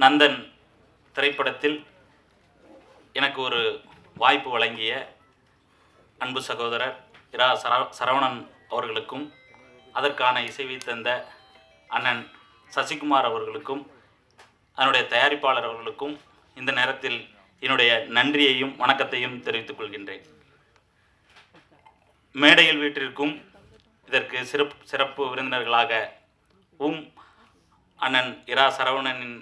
நந்தன் திரைப்படத்தில் எனக்கு ஒரு வாய்ப்பு வழங்கிய அன்பு சகோதரர் இரா சரவணன் அவர்களுக்கும் அதற்கான இசைவை தந்த அண்ணன் சசிகுமார் அவர்களுக்கும் அதனுடைய தயாரிப்பாளர் அவர்களுக்கும் இந்த நேரத்தில் என்னுடைய நன்றியையும் வணக்கத்தையும் தெரிவித்துக் கொள்கின்றேன். மேடையில் வீட்டிற்கும் இதற்கு சிறப்பு விருந்தினர்களாக அண்ணன் இரா சரவணனின்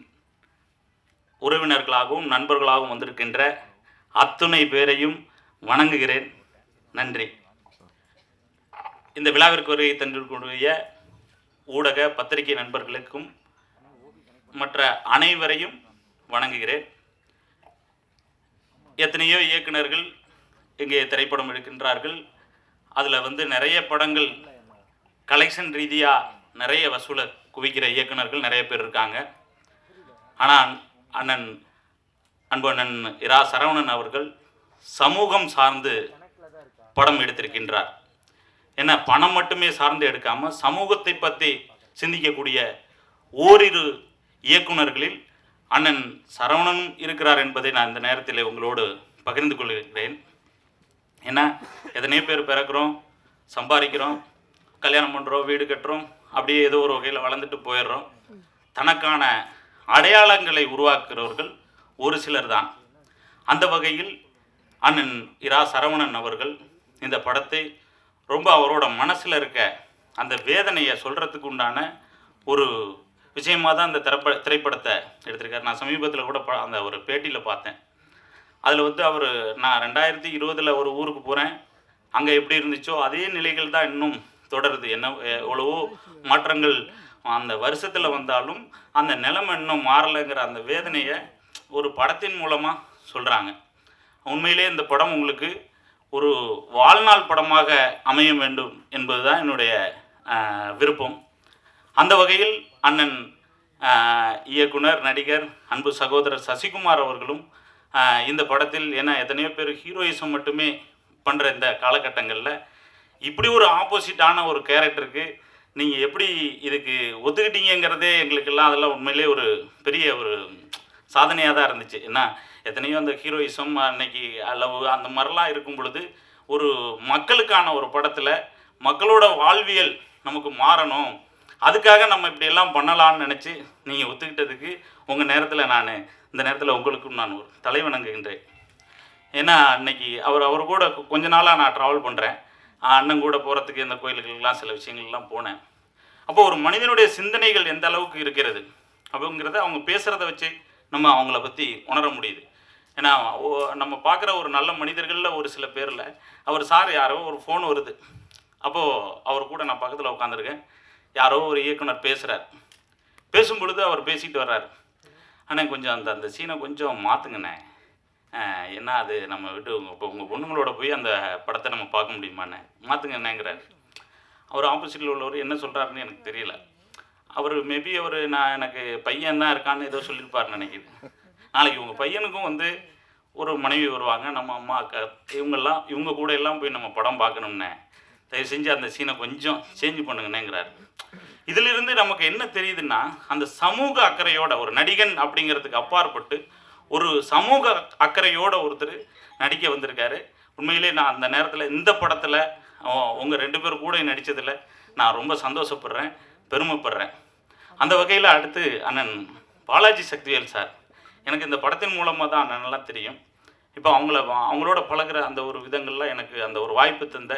உறவினர்களாகவும் நண்பர்களாகவும் வந்திருக்கின்ற அத்துணை பேரையும் வணங்குகிறேன். நன்றி. இந்த விழாவிற்கு வருகை தந்திருக்கக்கூடிய ஊடக பத்திரிகை நண்பர்களுக்கும் மற்ற அனைவரையும் வணங்குகிறேன். எத்தனையோ இயக்குநர்கள் இங்கே திரைப்படம் எடுக்கின்றார்கள். அதில் நிறைய படங்கள் கலெக்ஷன் ரீதியாக நிறைய வசூலை குவிக்கிற இயக்குநர்கள் நிறைய பேர் இருக்காங்க. ஆனால் அண்ணன் இரா சரவணன் அவர்கள் சமூகம் சார்ந்து படம் எடுத்திருக்கின்றார். ஏன்னா பணம் மட்டுமே சார்ந்து எடுக்காமல் சமூகத்தை பற்றி சிந்திக்கக்கூடிய ஓரிரு இயக்குநர்களில் அண்ணன் சரவணனும் இருக்கிறார் என்பதை நான் இந்த நேரத்தில் உங்களோடு பகிர்ந்து கொள்கிறேன். ஏன்னா எத்தனையோ பேர் பிறக்கிறோம், சம்பாதிக்கிறோம், கல்யாணம் பண்ணுறோம், வீடு கட்டுறோம், அப்படியே ஏதோ ஒரு வகையில் வளர்ந்துட்டு போயிடுறோம். தனக்கான அடையாளங்களை உருவாக்குறவர்கள் ஒரு சிலர் தான். அந்த வகையில் அண்ணன் இரா சரவணன் அவர்கள் இந்த படத்தை ரொம்ப அவரோட மனசில் இருக்க அந்த வேதனையை சொல்கிறதுக்கு உண்டான ஒரு விஷயமாக தான் அந்த திரைப்படத்தை எடுத்திருக்கார். நான் சமீபத்தில் கூட அந்த ஒரு பேட்டியில் பார்த்தேன். அதில் அவர் நான் 2020 ஒரு ஊருக்கு போகிறேன், அங்கே எப்படி இருந்துச்சோ அதே நிலைகள் தான் இன்னும் தொடருது. எவ்வளவோ மாற்றங்கள் அந்த வருஷத்தில் வந்தாலும் அந்த நிலைமை இன்னும் மாறலைங்கிற அந்த வேதனையை ஒரு படத்தின் மூலமாக சொல்கிறாங்க. உண்மையிலே இந்த படம் உங்களுக்கு ஒரு வாழ்நாள் படமாக அமைய வேண்டும் என்பது தான் என்னுடைய விருப்பம். அந்த வகையில் அண்ணன் இயக்குனர், நடிகர், அன்பு சகோதரர் சசிகுமார் அவர்களும் இந்த படத்தில், ஏன்னா எத்தனையோ பேர் ஹீரோயிசம் மட்டுமே பண்ணுற இந்த காலகட்டங்களில் இப்படி ஒரு ஆப்போசிட்டான ஒரு கேரக்டருக்கு நீங்கள் எப்படி இதுக்கு ஒத்துக்கிட்டீங்கிறதே எங்களுக்கெல்லாம் அதெல்லாம் உண்மையிலே ஒரு பெரிய ஒரு சாதனையாக தான் இருந்துச்சு. ஏன்னா எத்தனையோ அந்த ஹீரோயிசம் அன்னைக்கு அளவு அந்த மாதிரிலாம் இருக்கும் பொழுது ஒரு மக்களுக்கான ஒரு படத்தில் மக்களோட வாழ்வியல் நமக்கு மாறணும், அதுக்காக நம்ம இப்படியெல்லாம் பண்ணலான்னு நினச்சி நீங்கள் ஒத்துக்கிட்டதுக்கு உங்கள் நேரத்தில் நான் இந்த நேரத்தில் உங்களுக்கும் நான் ஒரு தலைவணங்குகின்றேன். ஏன்னா அன்னைக்கு அவர் கூட கொஞ்ச நாளாக நான் ட்ராவல் பண்ணுறேன். அண்ணன் கூட போகிறதுக்கு இந்த கோயிலுக்கெல்லாம் சில விஷயங்கள்லாம் போனேன். அப்போ ஒரு மனிதனுடைய சிந்தனைகள் எந்த அளவுக்கு இருக்கிறது அப்படிங்கிறத அவங்க பேசுகிறத வச்சு நம்ம அவங்கள பற்றி உணர முடியுது. ஏன்னா நம்ம பார்க்குற ஒரு நல்ல மனிதர்களில் ஒரு சில பேரில் சார் யாரோ ஒரு ஃபோன் வருது, அப்போது அவர் கூட நான் பக்கத்தில் உட்காந்துருக்கேன், யாரோ ஒரு இயக்குனர் பேசுகிறார். பேசும் பொழுது அவர் பேசிட்டு வர்றார், ஆனால் கொஞ்சம் அந்த சீனை கொஞ்சம் மாற்றுங்கண்ணே, ஏன்னா அது நம்ம விட்டு இப்போ உங்கள் பொண்ணுங்களோட போய் அந்த படத்தை நம்ம பார்க்க முடியுமாண்ணே, மாற்றுங்கண்ணேங்கிறார். அவர் ஆப்போசிட்டில் உள்ளவர் என்ன சொல்கிறாருன்னு எனக்கு தெரியல. மேபி நான் எனக்கு பையன் தான் இருக்கான்னு ஏதோ சொல்லியிருப்பார்னு நினைக்கிறேன். நாளைக்கு உங்கள் பையனுக்கும் ஒரு மனைவி வருவாங்க, நம்ம அம்மா அக்கா இவங்க கூட எல்லாம் போய் நம்ம படம் பார்க்கணும்னே, தயவு செஞ்சு அந்த சீனை கொஞ்சம் சேஞ்ச் பண்ணுங்கண்ணேங்கிறார். இதிலிருந்து நமக்கு என்ன தெரியுதுன்னா, அந்த சமூக அக்கறையோட ஒரு நடிகன் அப்படிங்கிறதுக்கு அப்பாற்பட்டு ஒரு சமூக அக்கறையோட ஒருத்தர் நடிக்க வந்திருக்காரு. உண்மையிலே நான் அந்த நேரத்தில் இந்த படத்தில் உங்கள் 2 பேர் கூட நடித்ததில் நான் ரொம்ப சந்தோஷப்படுறேன், பெருமைப்படுறேன். அந்த வகையில் அடுத்து அண்ணன் பாலாஜி சக்திவேல் சார், எனக்கு இந்த படத்தின் மூலமாக தான் அண்ணனெல்லாம் தெரியும். இப்போ அவங்களோட பழகிற அந்த ஒரு விதங்கள்லாம் எனக்கு அந்த ஒரு வாய்ப்பு தந்த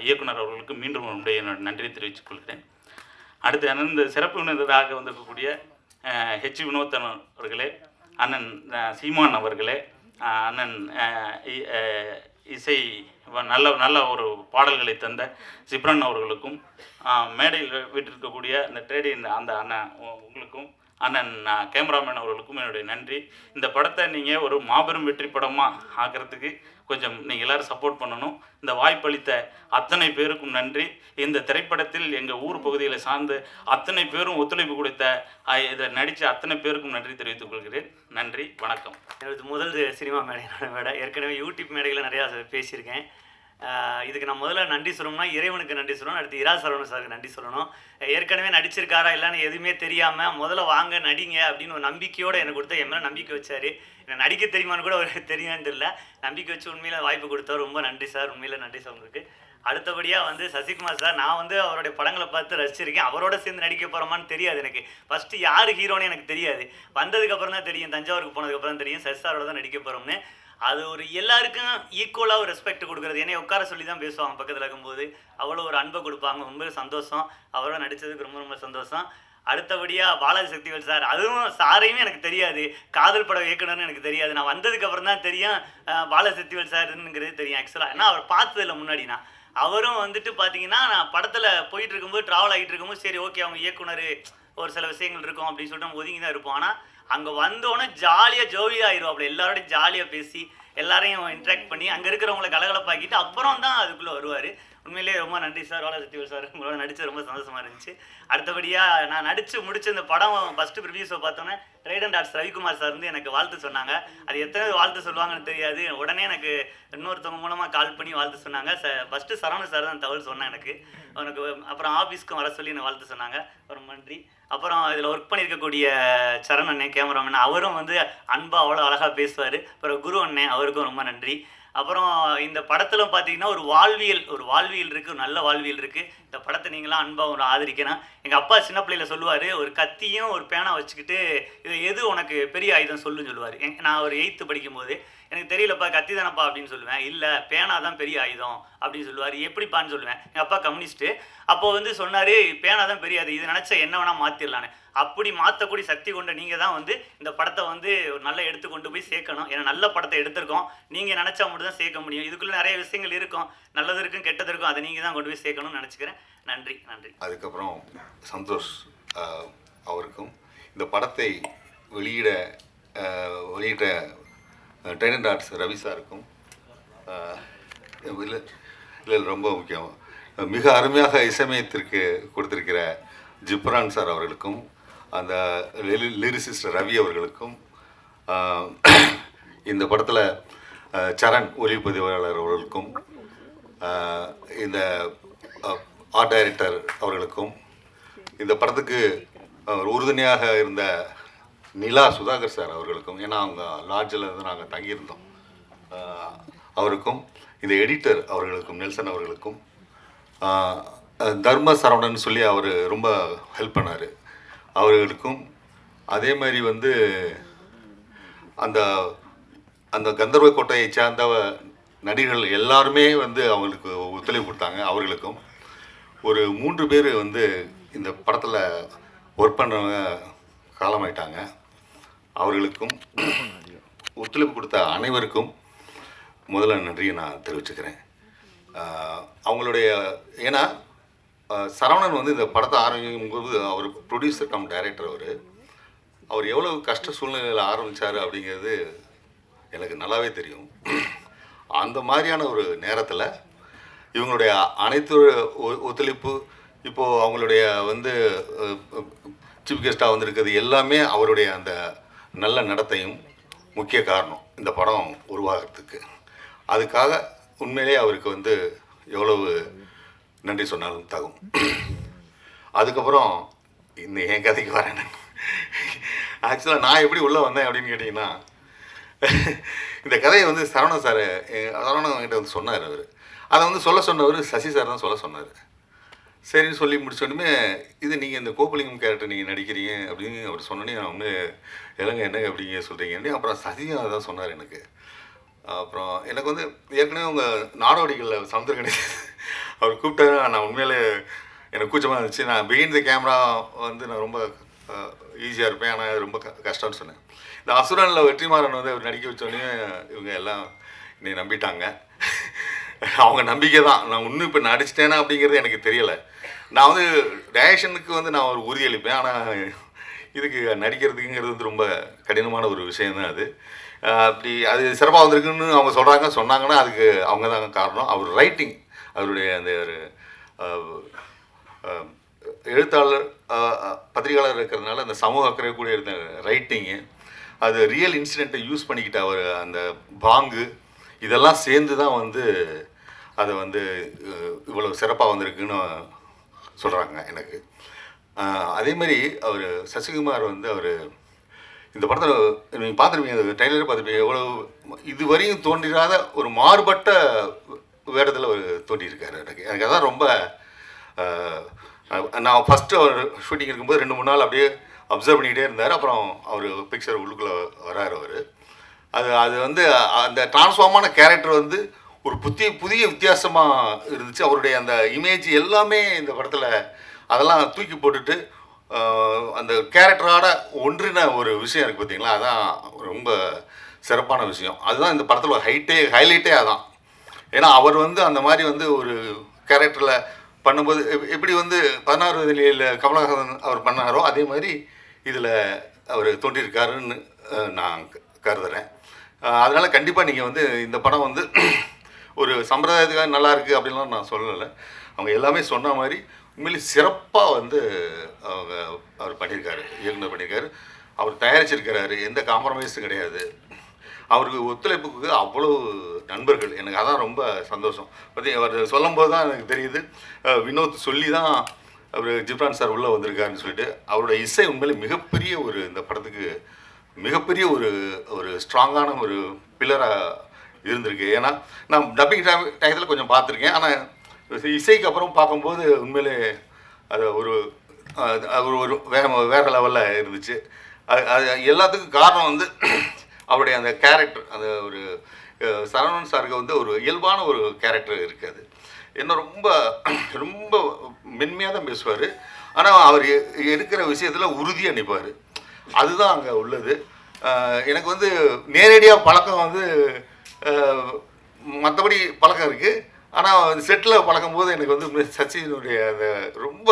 இயக்குனர் அவர்களுக்கு மீண்டும் என்னுடைய நன்றி தெரிவித்துக் கொள்கிறேன். அடுத்து அண்ணன் இந்த சிறப்பு விருந்தினராக வந்திருக்கக்கூடிய ஹெச் வினோத் அவர்களே, அண்ணன் சீமான் அவர்களே, அண்ணன் இசை நல்ல ஒரு பாடல்களை தந்த சிப்ரன் அவர்களுக்கும், மேடையில் வீட்டிருக்கக்கூடிய இந்த ட்ரேடின் அந்த அண்ணன் உங்களுக்கும், அண்ணன் கேமராமேன் அவர்களுக்கும் என்னுடைய நன்றி. இந்த படத்தை நீங்கள் ஒரு மாபெரும் வெற்றி படமாக ஆக்கிறதுக்கு கொஞ்சம் நீங்கள் எல்லோரும் சப்போர்ட் பண்ணணும். இந்த வாய்ப்பளித்த அத்தனை பேருக்கும் நன்றி. இந்த திரைப்படத்தில் எங்கள் ஊர் பகுதிகளை சார்ந்து அத்தனை பேரும் ஒத்துழைப்பு கொடுத்த இதில் நடித்த அத்தனை பேருக்கும் நன்றி தெரிவித்துக் கொள்கிறேன். நன்றி, வணக்கம். எனது முதல் சினிமா மேடை ஏற்கனவே யூடியூப் மேடைகளில் நிறையா பேசியிருக்கேன். இதுக்கு நான் முதல்ல நன்றி சொல்லணும்னா இறைவனுக்கு நன்றி சொல்லணும், அடுத்து இரா சரவணன் சாருக்கு நன்றி சொல்லணும். ஏற்கனவே நடிச்சிருக்காரா இல்லைன்னு எதுவுமே தெரியாமல் முதல்ல வாங்க நடிங்க அப்படின்னு ஒரு நம்பிக்கையோடு எனக்கு கொடுத்த என் மேலே நம்பிக்கை வச்சார். எனக்கு நடிக்க தெரியுமான்னு கூட ஒரு தெரியான்னு தெரியல, நம்பிக்கை வச்சு உண்மையில் வாய்ப்பு கொடுத்தவர். ரொம்ப நன்றி சார், உண்மையில் நன்றி சார் உங்களுக்கு. அடுத்தபடியாக வந்து சசிகுமார் சார், நான் வந்து அவருடைய படங்களை பார்த்து ரசிச்சிருக்கேன். அவரோட சேர்ந்து நடிக்க போகிறோமான்னு தெரியாது எனக்கு. ஃபஸ்ட்டு யார் ஹீரோன்னு எனக்கு தெரியாது, வந்ததுக்கப்புறம் தான் தெரியும், தஞ்சாவூருக்கு போனதுக்கப்புறம் தான் தெரியும் சசி சாரோட தான் நடிக்க போகிறோம்னு. அது ஒரு எல்லாருக்கும் ஈக்குவலாக ஒரு ரெஸ்பெக்ட் கொடுக்குறது. என்னை உட்கார சொல்லி தான் பேசுவாங்க பக்கத்தில் இருக்கும்போது, அவ்வளோ ஒரு அன்பை கொடுப்பாங்க. ரொம்ப சந்தோஷம், அவரோட நடித்ததுக்கு ரொம்ப ரொம்ப சந்தோஷம். அடுத்தபடியாக பாலாஜி சக்திவேல் சார், அதுவும் சாரையுமே எனக்கு தெரியாது, காதல் படம் இயக்குனர்னு எனக்கு தெரியாது. நான் வந்ததுக்கப்புறம் தான் தெரியும் பாலாஜி சக்திவேல் சார்ங்கிறது தெரியும் ஆக்சுவலாக. ஏன்னா அவர் பார்த்ததில்ல முன்னாடி. நான் அவரும் வந்துட்டு பார்த்தீங்கன்னா, நான் படத்தில் போயிட்டு இருக்கும்போது ட்ராவல் ஆகிட்டு இருக்கும்போது சரி ஓகே அவங்க இயக்குனர் ஒரு சில விஷயங்கள் இருக்கும் அப்படின்னு சொல்லிட்டு நம்ம ஒதுங்கி தான் இருப்போம். ஆனால் அங்கே வந்தோடனே ஜாலியாக ஜோவியாக ஆயிரும். அப்படி எல்லாரோடையும் ஜாலியாக பேசி எல்லாரையும் இன்ட்ராக்ட் பண்ணி அங்கே இருக்கிறவங்களை கலகலப்பாக்கிட்டு அப்புறம் தான் அதுக்குள்ளே வருவார். உண்மையிலேயே ரொம்ப நன்றி சார், பாலாஜி சக்திவேல் சார், உங்களோட நடித்து ரொம்ப சந்தோஷமாக இருந்துச்சு. அடுத்தபடியாக நான் நடித்து முடிச்ச இந்த படம் ஃபஸ்ட்டு ப்ரிவியூஸை பார்த்தோன்னே ட்ரைடன் டாட்ஸ் ரவிக்குமார் சார் வந்து எனக்கு வாழ்த்து சொன்னாங்க. அது எத்தனை வாழ்த்து சொல்லுவாங்கன்னு தெரியாது, உடனே எனக்கு இன்னொருத்தவங்க மூலமாக கால் பண்ணி வாழ்த்து சொன்னாங்க. ஃபஸ்ட்டு சரவணன் சார் தான் தகவல் சொன்னேன் எனக்கு. அப்புறம் ஆஃபீஸ்க்கும் வர சொல்லி எனக்கு வாழ்த்து சொன்னாங்க, ரொம்ப நன்றி. அப்புறம் இதில் ஒர்க் பண்ணியிருக்கக்கூடிய சரண் அண்ணன் கேமராமேன், அவரும் வந்து அன்பாக அவ்வளோ அழகாக பேசுவார். அப்புறம் குரு அண்ணன், அவருக்கும் ரொம்ப நன்றி. அப்புறம் இந்த படத்தில் பார்த்தீங்கன்னா ஒரு வாழ்வியல் இருக்குது, ஒரு நல்ல வாழ்வியல் இருக்குது. இந்த படத்தை நீங்களாம் அன்பாக ஒரு ஆதரிக்கணும். எங்கள் அப்பா சின்ன பிள்ளையில் சொல்லுவார், ஒரு கத்தியும் ஒரு பேனா வச்சுக்கிட்டு இது எது உனக்கு பெரிய ஆயுதம் சொல்லுன்னு சொல்லுவார். நான் ஒரு 8th படிக்கும்போது எனக்கு தெரியலப்பா கத்தி தானப்பா அப்படின்னு சொல்லுவேன். இல்லை பேனா தான் பெரிய ஆயுதம் அப்படின்னு சொல்லுவார். எப்படிப்பான்னு சொல்லுவேன். எங்கள் அப்பா கம்யூனிஸ்ட்டு, அப்போ வந்து சொன்னார் பேனா தான் பெரிய ஆயுதம், இது நினச்சா என்ன வேணால் மாற்றிடலான்னு. அப்படி மாற்றக்கூடிய சக்தி கொண்ட நீங்கள் தான் வந்து இந்த படத்தை வந்து ஒரு நல்ல எடுத்து கொண்டு போய் சேர்க்கணும். ஏன்னா நல்ல படத்தை எடுத்திருக்கோம், நீங்கள் நினச்சா மட்டும் தான் சேர்க்க முடியும். இதுக்குள்ளே நிறைய விஷயங்கள் இருக்கும், நல்லது இருக்கும் கெட்டது இருக்கும், அதை நீங்கள் தான் கொண்டு போய் சேர்க்கணும்னு நினச்சிக்கிறேன். நன்றி நன்றி. அதுக்கப்புறம் சந்தோஷ் அவருக்கும் இந்த படத்தை வெளியிட்ட ட்ரைடன் டாட்ஸ் ரவி சாருக்கும் இல்லை ரொம்ப முக்கியம், மிக அருமையாக இசைமயத்திற்கு கொடுத்திருக்கிற ஜிப்ரான் சார் அவர்களுக்கும், அந்த லிரிசிஸ்ட் ரவி அவர்களுக்கும், இந்த படத்தில் சரண் ஒளிப்பதிவாளர் அவர்களுக்கும், இந்த ஆர்ட் டைரக்டர் அவர்களுக்கும், இந்த படத்துக்கு உறுதுணையாக இருந்த நிலா சுதாகர் சார் அவர்களுக்கும், ஏன்னா அவங்க லாட்ஜில் இருந்து நாங்கள் தங்கியிருந்தோம், அவருக்கும், இந்த எடிட்டர் அவர்களுக்கும், நெல்சன் அவர்களுக்கும், தர்ம சரவணன் சொல்லி அவர் ரொம்ப ஹெல்ப் பண்ணார், அவர்களுக்கும், அதே மாதிரி வந்து அந்த அந்த கந்தர்வ கோட்டையை சார்ந்த நடிகர்கள் எல்லாருமே வந்து அவங்களுக்கு ஒத்துழைப்பு கொடுத்தாங்க. அவர்களுக்கும் ஒரு 3 பேர் வந்து இந்த படத்தில் ஒர்க் பண்ணுறவங்க காலமாயிட்டாங்க. அவர்களுக்கும் ஒத்துழைப்பு கொடுத்த அனைவருக்கும் முதல்ல நன்றியை நான் தெரிவிச்சுக்கிறேன். அவங்களுடைய ஏன்னா சரவணன் வந்து இந்த படத்தை ஆரம்பிக்கும் போது அவர் ப்ரொடியூசர் கம் டைரக்டர், அவர் எவ்வளோ கஷ்ட சூழ்நிலையில் ஆரம்பித்தார் அப்படிங்கிறது எனக்கு நல்லாவே தெரியும். அந்த மாதிரியான ஒரு நேரத்தில் இவங்களுடைய அனைத்து ஒத்துழைப்பு, இப்போது அவங்களுடைய வந்து சீஃப் கெஸ்ட்டாக வந்திருக்கிறது எல்லாமே அவருடைய அந்த நல்ல நடத்தையும் முக்கிய காரணம் இந்த படம் உருவாகிறதுக்கு. அதுக்காக உண்மையிலே அவருக்கு வந்து எவ்வளவு நன்றி சொன்னாலும் தகும். அதுக்கப்புறம் இந்த என் கதைக்கு வரேன். ஆக்சுவலாக நான் எப்படி உள்ளே வந்தேன் அப்படின்னு கேட்டிங்கன்னா, இந்த கதையை வந்து சரவணன் கிட்ட வந்து சொன்னார். அதை வந்து சொல்ல சொன்னவர் சசி சார் தான் சொல்ல சொன்னார். சரின்னு சொல்லி முடிச்சோடனே, இது நீங்கள் இந்த கோகுலிங்கம் கேரக்டர் நீங்கள் நடிக்கிறீங்க அப்படின்னு அவர் சொன்னோன்னே நான் வந்து என்னங்க அப்படிங்க சொல்கிறீங்க. அப்புறம் சசியும் அதை தான் சொன்னார் எனக்கு. அப்புறம் எனக்கு வந்து ஏற்கனவே உங்கள் நாடோடிகளில் சமுத்திரகணேசன் அவர் கூப்பிட்டாரு. நான் உண்மையிலே எனக்கு கூச்சமாக இருந்துச்சு. நான் பிஹைண்ட் த கேமரா வந்து நான் ரொம்ப ஈஸியாக இருப்பேன், ஆனால் ரொம்ப கஷ்டம்னு சொன்னேன். இந்த அசுரனில் வெற்றிமாறன் வந்து அவர் நடிக்க வச்சோடனே இவங்க எல்லாம் என்னை நம்பிட்டாங்க. அவங்க நம்பிக்கை தான். நான் இன்னும் இப்போ நடிச்சிட்டேனா அப்படிங்கிறது எனக்கு தெரியலை. நான் வந்து டைரக்ஷனுக்கு வந்து நான் ஒரு உறுதியளிப்பேன், ஆனால் இதுக்கு நடிக்கிறதுக்குங்கிறது வந்து ரொம்ப கடினமான ஒரு விஷயந்தான் அது. அப்படி அது சிறப்பாக வந்திருக்குன்னு அவங்க சொன்னாங்கன்னா அதுக்கு அவங்க தான் காரணம். அவர் ரைட்டிங், அவருடைய அந்த ஒரு எழுத்தாளர் பத்திரிகையாளர் இருக்கிறதுனால அந்த சமூக அக்கறை கூட இருந்த ரைட்டிங்கு, அது ரியல் இன்சிடெண்ட்டை யூஸ் பண்ணிக்கிட்ட அவர் அந்த பாங்கு, இதெல்லாம் சேர்ந்து தான் வந்து அதை வந்து இவ்வளோ சிறப்பாக வந்திருக்குன்னு சொல்கிறாங்க எனக்கு. அதே மாதிரி அவர் சசிகுமார் வந்து அவர் இந்த படத்தில் நீங்கள் பார்த்துருப்பீங்க, ட்ரெய்லரே பார்த்துருப்பீங்க, எவ்வளோ இதுவரையும் தோன்றிராத ஒரு மாறுபட்ட வேடத்தில் அவர் தோன்றியிருக்காரு. எனக்கு அதான் ரொம்ப நான் ஃபஸ்ட்டு அவர் ஷூட்டிங் இருக்கும்போது 2-3 நாள் அப்படியே அப்சர்வ் பண்ணிக்கிட்டே இருந்தார். அப்புறம் அவர் பிக்சர் உள்ளுக்குள்ளே வராரு அவர். அது வந்து அந்த டிரான்ஸ்ஃபார்மான கேரக்டர் வந்து ஒரு புதிய வித்தியாசமாக இருந்துச்சு. அவருடைய அந்த இமேஜ் எல்லாமே இந்த படத்தில் அதெல்லாம் தூக்கி போட்டுட்டு அந்த கேரக்டரோட ஒன்றின ஒரு விஷயம் இருக்குது பார்த்தீங்களா, அதான் ரொம்ப சிறப்பான விஷயம். அதுதான் இந்த படத்தில் ஹைலைட்டே அதான். ஏன்னா அவர் வந்து அந்த மாதிரி வந்து ஒரு கேரக்டரில் பண்ணும்போது எப்படி வந்து 16 வயதில் கமலஹாசன் அவர் பண்ணாரோ அதே மாதிரி இதில் அவர் தோன்றியிருக்காருன்னு நான் கருதுகிறேன். அதனால் கண்டிப்பாக நீங்கள் வந்து இந்த படம் வந்து ஒரு சம்பிரதாயத்துக்காக நல்லா இருக்குது அப்படின்லாம் நான் சொல்லலை. அவங்க எல்லாமே சொன்ன மாதிரி உண்மையிலே சிறப்பாக வந்து அவர் பண்ணியிருக்காரு, இயக்குனர் பண்ணியிருக்காரு, அவர் தயாரிச்சிருக்கிறாரு. எந்த காம்ப்ரமைஸும் கிடையாது. அவருக்கு ஒத்துழைப்புக்கு அவ்வளோ நண்பர்கள். எனக்கு அதான் ரொம்ப சந்தோஷம். அவர் சொல்லும்போது தான் எனக்கு தெரியுது, வினோத் சொல்லி தான் அவர் ஜிப்ரான் சார் உள்ளே வந்திருக்காருன்னு சொல்லிட்டு. அவரோட இசை உண்மையிலே மிகப்பெரிய ஒரு இந்த படத்துக்கு மிகப்பெரிய ஒரு ஸ்ட்ராங்கான ஒரு பில்லராக இருந்திருக்கு. ஏன்னா நான் டப்பிங் டயத்தில் கொஞ்சம் பார்த்துருக்கேன். ஆனால் இசைக்கு அப்புறம் பார்க்கும்போது உண்மையிலே அது ஒரு வேறு லெவலில் இருந்துச்சு. அது எல்லாத்துக்கும் காரணம் வந்து அவருடைய அந்த கேரக்டர், அந்த ஒரு சரவணன் சாருக்கு வந்து ஒரு இயல்பான ஒரு கேரக்டர் இருக்காது. என்ன ரொம்ப ரொம்ப மென்மையாக தான் பேசுவார். ஆனால் அவர் எடுக்கிற விஷயத்தில் உறுதியாக நிற்பார். அதுதான் அங்கே உள்ளது. எனக்கு வந்து நேரடியாக பழக்கம் வந்து மற்றபடி பழக்கம் இருக்குது. ஆனால் செட்டில் பழக்கும்போது எனக்கு வந்து சச்சினுடைய அந்த ரொம்ப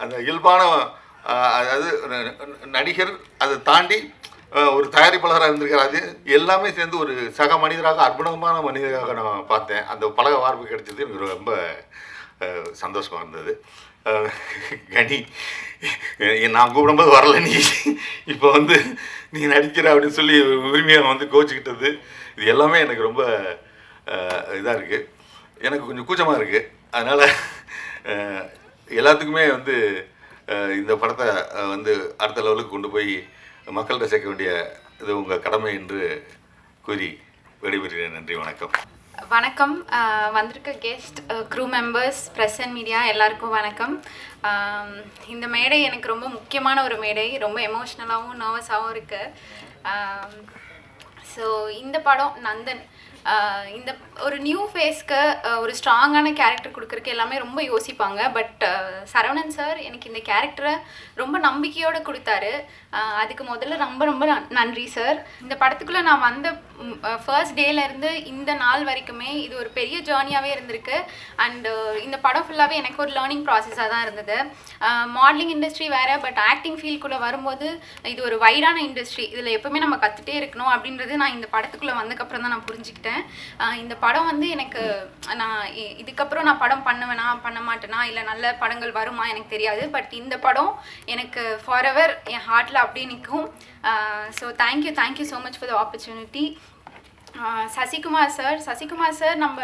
அந்த இயல்பான, அதாவது நடிகர் அதை தாண்டி ஒரு தயாரிப்பாளராக இருந்திருக்காரு. அது எல்லாமே சேர்ந்து ஒரு சக மனிதராக, அற்புதமான மனிதராக நான் பார்த்தேன். அந்த பழக வார்ப்பு கிடைச்சது எனக்கு ரொம்ப சந்தோஷமாக இருந்தது. கனி, நான் கூப்பிடும்போது வரல, நீ இப்போ வந்து நீ நடிக்கிற அப்படின்னு சொல்லி உரிமையாக வந்து கோச்சிக்கிட்டது, இது எல்லாமே எனக்கு ரொம்ப இதாக இருக்குது. எனக்கு கொஞ்சம் கூச்சமாக இருக்குது. அதனால் எல்லாத்துக்குமே வந்து இந்த படத்தை வந்து அடுத்த லெவலுக்கு கொண்டு போய் மக்கள்கிட்ட சேர்க்க வேண்டிய இது உங்கள் கடமை என்று கூறி விடைபெறுகிறேன். நன்றி, வணக்கம். வணக்கம். வந்திருக்க guest, crew members, press and media எல்லாருக்கும் வணக்கம். இந்த மேடை எனக்கு ரொம்ப முக்கியமான ஒரு மேடை. ரொம்ப எமோஷ்னலாகவும் நர்வஸாகவும் இருக்குது. ஸோ இந்த படம் நந்தன் இந்த ஒரு நியூ ஃபேஸ்க்கு ஒரு ஸ்ட்ராங்கான கேரக்டர் கொடுக்குறக்கு எல்லாமே ரொம்ப யோசிப்பாங்க. பட் சரவணன் சார் எனக்கு இந்த கேரக்டரை ரொம்ப நம்பிக்கையோடு கொடுத்தாரு. அதுக்கு முதல்ல ரொம்ப ரொம்ப நன்றி சார். இந்த படத்துக்குள்ளே நான் வந்த ஃபர்ஸ்ட் டேலேருந்து இந்த நாள் வரைக்குமே இது ஒரு பெரிய ஜேர்னியாகவே இருந்திருக்கு. அண்டு இந்த படம் ஃபுல்லாகவே எனக்கு ஒரு லேர்னிங் ப்ராசஸாக தான் இருந்தது. மாடலிங் இண்டஸ்ட்ரி வேறு, பட் ஆக்டிங் ஃபீல்டுக்குள்ளே வரும்போது இது ஒரு வைடான இண்டஸ்ட்ரி. இதில் எப்போவுமே நம்ம கற்றுட்டே இருக்கணும் அப்படின்றது நான் இந்த படத்துக்குள்ளே வந்ததுக்கப்புறம் தான் நான் புரிஞ்சுக்கிட்டேன். இந்த படம் வந்து எனக்கு, நான் இதுக்கப்புறம் நான் படம் பண்ணுவேனா பண்ண மாட்டேனா இல்லை நல்ல படங்கள் வருமா எனக்கு தெரியாது. பட் இந்த படம் எனக்கு ஃபார் எவர் என் ஹார்ட்டில் அப்படியே நிற்கும். So thank you so much for the opportunity. Sasikumar sir நம்ம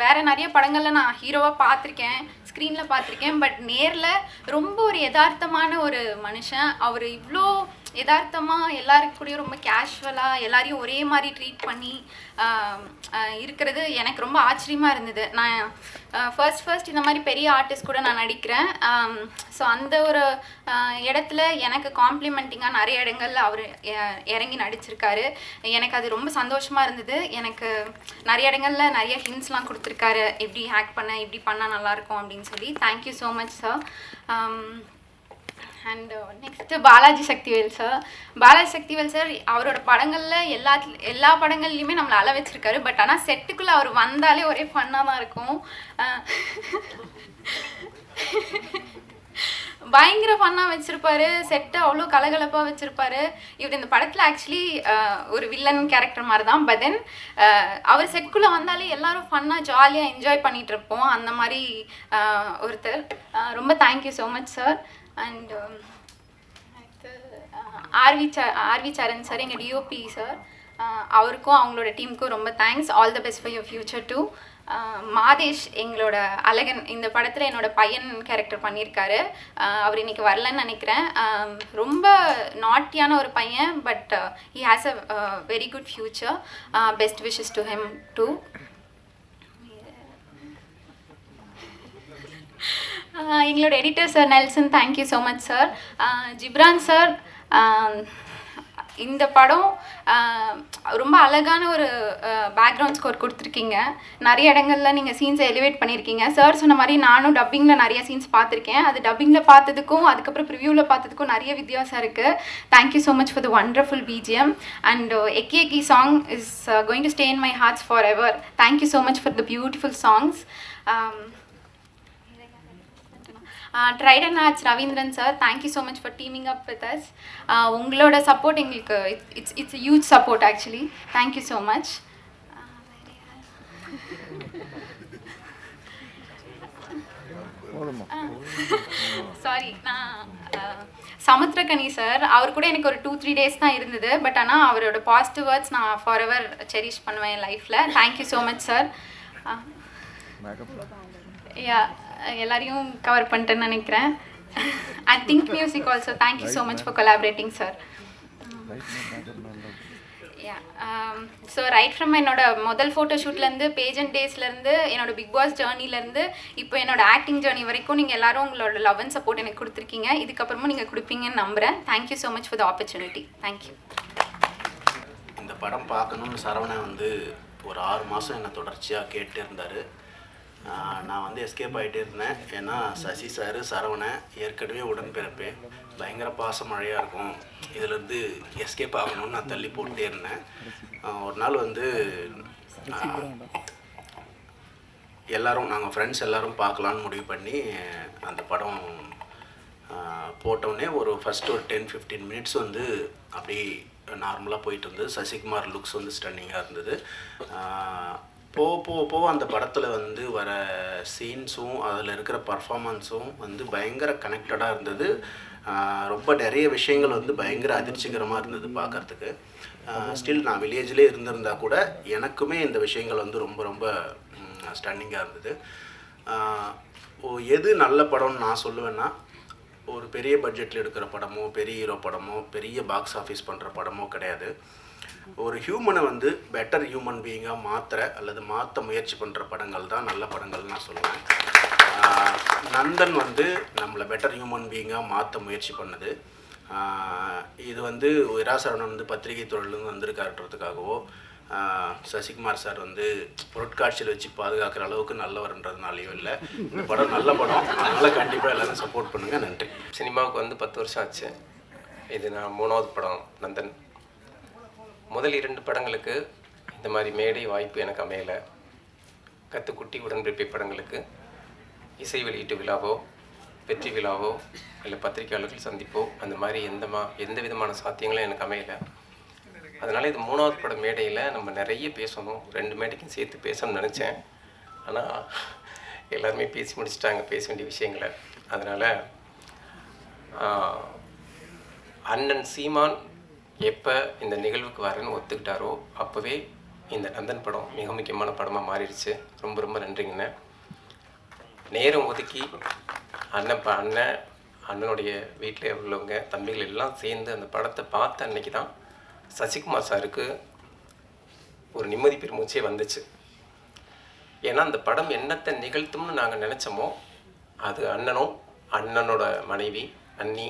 வேறு நிறைய படங்களில் நான் ஹீரோவாக பார்த்துருக்கேன், ஸ்க்ரீனில் பார்த்துருக்கேன். பட் நேரில் ரொம்ப ஒரு யதார்த்தமான ஒரு மனுஷன். அவர் இவ்வளோ யதார்த்தமாக எல்லாருக்கு கூடயும் ரொம்ப கேஷுவலாக எல்லாரையும் ஒரே மாதிரி ட்ரீட் பண்ணி இருக்கிறது எனக்கு ரொம்ப ஆச்சரியமாக இருந்தது. நான் ஃபர்ஸ்ட் இந்த மாதிரி பெரிய ஆர்டிஸ்ட் கூட நான் நடிக்கிறேன். ஸோ அந்த ஒரு இடத்துல எனக்கு காம்ப்ளிமெண்டிங்காக நிறைய இடங்கள்ல அவர் இறங்கி நடிச்சிருக்காரு. எனக்கு அது ரொம்ப சந்தோஷமாக இருந்தது. எனக்கு நிறைய இடங்களில் நிறைய ஹிண்ட்ஸ்லாம் கொடுத்துருக்காரு, எப்படி ஹேக் பண்ண, இப்படி பண்ணால் நல்லாயிருக்கும் அப்படின்னு சொல்லி. Thank you so much sir. And next Balaji Sakthivel sir அவரோட படங்களில் எல்லா படங்கள்லையுமே நம்மளை அழ வச்சுருக்காரு. பட் ஆனால் செட்டுக்குள்ளே அவர் வந்தாலே ஒரே ஃபன்னாக தான் இருக்கும். பயங்கர ஃபன்னாக வச்சுருப்பாரு, செட்டை அவ்வளோ கலகலப்பாக வச்சுருப்பாரு. இவர் இந்த படத்தில் ஆக்சுவலி ஒரு வில்லன் கேரக்டர் மாதிரி தான். பட் தென் அவர் செட்டுக்குள்ளே வந்தாலே எல்லாரும் ஃபன்னாக ஜாலியாக என்ஜாய் பண்ணிகிட்டு இருப்போம். அந்த மாதிரி ஒருத்தர். ரொம்ப thank you so much sir. And RV Charan sir, எங்கள் டிஓபி சார், அவருக்கும் அவங்களோட டீமுக்கும் ரொம்ப thanks. All the best for your future too. Madhesh எங்களோட அழகன் இந்த படத்தில் என்னோட பையன் கேரக்டர் பண்ணியிருக்காரு. அவர் இன்னைக்கு வரலன்னு நினைக்கிறேன். ரொம்ப நாட்டியான ஒரு பையன், but he has a very good future. Best wishes to him too. எங்களோட editor sir Nelson, thank you so much sir. Ghibran sir, இந்த படம் ரொம்ப அழகான ஒரு பேக்ரவுண்ட் ஸ்கோர் கொடுத்துருக்கீங்க. நிறைய இடங்கள்ல நீங்கள் சீன்ஸை எலிவேட் பண்ணியிருக்கீங்க. சார் சொன்ன மாதிரி நானும் டப்பிங்கில் நிறைய சீன்ஸ் பார்த்துருக்கேன். அது டப்பிங்கில் பார்த்ததுக்கும் அதுக்கப்புறம் ப்ரிவியூவில் பார்த்ததுக்கும் நிறைய வித்தியாசம் இருக்குது. Thank you so much for the wonderful BGM. And எக்கி எக்கி song is going to stay in my hearts forever. Thank you so much for the beautiful songs. Trident Arts Ravindran sir, thank you so much for teaming up with us. உங்களோட support எங்களுக்கு it's huge support actually. Thank you so much. Sorry, நான் Samuthirakani sir, அவர் கூட எனக்கு ஒரு 2-3 days தான் இருந்தது. But ஆனால் அவரோட பாசிட்டிவ் வேர்ட்ஸ் நான் ஃபார் எவர் செரிஷ் பண்ணுவேன் என் லைஃப்பில். Thank you so much sir. Yeah, எல்லாரையும் கவர் பண்ணிட்டேன்னு நினைக்கிறேன். And think music also, thank you so much for collaborating sir. Yeah, so right from என்னோட முதல் ஃபோட்டோ ஷூட்லேருந்து பேஜண்ட் டேஸ்லேருந்து என்னோட பிக் பாஸ் ஜேர்னிலேருந்து இப்போ என்னோட ஆக்டிங் ஜேர்னி வரைக்கும் நீங்கள் எல்லாரும் உங்களோட லவ் அண்ட் சப்போர்ட் எனக்கு கொடுத்துருக்கீங்க. இதுக்கப்புறமும் நீங்கள் கொடுப்பீங்கன்னு நம்புகிறேன். Thank you so much for the opportunity. Thank you. இந்த படம் பார்க்கணுன்னு சரவணன் வந்து ஒரு 6 மாதம் என்னை தொடர்ச்சியாக கேட்டு இருந்தார். நான் வந்து எஸ்கேப் ஆகிட்டே இருந்தேன். ஏன்னா சசி சார் சரவணன் ஏற்கனவே உடன்பிறப்பேன், பயங்கர பாச மழையாக இருக்கும், இதிலேருந்து எஸ்கேப் ஆகணும்னு நான் தள்ளி போட்டே இருந்தேன். ஒரு நாள் வந்து எல்லோரும் நாங்கள் ஃப்ரெண்ட்ஸ் எல்லோரும் பார்க்கலான்னு முடிவு பண்ணி அந்த படம் போட்டோடனே ஃபஸ்ட்டு ஒரு 10-15 மினிட்ஸ் வந்து அப்படியே நார்மலாக போயிட்டு இருந்தது. சசிகுமார் லுக்ஸ் வந்து ஸ்டன்னிங்காக இருந்தது. போக அந்த படத்தில் வந்து வர சீன்ஸும் அதில் இருக்கிற பர்ஃபாமன்ஸும் வந்து பயங்கர கனெக்டடாக இருந்தது. ரொம்ப நிறைய விஷயங்கள் வந்து பயங்கர அதிர்ச்சிகரமாக இருந்தது பார்க்குறதுக்கு. ஸ்டில் நான் வில்லேஜ்லேயே இருந்திருந்தா கூட எனக்குமே இந்த விஷயங்கள் வந்து ரொம்ப ரொம்ப ஸ்டன்னிங்காக இருந்தது. எது நல்ல படம்னு நான் சொல்லுவேன்னா, ஒரு பெரிய பட்ஜெட்டில் எடுக்கிற படமோ பெரிய ஹீரோ படமோ பெரிய பாக்ஸ் ஆஃபீஸ் பண்ணுற படமோ கிடையாது. ஒரு ஹியூமனை வந்து பெட்டர் ஹியூமன் பீயிங்காக மாற்ற முயற்சி பண்ணுற படங்கள் தான் நல்ல படங்கள்னு நான் சொல்லுவேன். நந்தன் வந்து நம்மளை பெட்டர் ஹியூமன் பீயிங்காக மாற்ற முயற்சி பண்ணுது. இது வந்து விராசரவணன் வந்து பத்திரிகை தொழிலேருந்து வந்திருக்காருன்றதுக்காகவோ, சசிகுமார் சார் வந்து பொருட்காட்சியில் வச்சு பாதுகாக்கிற அளவுக்கு நல்லவர்ன்றதுனாலையோ இல்லை. இந்த படம் நல்ல படம், அதனால் கண்டிப்பாக எல்லோரும் சப்போர்ட் பண்ணுங்கள். நன்றி. சினிமாவுக்கு வந்து 10 வருஷம் ஆச்சு. இது நான் 3வது படம் நந்தன். முதல் 2 படங்களுக்கு இந்த மாதிரி மேடை வாய்ப்பு எனக்கு அமையலை. கத்துக்குட்டி உடன்பிறப்பை படங்களுக்கு இசை வெளியீட்டு விழாவோ வெற்றி விழாவோ இல்லை பத்திரிகையாளர்கள் சந்திப்போ அந்த மாதிரி எந்த விதமான சாத்தியங்களும் எனக்கு அமையலை. அதனால் இது 3வது படம் மேடையில் நம்ம நிறைய பேசணும், 2 மேடைக்கும் சேர்த்து பேசணும்னு நினச்சேன். ஆனால் எல்லாருமே பேசி முடிச்சிட்டாங்க பேச வேண்டிய விஷயங்களை. அதனால் அண்ணன் சீமான் எப்போ இந்த நிகழ்வுக்கு வரேன்னு ஒத்துக்கிட்டாரோ அப்போவே இந்த நந்தன் படம் மிக முக்கியமான படமாக மாறிடுச்சு. ரொம்ப ரொம்ப நன்றிங்கண்ணே. நேரம் ஒதுக்கி அண்ணனுடைய வீட்டில் உள்ளவங்க தம்பிகள் எல்லாம் சேர்ந்து அந்த படத்தை பார்த்த அன்னைக்கு தான் சசிகுமார் சாருக்கு ஒரு நிம்மதி பெருமூச்சே வந்துச்சு. ஏன்னா அந்த படம் என்னத்தை நிகழ்த்தும்னு நாங்கள் நினச்சோமோ அது அண்ணனோட மனைவி அண்ணி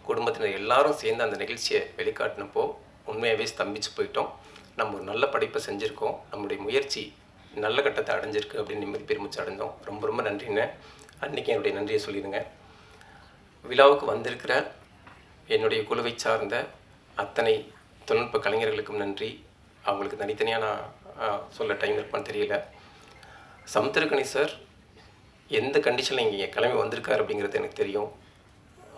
குடும்பத்தினர் எல்லாரும் சேர்ந்து அந்த நிகழ்ச்சியை வெளிக்காட்டினப்போ உண்மையாகவே ஸ்தம்பிச்சு போயிட்டோம். நம்ம ஒரு நல்ல படைப்பை செஞ்சுருக்கோம், நம்முடைய முயற்சி நல்ல கட்டத்தை அடைஞ்சிருக்கு அப்படின்னு நிம்மதி பெருமிச்சு அடைஞ்சோம். ரொம்ப ரொம்ப நன்றிண்ணே. அன்றைக்கி என்னுடைய நன்றியை சொல்லிடுங்க. விழாவுக்கு வந்திருக்கிற என்னுடைய குழுவை சார்ந்த அத்தனை தொழில்நுட்ப கலைஞர்களுக்கும் நன்றி. அவங்களுக்கு தனித்தனியாக நான் சொல்ல டைம் இருப்பான்னு தெரியல. சமுத்திரகனி சார் எந்த கண்டிஷனில் இங்கே கிளம்பி வந்திருக்காரு அப்படிங்கிறது எனக்கு தெரியும்.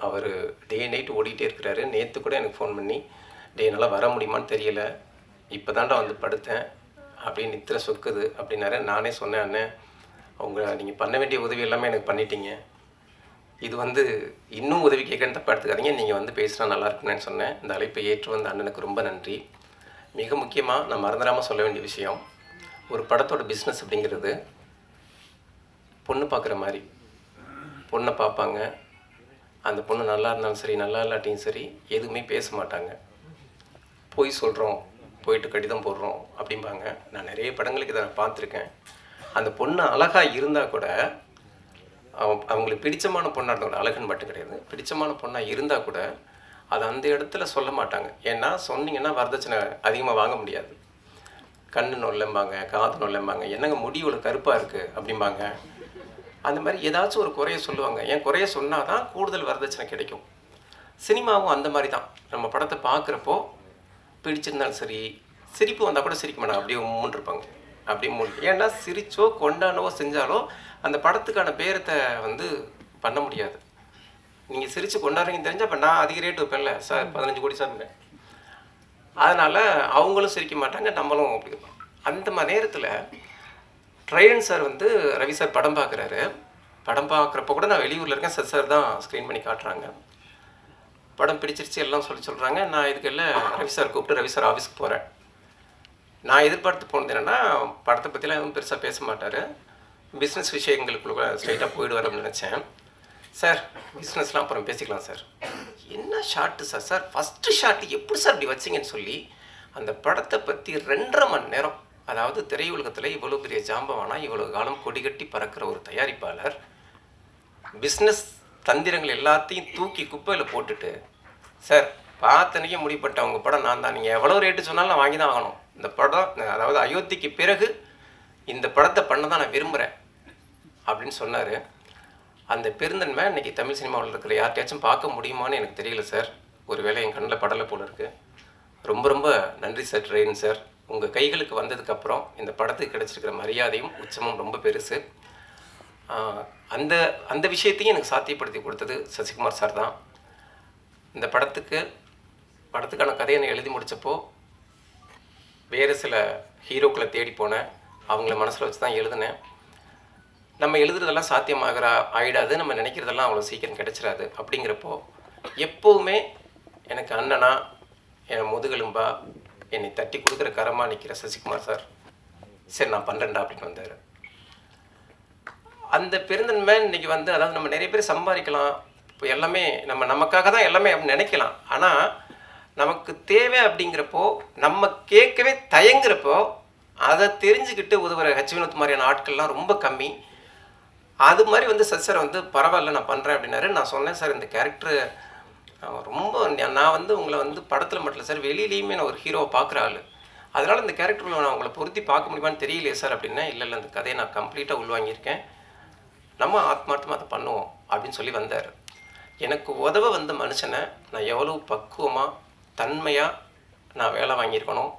அவர் டே நைட் ஓடிக்கிட்டே இருக்கிறாரு. நேற்று கூட எனக்கு ஃபோன் பண்ணி என்னால் வர முடியுமான்னு தெரியல, இப்போ தாண்டா வந்து படுத்தேன் அப்படின்னு நித்திர சொக்குது அப்படின்னாரு. நானே சொன்னேன், அண்ணன் நீங்கள் பண்ண வேண்டிய உதவி எல்லாமே எனக்கு பண்ணிட்டீங்க, இது வந்து இன்னும் உதவி கேட்கன்னு தப்பா எடுத்துக்காதீங்க, நீங்கள் வந்து பேசுனா நல்லா இருக்குன்னு சொன்னேன். இந்த அழைப்பை ஏற்று வந்த அண்ணனுக்கு ரொம்ப நன்றி. மிக முக்கியமாக நான் மறந்துடாமல் சொல்ல வேண்டிய விஷயம், ஒரு படத்தோட பிஸ்னஸ் அப்படிங்கிறது பொண்ணு பார்க்குற மாதிரி பொண்ணை பார்ப்பாங்க. அந்த பொண்ணு நல்லா இருந்தாலும் சரி நல்லா இல்லாட்டியும் சரி எதுவுமே பேச மாட்டாங்க. போய் சொல்கிறோம், போயிட்டு கடிதம் போடுறோம் அப்படிம்பாங்க. நான் நிறைய படங்களுக்கு இதை நான் பார்த்துருக்கேன். அந்த பொண்ணு அழகாக இருந்தால் கூட அவங்களுக்கு பிடிச்சமான பொண்ணாக இருந்தால் கூட, அழகுன்னு மட்டும் கிடையாது, பிடிச்சமான பொண்ணாக இருந்தால் கூட அதை அந்த இடத்துல சொல்ல மாட்டாங்க. ஏன்னா சொன்னீங்கன்னா வரதட்சணை அதிகமாக வாங்க முடியாது. கண்ணு நொல்லம்பாங்க, காது நொல்லம்பாங்க, என்னங்க முடி இவ்வளோ கருப்பாக இருக்குது அப்படிம்பாங்க. அந்த மாதிரி ஏதாச்சும் ஒரு குறைய சொல்லுவாங்க. ஏன் குறைய சொன்னால் தான் கூடுதல் வரதட்சணை கிடைக்கும். சினிமாவும் அந்த மாதிரி தான். நம்ம படத்தை பார்க்குறப்போ பிடிச்சிருந்தாலும் சரி, சிரிப்பு வந்தால் கூட சிரிக்க மாட்டாங்க, அப்படியே உம்முன்னு இருப்பாங்க. அப்படி ஏன்னா சிரிச்சோ கொண்டானவோ செஞ்சாலோ அந்த படத்துக்கான பேரத்தை வந்து பண்ண முடியாது. நீங்கள் சிரித்து கொண்டாடுறீங்கன்னு தெரிஞ்சால் அப்போ நான் அதிக ரேட்டு வைப்பேன்ல சார், 15 கோடி சார். அதனால் அவங்களும் சிரிக்க மாட்டாங்க, நம்மளும் அப்படி இருப்போம். அந்த மாதிரி நேரத்தில் ட்ரைடன் சார் வந்து ரவி சார் படம் பார்க்குறாரு. படம் பார்க்குறப்ப கூட நான் வெளியூரில் இருக்கேன், சார் தான் ஸ்க்ரீன் பண்ணி காட்டுறாங்க. படம் பிடிச்சிருச்சு எல்லாம் சொல்கிறாங்க. நான் இதுக்கு எல்லாம் ரவி சார் கூப்பிட்டு ரவி சார் ஆஃபீஸ்க்கு போகிறேன். நான் எதிர்பார்த்து போனது என்னென்னா படத்தை பற்றிலாம் எதுவும் பெருசாக பேச மாட்டார், பிஸ்னஸ் விஷயங்களுக்குள்ள ஸ்ட்ரைட்டாக போயிடுவார் அப்படின்னு நினச்சேன். சார் பிஸ்னஸ்லாம் அப்புறம் பேசிக்கலாம் சார். என்ன shot sir, sir first shot எப்படி சார் இப்படி வச்சிங்கன்னு சொல்லி அந்த படத்தை பற்றி 2.5 மணி நேரம், அதாவது திரையுலகத்தில் இவ்வளோ பெரிய ஜாம்பவானா இவ்வளோ காலம் கொடிகட்டி பறக்கிற ஒரு தயாரிப்பாளர் பிஸ்னஸ் தந்திரங்கள் எல்லாத்தையும் தூக்கி குப்பையில் போட்டுட்டு, சார் பார்த்தனையே முடிப்பட்ட அவங்க படம் நான் தான், நீங்கள் எவ்வளோ ரேட்டு சொன்னாலும் நான் வாங்கி தான் ஆகணும், இந்த படம் அதாவது அயோத்திக்கு பிறகு இந்த படத்தை பண்ண தான் நான் விரும்புகிறேன் அப்படின்னு சொன்னார். அந்த பெருந்தன்மை இன்றைக்கி தமிழ் சினிமாவில் இருக்கிற யார்கிட்டயாச்சும் பார்க்க முடியுமான்னு எனக்கு தெரியல சார். ஒரு வேளை என் கண்ணில் படலை போல இருக்குது. ரொம்ப ரொம்ப நன்றி சார் ட்ரெயின் சார். உங்கள் கைகளுக்கு வந்ததுக்கப்புறம் இந்த படத்துக்கு கிடச்சிருக்கிற மரியாதையும் உச்சமும் ரொம்ப பெருசு. அந்த அந்த விஷயத்தையும் எனக்கு சாத்தியப்படுத்தி கொடுத்தது சசிகுமார் சார் தான். இந்த படத்துக்கான கதையை நான் எழுதி முடித்தப்போ வேறு சில ஹீரோக்களை தேடி போனேன். அவங்கள மனசில் வச்சு தான் எழுதினேன். நம்ம எழுதுறதெல்லாம் ஆகிடாது, நம்ம நினைக்கிறதெல்லாம் அவ்வளோ சீக்கிரம் கிடைச்சிடாது. அப்படிங்கிறப்போ எப்போவுமே எனக்கு அண்ணனா, என் முதுகெலும்பா, என்னை தட்டி கொடுக்குற கரமாக நிற்கிற சசிகுமார் சார், சரி நான் பண்ணுறேன்டா அப்படின்னு வந்தார். அந்த பெருந்தன்மை இன்றைக்கி வந்து, அதாவது நம்ம நிறைய பேர் சம்பாதிக்கலாம், இப்போ எல்லாமே நமக்காக தான் எல்லாமே அப்படின்னு நினைக்கலாம். ஆனால் நமக்கு தேவை அப்படிங்கிறப்போ, நம்ம கேட்கவே தயங்குறப்போ அதை தெரிஞ்சுக்கிட்டு உதவுற வினோத் மாதிரியான ஆட்கள்லாம் ரொம்ப கம்மி. அது மாதிரி வந்து சார் வந்து பரவாயில்ல நான் பண்ணுறேன் அப்படின்னாரு. நான் சொன்னேன் சார் இந்த கேரக்டரு ரொம்ப, நான் வந்து உங்களை வந்து படத்தில் மட்டும் இல்லை சார், வெளியிலையுமே நான் ஒரு ஹீரோவை பார்க்குற ஆள், அதனால் இந்த கேரக்டரில் நான் உங்களை பொருத்தி பார்க்க முடியுமான்னு தெரியலையே சார் அப்படின்னா, இல்லை அந்த கதையை நான் கம்ப்ளீட்டாக உள்வாங்கியிருக்கேன், நம்ம ஆத்மார்த்தமாக அதை பண்ணுவோம் அப்படின்னு சொல்லி வந்தார். எனக்கு உதவ வந்த மனுஷனை நான் எவ்வளோ பக்குவமாக தன்மையாக நான் வேலை வாங்கியிருக்கணும்,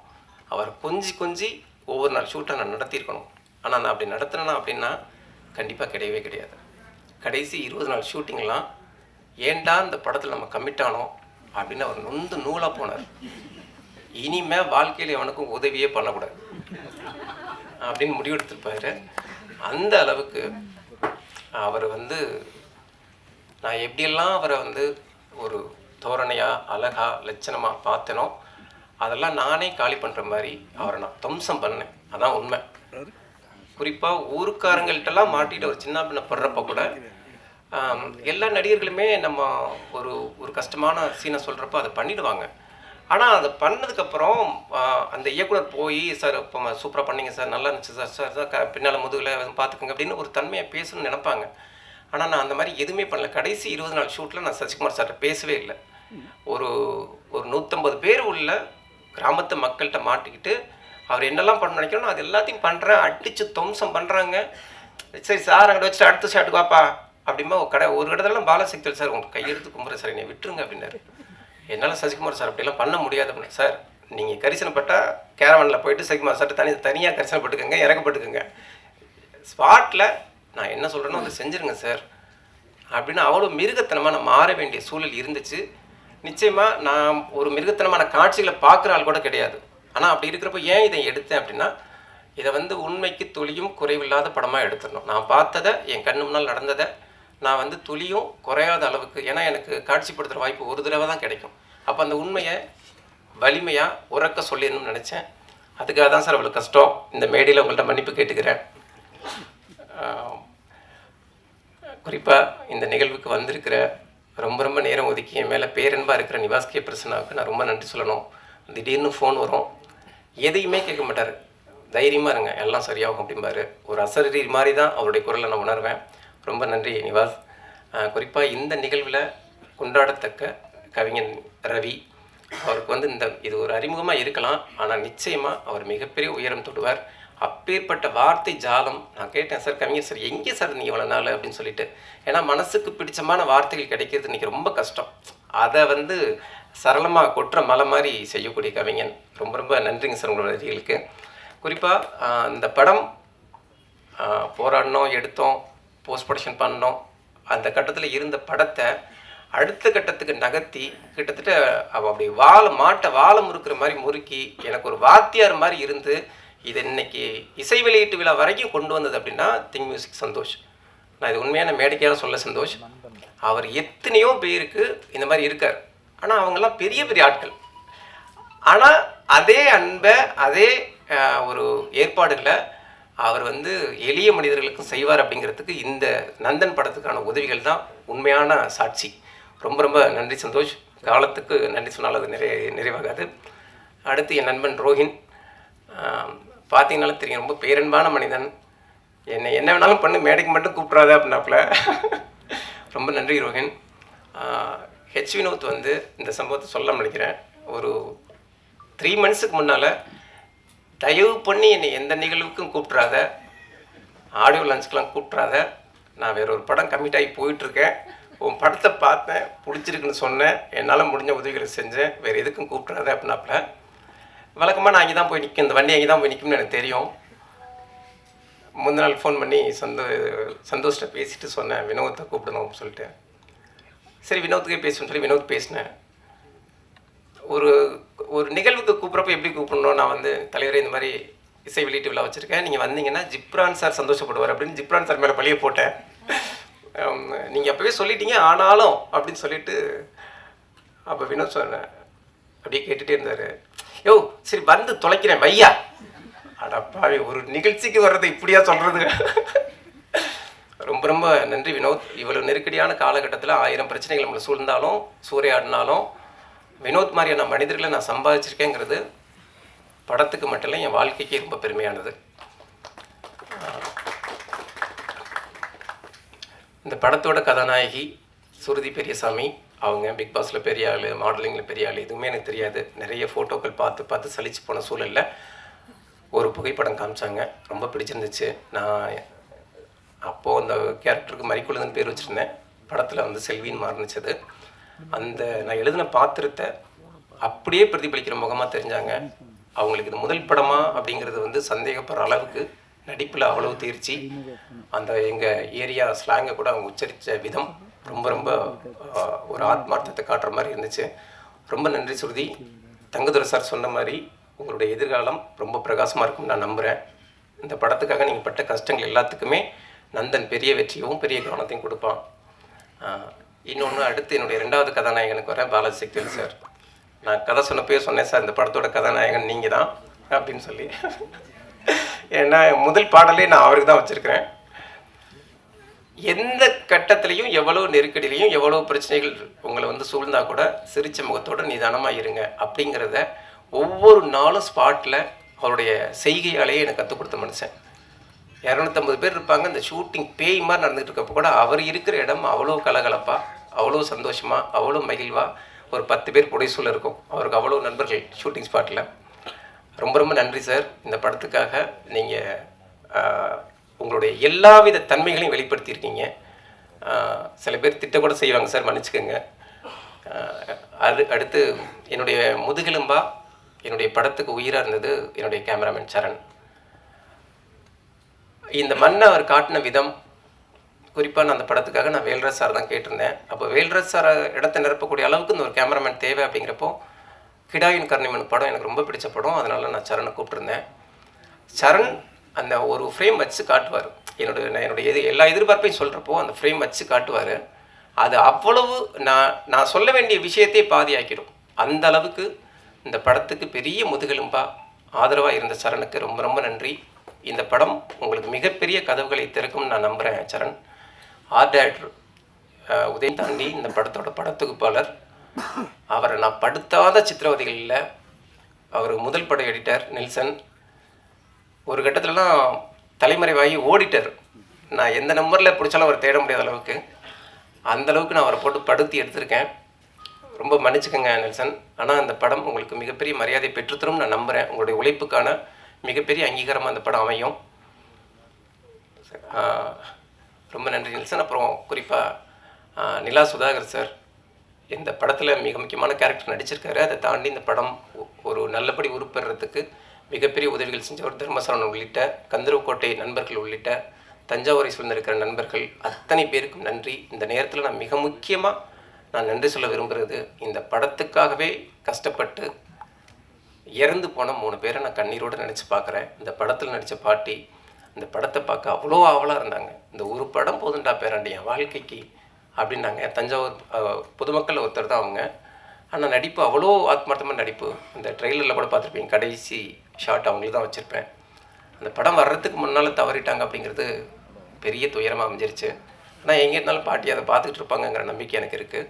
அவரை கொஞ்சி ஒவ்வொரு நாள் ஷூட்டை நான் நடத்தியிருக்கணும். ஆனால் நான் அப்படி நடத்தினேன்னா அப்படின்னா கண்டிப்பாக கிடையவே கிடையாது. கடைசி 20 நாள் ஷூட்டிங்லாம் ஏண்டா இந்த படத்தில் நம்ம கமிட் ஆனோம் அப்படின்னு அவர் நொந்து நூலாக போனார். இனிமேல் வாழ்க்கையில் எவனுக்கும் உதவியே பண்ணக்கூடாது அப்படின்னு முடிவெடுத்திருப்பார். அந்த அளவுக்கு அவர் வந்து, நான் எப்படியெல்லாம் அவரை வந்து ஒரு தோரணையாக அழகாக லட்சணமாக பார்த்தனோ அதெல்லாம் நானே காலி பண்ணுற மாதிரி அவரை நான் துவம்சம் பண்ணேன். அதான் உண்மை. குறிப்பாக ஊருக்காரங்கள்ட்டெல்லாம் மாட்டிட்டு ஒரு சின்ன பின்ன படுறப்ப கூட எல்லா நடிகர்களுமே நம்ம ஒரு கஷ்டமான சீனை சொல்கிறப்ப அதை பண்ணிடுவாங்க. ஆனால் அதை பண்ணதுக்கப்புறம் அந்த இயக்குனர் போய் சார் இப்போ சூப்பராக பண்ணிங்க சார், நல்லா இருந்துச்சு சார், சார் பின்னால் முதுகில் பார்த்துக்கோங்க அப்படின்னு ஒரு தன்மையை பேசணும்னு நினைப்பாங்க. ஆனால் நான் அந்த மாதிரி எதுவுமே பண்ணல. கடைசி 20 நாள் ஷூட்டில் நான் சசிகுமார் சார்கிட்ட பேசவே இல்லை. ஒரு 150 பேர் உள்ள கிராமத்து மக்கள்கிட்ட மாட்டிக்கிட்டு அவர் என்னெல்லாம் பண்ண நினைக்கணும் அது எல்லாத்தையும் பண்ணுறேன், அடித்து துவம்சம் பண்ணுறாங்க. சரி சார் அங்கே வச்சுட்டு அடுத்த ஷாட்டுக்கு வாப்பா அப்படிமா ஒரு இடத்துலலாம் பாலசக்தியில் சார் உங்கள் கையெழுத்து கும்புற சார் என்னை விட்டுருங்க அப்படின்னாரு. என்னால் சசிகுமார் சார் அப்படிலாம் பண்ண முடியாது அப்படின்னு. சார் நீங்கள் கரிசனப்பட்டால் கேரவனில் போயிட்டு சசிகுமார் சார்ட்டு தனியாக கரிசனப்பட்டுக்கோங்க, இறக்கப்பட்டுக்குங்க, ஸ்பாட்டில் நான் என்ன சொல்கிறேனோ அதை செஞ்சுருங்க சார் அப்படின்னு. அவ்வளோ மிருகத்தனமாக நான் மாற வேண்டிய சூழல் இருந்துச்சு. நிச்சயமாக நான் ஒரு மிருகத்தனமான காட்சிகளை பார்க்குற ஆள் கூட கிடையாது. ஆனால் அப்படி இருக்கிறப்ப ஏன் இதை எடுத்தேன் அப்படின்னா, இதை வந்து உண்மைக்கு துளியும் குறைவில்லாத படமாக எடுத்துடணும். நான் பார்த்ததை, என் கண்ணு முன்னால் நடந்ததை நான் வந்து துளியும் குறையாத அளவுக்கு, ஏன்னா எனக்கு காட்சிப்படுத்துகிற வாய்ப்பு ஒரு தடவை தான் கிடைக்கும். அப்போ அந்த உண்மையை வலிமையாக உறக்க சொல்லிடணும்னு நினச்சேன். அதுக்காக தான் சார் அவ்வளோ கஷ்டம். இந்த மேடையில் உங்கள்கிட்ட மன்னிப்பு கேட்டுக்கிறேன். குறிப்பாக இந்த நிகழ்வுக்கு வந்திருக்கிற ரொம்ப ரொம்ப நேரம் ஒதுக்கி என் மேலே பேரன்பாக இருக்கிற நிவாஸ் கே பிரசன்னாவுக்கு நான் ரொம்ப நன்றி சொல்லணும். திடீர்னு ஃபோன் வரும், எதையுமே கேட்க மாட்டார், தைரியமாக இருங்க எல்லாம் சரியாகும் அப்படிம்பாரு. ஒரு அசரீரி மாதிரி தான் அவருடைய குரலை நான் உணர்வேன். ரொம்ப நன்றி நிவாஸ். குறிப்பாக இந்த நிகழ்வில் கொண்டாடத்தக்க கவிஞன் ரவி அவருக்கு வந்து இது ஒரு அறிமுகமாக இருக்கலாம், ஆனால் நிச்சயமாக அவர் மிகப்பெரிய உயரம் தொடுவார். அப்பேற்பட்ட வார்த்தை ஜாலம். நான் கேட்டேன், சார் கவிஞர் சார் எங்கே சார் நீ இவ்வளோ நாள் அப்படின்னு சொல்லிட்டு. ஏன்னா மனசுக்கு பிடிச்சமான வார்த்தைகள் கிடைக்கிறது இன்றைக்கி ரொம்ப கஷ்டம். அதை வந்து சரளமாக கொட்டுற மலை மாதிரி செய்யக்கூடிய கவிஞன். ரொம்ப ரொம்ப நன்றிங்க சார் உங்களோட வரிகளுக்கு. குறிப்பாக இந்த படம் போராடினோம், எடுத்தோம், போஸ்ட் ப்ரொடக்ஷன் பண்ணோம். அந்த கட்டத்தில் இருந்த படத்தை அடுத்த கட்டத்துக்கு நகர்த்தி கிட்டத்தட்ட அவள் அப்படி வாழை முறுக்கிற மாதிரி முறுக்கி எனக்கு ஒரு வாத்தியார் மாதிரி இருந்து இது இன்னைக்கு இசை வெளியீட்டு விழா வரைக்கும் கொண்டு வந்தது அப்படின்னா திங் மியூசிக் சந்தோஷ். நான் இது உண்மையான மேடைக்காக சொல்ல சந்தோஷ். அவர் எத்தனையோ பேருக்கு இந்த மாதிரி இருக்கார், ஆனால் அவங்கெல்லாம் பெரிய பெரிய ஆட்கள். ஆனால் அதே அன்பை அதே ஒரு ஏற்பாடுகளை அவர் வந்து எளிய மனிதர்களுக்கும் செய்வார் அப்படிங்கிறதுக்கு இந்த நந்தன் படத்துக்கான உதவிகள் தான் உண்மையான சாட்சி. ரொம்ப ரொம்ப நன்றி சந்தோஷ். காலத்துக்கு நன்றி சொன்னால் அது நிறைவாகாது. அடுத்து என் நண்பன் ரோஹின். பார்த்தீங்கன்னாலும் தெரியும், ரொம்ப பேரன்பான மனிதன். என்ன வேணாலும் பண்ணு, மேடைக்கு மட்டும் கூப்பிட்றாத அப்படின்னாப்புல. ரொம்ப நன்றி ரோஹின். ஹெச் வினோத் வந்து இந்த சம்பவத்தை சொல்ல நினைக்கிறேன். ஒரு 3 monthsக்கு முன்னால் தயவு பண்ணி என்னை எந்த நிகழ்வுக்கும் கூப்பிட்றாத, ஆடியோ லஞ்சுக்கெலாம் கூப்பிட்றாத, நான் வேற ஒரு படம் கமிட் ஆகி போயிட்டுருக்கேன், உன் படத்தை பார்த்தேன் பிடிச்சிருக்குன்னு சொன்னேன், என்னால் முடிஞ்ச உதவிகளை செஞ்சேன், வேறு எதுக்கும் கூப்பிட்றாத அப்படின்னாப்புல. வழக்கமாக நான் அங்கே தான் போய் நிற்கும், இந்த வண்டி அங்கே தான் போய் நிற்கும்னு எனக்கு தெரியும். முந்தின நாள் ஃபோன் பண்ணி சந்தோஷ்கிட்ட பேசிட்டு சொன்னேன் வினோத்தை கூப்பிடணும்னு சொல்லிட்டு. சரி வினோத்துக்கே பேசணும்னு சொல்லி வினோத் பேசினேன். ஒரு நிகழ்வுக்கு கூப்பிட்றப்ப எப்படி கூப்பிடணும், நான் வந்து தலைவரே இந்த மாதிரி இசை வெளியீட்டு விழா வச்சுருக்கேன், நீங்கள் வந்தீங்கன்னா ஜிப்ரான் சார் சந்தோஷப்படுவார் அப்படின்னு ஜிப்ரான் சார் மேலே பழிய போட்டேன். நீங்கள் அப்போவே சொல்லிட்டீங்க ஆனாலும் அப்படின்னு சொல்லிட்டு அப்போ வினோத் சொன்னேன். அப்படியே கேட்டுகிட்டே இருந்தார். யோ சரி வந்து தொலைக்கிறேன் வையா. அடப்பாவே, ஒரு நிகழ்ச்சிக்கு வர்றதை இப்படியா சொல்கிறது. ரொம்ப ரொம்ப நன்றி வினோத். இவ்வளோ நெருக்கடியான காலகட்டத்தில் 1000 பிரச்சனைகள் நம்மளை சூழ்ந்தாலும் சூறையாடினாலும் வினோத் மாதிரியான மனிதர்களை நான் சம்பாதிச்சிருக்கேங்கிறது படத்துக்கு மட்டும் இல்லை, என் வாழ்க்கைக்கே ரொம்ப பெருமையானது. இந்த படத்தோட கதாநாயகி சுருதி பெரியசாமி. அவங்க பிக் பாஸில் பெரிய ஆள், மாடலிங்கில் பெரிய ஆள், எதுவுமே எனக்கு தெரியாது. நிறைய ஃபோட்டோக்கள் பார்த்து சலிச்சு போன சூழலில் ஒரு புகைப்படம் காமிச்சாங்க, ரொம்ப பிடிச்சிருந்துச்சு. நான் அப்போது அந்த கேரக்டருக்கு மறிக்குழுதுன்னு பேர் வச்சுருந்தேன். படத்தில் வந்து செல்வின்னு மாறினுச்சது. அந்த நான் எழுதின பாத்திரத்தை அப்படியே பிரதிபலிக்கிற முகமாக தெரிஞ்சாங்க. அவங்களுக்கு இது முதல் படமா அப்படிங்கிறது வந்து சந்தேகப்படுற அளவுக்கு நடிப்பில் அவ்வளவு தேர்ச்சி. அந்த எங்கள் ஏரியா ஸ்லாங்கை கூட அவங்க உச்சரித்த விதம் ரொம்ப ரொம்ப ஒரு ஆத்மார்த்தத்தை காட்டுற மாதிரி இருந்துச்சு. ரொம்ப நன்றி சுருதி. தங்கதுரை சார் சொன்ன மாதிரி உங்களுடைய எதிர்காலம் ரொம்ப பிரகாசமாக இருக்கும்னு நான் நம்புகிறேன். இந்த படத்துக்காக நீங்கள் பட்ட கஷ்டங்கள் எல்லாத்துக்குமே நந்தன் பெரிய வெற்றியும் பெரிய கவனத்தையும் கொடுப்பான். இன்னொன்று, அடுத்து என்னுடைய 2வது கதாநாயகனுக்கு வர பாலாஜி சக்திவேல் சார். நான் கதை சொன்னப்பே சொன்னேன் சார், இந்த படத்தோட கதாநாயகன் நீங்கள் தான் அப்படின்னு சொல்லி. ஏன்னா முதல் பாடலே நான் அவருக்கு தான் வச்சுருக்கிறேன். எந்த கட்டத்துலேயும் எவ்வளோ நெருக்கடியிலையும் எவ்வளோ பிரச்சனைகள் உங்களை வந்து சூழ்ந்தா கூட சிரிச்ச முகத்தோட நிதானமாக இருங்க அப்படிங்கிறத ஒவ்வொரு நாளும் ஸ்பாட்டில் அவருடைய செய்கையாலேயே எனக்கு கற்றுக் கொடுத்த மனுஷன். 250 பேர் இருப்பாங்க, இந்த ஷூட்டிங் பேய் மாதிரி நடந்துகிட்டு இருக்கப்போ கூட அவர் இருக்கிற இடம் அவ்வளோ கலகலப்பாக, அவ்வளோ சந்தோஷமாக, அவ்வளோ மகிழ்வாக ஒரு 10 பேர் புடைசூழல் இருக்கும். அவருக்கு அவ்வளோ நண்பர்கள் ஷூட்டிங் ஸ்பாட்டில். ரொம்ப ரொம்ப நன்றி சார். இந்த படத்துக்காக நீங்கள் உங்களுடைய எல்லாவித தன்மைகளையும் வெளிப்படுத்தியிருக்கீங்க. சில பேர் திட்ட கூட செய்வாங்க சார், மன்னிச்சுக்கோங்க. அடுத்து என்னுடைய முதுகெலும்பா என்னுடைய படத்துக்கு உயிராக இருந்தது என்னுடைய கேமராமேன் சரண். இந்த மண்ணை அவர் காட்டின விதம், குறிப்பாக நான் அந்த படத்துக்காக நான் வேல்ராஜ் சார் தான் கேட்டிருந்தேன். அப்போ வேல்ராஜ் சார் இடத்தை நிரப்பக்கூடிய அளவுக்கு இந்த ஒரு கேமராமேன் தேவை அப்படிங்கிறப்போ கிடாயின் கர்ணிமன் படம் எனக்கு ரொம்ப பிடிச்ச படம். அதனால் நான் சரணை கூப்பிட்டுருந்தேன். சரண் அந்த ஒரு ஃப்ரேம் வச்சு காட்டுவார். என்னுடைய எல்லா எதிர்பார்ப்பையும் சொல்கிறப்போ அந்த ஃப்ரேம் வச்சு காட்டுவார். அது அவ்வளவு நான் சொல்ல வேண்டிய விஷயத்தையே பாதியாக்கிடும். அந்த அளவுக்கு இந்த படத்துக்கு பெரிய முதுகெலும்பாக ஆதரவாக இருந்த சரணுக்கு ரொம்ப ரொம்ப நன்றி. இந்த படம் உங்களுக்கு மிகப்பெரிய கதவுகளை திறக்கும்னு நான் நம்புகிறேன் சரண். ஆர்ட் டைரக்டர் உதயம் தாண்டி இந்த படத்தோட படத்தொகுப்பாளர், அவரை நான் படுத்தாத சித்திரவதைகள் இல்லை. அவர் முதல் பட எடிட்டர் நெல்சன். ஒரு கட்டத்துலலாம் தலைமறைவாகி ஓடிட்டார். நான் எந்த நம்பரில் பிடிச்சாலும் அவரை தேட முடியாத அளவுக்கு, அந்தளவுக்கு நான் அவரை போட்டு படுத்தி எடுத்திருக்கேன். ரொம்ப மன்னிச்சுக்கோங்க நெல்சன். ஆனால் அந்த படம் உங்களுக்கு மிகப்பெரிய மரியாதை பெற்றுத்தரும் நான் நம்புகிறேன். உங்களுடைய உழைப்புக்கான மிகப்பெரிய அங்கீகாரமாக அந்த படம் அமையும். ரொம்ப நன்றி நெல்சன். அப்புறம் குறிப்பாக நிலா சுதாகர் சார் இந்த படத்தில் மிக முக்கியமான கேரக்டர் நடிச்சிருக்காரு. அதை தாண்டி இந்த படம் ஒரு நல்லபடி உருப்பெறதுக்கு மிகப்பெரிய உதவிகள் செஞ்சவர் தர்மசரவணன் உள்ளிட்ட கந்தர்வக்கோட்டை நண்பர்கள் உள்ளிட்ட தஞ்சாவூரை சூழ்ந்திருக்கிற நண்பர்கள் அத்தனை பேருக்கும் நன்றி. இந்த நேரத்தில் நான் மிக முக்கியமாக நான் நன்றி சொல்ல விரும்புகிறது, இந்த படத்துக்காகவே கஷ்டப்பட்டு இறந்து போன 3 பேரை நான் கண்ணீரோடு நினச்சி பார்க்குறேன். இந்த படத்தில் நடித்த பாட்டி இந்த படத்தை பார்க்க அவ்வளோ ஆவலாக இருந்தாங்க. இந்த ஒரு படம் போதுண்டா பேராண்டி என் வாழ்க்கைக்கு அப்படின்னாங்க. தஞ்சாவூர் பொதுமக்கள் ஒருத்தர் தான் அவங்க. ஆனால் நடிப்பு அவ்வளோ ஆத்மார்த்தமான நடிப்பு. இந்த ட்ரெய்லரில் கூட பார்த்துருப்பீங்க, கடைசி ஷாட் அவங்களுக்கு தான் வச்சுருப்பேன். அந்த படம் வர்றதுக்கு முன்னால் தவறிட்டாங்க அப்படிங்கிறது பெரிய துயரமாக அமைஞ்சிருச்சு. ஆனால் எங்கே இருந்தாலும் பாட்டி அதை பார்த்துக்கிட்டு இருப்பாங்கங்கிற நம்பிக்கை எனக்கு இருக்குது.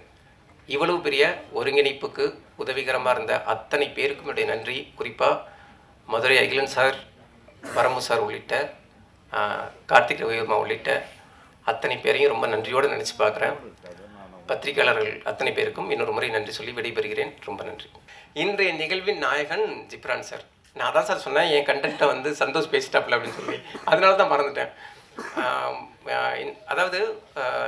இவ்வளவு பெரிய ஒருங்கிணைப்புக்கு உதவிகரமாக இருந்த அத்தனை பேருக்கும் என்னுடைய நன்றி. குறிப்பாக மதுரை அகிலன் சார், வரமு சார் உள்ளிட்ட கார்த்திக் ரவிவர்மா உள்ளிட்ட அத்தனை பேரையும் ரொம்ப நன்றியோடு நினச்சி பார்க்குறேன். பத்திரிகையாளர்கள் அத்தனை பேருக்கும் இன்னொரு முறை நன்றி சொல்லி விடைபெறுகிறேன். ரொம்ப நன்றி. இன்றைய நிகழ்வின் நாயகன் ஜிப்ரான் சார். நான் தான் சார் சொன்னேன் என் கண்டென்ட்டை வந்து சந்தோஷ் பேசிட்டாப்பில் அப்படின்னு சொல்லி, அதனால தான் மறந்துட்டேன். அதாவது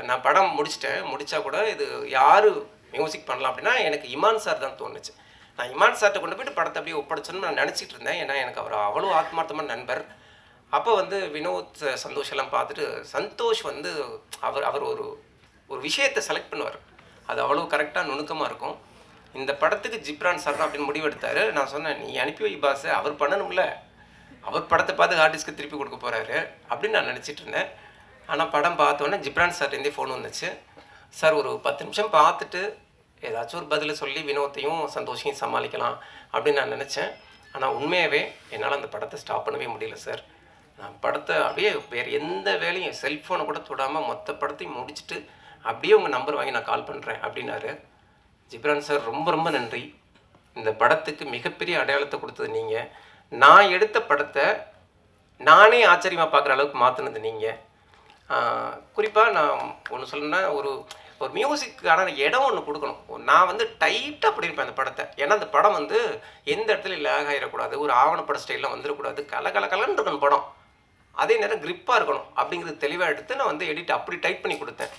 நான் படம் முடித்தா கூட இது யார் மியூசிக் பண்ணலாம் அப்படின்னா எனக்கு இமான் சார் தான் தோணுச்சு. நான் இமான் சார்கிட்ட கொண்டு போய்ட்டு படத்தை அப்படியே ஒப்படைச்சோன்னு நான் நினச்சிட்டு இருந்தேன். ஏன்னா எனக்கு அவர் அவ்வளோ ஆத்மார்த்தமான நண்பர். அப்போ வந்து வினோத் சந்தோஷ் எல்லாம் பார்த்துட்டு சந்தோஷ் வந்து அவர் ஒரு விஷயத்தை செலக்ட் பண்ணுவார். அது அவ்வளோ கரெக்டாக நுணுக்கமாக இருக்கும். இந்த படத்துக்கு ஜிப்ரான் சார் தான் அப்படின்னு முடிவெடுத்தார். நான் சொன்னேன், நீ அனுப்பி வை பாஸ், அவர் பண்ணணும்ல, அவர் படத்தை பார்த்து ஆர்டிஸ்ட்க்கு திருப்பி கொடுக்க போகிறாரு அப்படின்னு நான் நினச்சிட்டு இருந்தேன். ஆனால் படம் பார்த்தோன்னே ஜிப்ரான் சார்லேருந்தே ஃபோன் வந்துச்சு. சார் ஒரு 10 நிமிஷம் பார்த்துட்டு ஏதாச்சும் ஒரு பதிலை சொல்லி வினோத்தையும் சந்தோஷையும் சமாளிக்கலாம் அப்படின்னு நான் நினச்சேன். ஆனால் உண்மையாகவே என்னால் அந்த படத்தை ஸ்டாப் பண்ணவே முடியல சார். நான் படத்தை அப்படியே வேறு எந்த வேலையும் செல்ஃபோனை கூட தொடாமல் மொத்த படத்தையும் முடிச்சுட்டு அப்படியே உங்கள் நம்பர் வாங்கி நான் கால் பண்ணுறேன் அப்படின்னாரு. ஜிப்ரான் சார் ரொம்ப ரொம்ப நன்றி. இந்த படத்துக்கு மிகப்பெரிய அடையாளத்தை கொடுத்தது நீங்கள். நான் எடுத்த படத்தை நானே ஆச்சரியமாக பார்க்குற அளவுக்கு மாற்றினது நீங்கள். குறிப்பாக நான் ஒன்று சொல்லணுன்னா, ஒரு மியூசிக்கான இடம் ஒன்று கொடுக்கணும். நான் வந்து டைட்டாக பண்ணியிருப்பேன் அந்த படத்தை. ஏன்னா அந்த படம் வந்து எந்த இடத்துல லேக் ஆகிடக்கூடாது, ஒரு ஆவணப்பட ஸ்டைலில் வந்துடக்கூடாது, கலன்னு இருக்கணும் படம், அதே நேரம் கிரிப்பாக இருக்கணும் அப்படிங்கிறது தெளிவாக எடுத்து நான் வந்து எடிட் அப்படி டைட் பண்ணி கொடுத்தேன்.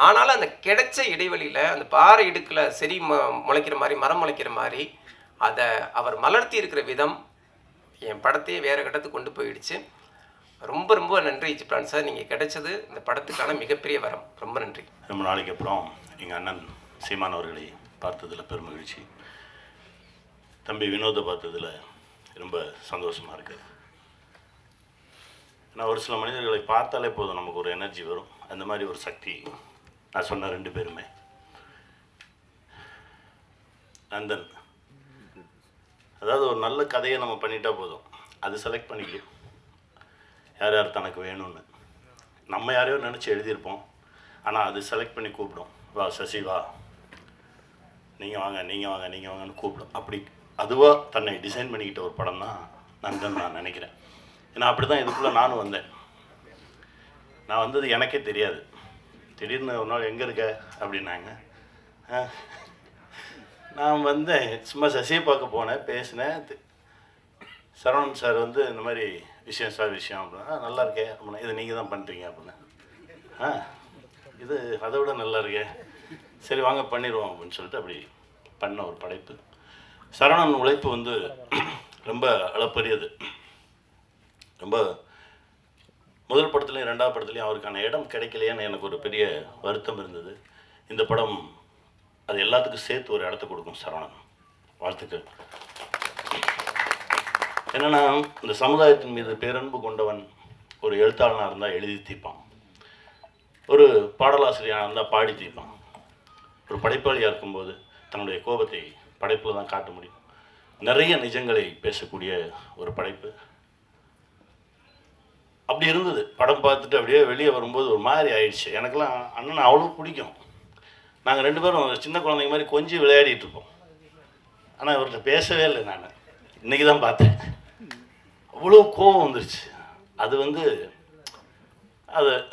ஆனாலும் அந்த கிடைச்ச இடைவெளியில் அந்த பாறை இடுக்கில் செடி முளைக்கிற மாதிரி, மரம் முளைக்கிற மாதிரி அதை அவர் மலர்த்தி இருக்கிற விதம் என் படத்தையே வேறு கட்டத்துக்கு கொண்டு போயிடுச்சு. ரொம்ப ரொம்ப நன்றி ஜிப்ரான் சார். நீங்கள் கிடைச்சது இந்த படத்துக்கான மிகப்பெரிய வரம். ரொம்ப நன்றி. ரொம்ப நாளைக்கு அப்புறம் எங்கள் அண்ணன் சீமான் அவர்களை பார்த்ததில் பெருமகிழ்ச்சி. தம்பி வினோதை பார்த்ததில் ரொம்ப சந்தோஷமாக இருக்குது. ஏன்னா ஒரு சில மனிதர்களை பார்த்தாலே போதும் நமக்கு ஒரு எனர்ஜி வரும். அந்த மாதிரி ஒரு சக்தி நான் சொன்ன 2 பேருமே. நந்தன், அதாவது ஒரு நல்ல கதையை நம்ம பண்ணிட்டா போதும், அது செலக்ட் பண்ணிக்கும் யார் யார் தனக்கு வேணும்னு. நம்ம யாரையோ நினச்சி எழுதியிருப்போம், ஆனால் அது செலக்ட் பண்ணி கூப்பிடும். வா சசி வா, நீங்கள் வாங்க நீங்கள் வாங்க நீங்கள் வாங்கன்னு கூப்பிடும். அப்படி அதுவாக தன்னை டிசைன் பண்ணிக்கிட்ட ஒரு படம் தான் நந்தன் நான் நினைக்கிறேன். ஏன்னா அப்படி தான் இதுக்குள்ளே நானும் வந்தேன். நான் வந்தது எனக்கே தெரியாது. திடீர்னு ஒரு நாள் எங்கே இருக்க அப்படின்னாங்க. நான் வந்தேன், சும்மா சசியை பார்க்க போனேன், பேசினேன். சரவணன் சார் வந்து இந்த மாதிரி விஷயம் அப்படின்னா நல்லா இருக்கே அப்படின்னா, இது நீங்கள் தான் பண்ணுறீங்க அப்படின்னா, இது அதை விட நல்லா இருக்கே, சரி வாங்க பண்ணிடுவோம் அப்படின்னு சொல்லிட்டு அப்படி பண்ண ஒரு படைப்பு. சரவணன் உழைப்பு வந்து ரொம்ப அளப்பரியது. ரொம்ப முதல் படத்துலையும் 2வது படத்துலையும் அவருக்கான இடம் கிடைக்கலையேன்னு எனக்கு ஒரு பெரிய வருத்தம் இருந்தது. இந்த படம் அது எல்லாத்துக்கும் சேர்த்து ஒரு இடத்த கொடுக்கும். சரவணன், வாழ்த்துக்கள். என்னென்னா, இந்த சமுதாயத்தின் மீது பேரன்பு கொண்டவன் ஒரு எழுத்தாளனாக இருந்தால் எழுதி தீர்ப்பான், ஒரு பாடலாசிரியனாக இருந்தால் பாடி தீர்ப்பான், ஒரு படைப்பாளியாக இருக்கும்போது தன்னுடைய கோபத்தை படைப்பில் தான் காட்ட முடியும். நிறைய நிஜங்களை பேசக்கூடிய ஒரு படைப்பு. அப்படி இருந்தது. படம் பார்த்துட்டு அப்படியே வெளியே வரும்போது ஒரு மாதிரி ஆயிடுச்சு. எனக்கெல்லாம் அண்ணனை அவ்வளோ பிடிக்கும். நாங்கள் 2 பேரும் சின்ன குழந்தைங்க மாதிரி கொஞ்சம் விளையாடிட்டு இருப்போம். ஆனால் இவர்கிட்ட பேசவே இல்லை. நான் இன்றைக்கி தான் பார்த்தேன். அவ்வளோ கோபம் வந்துருச்சு. அது வந்து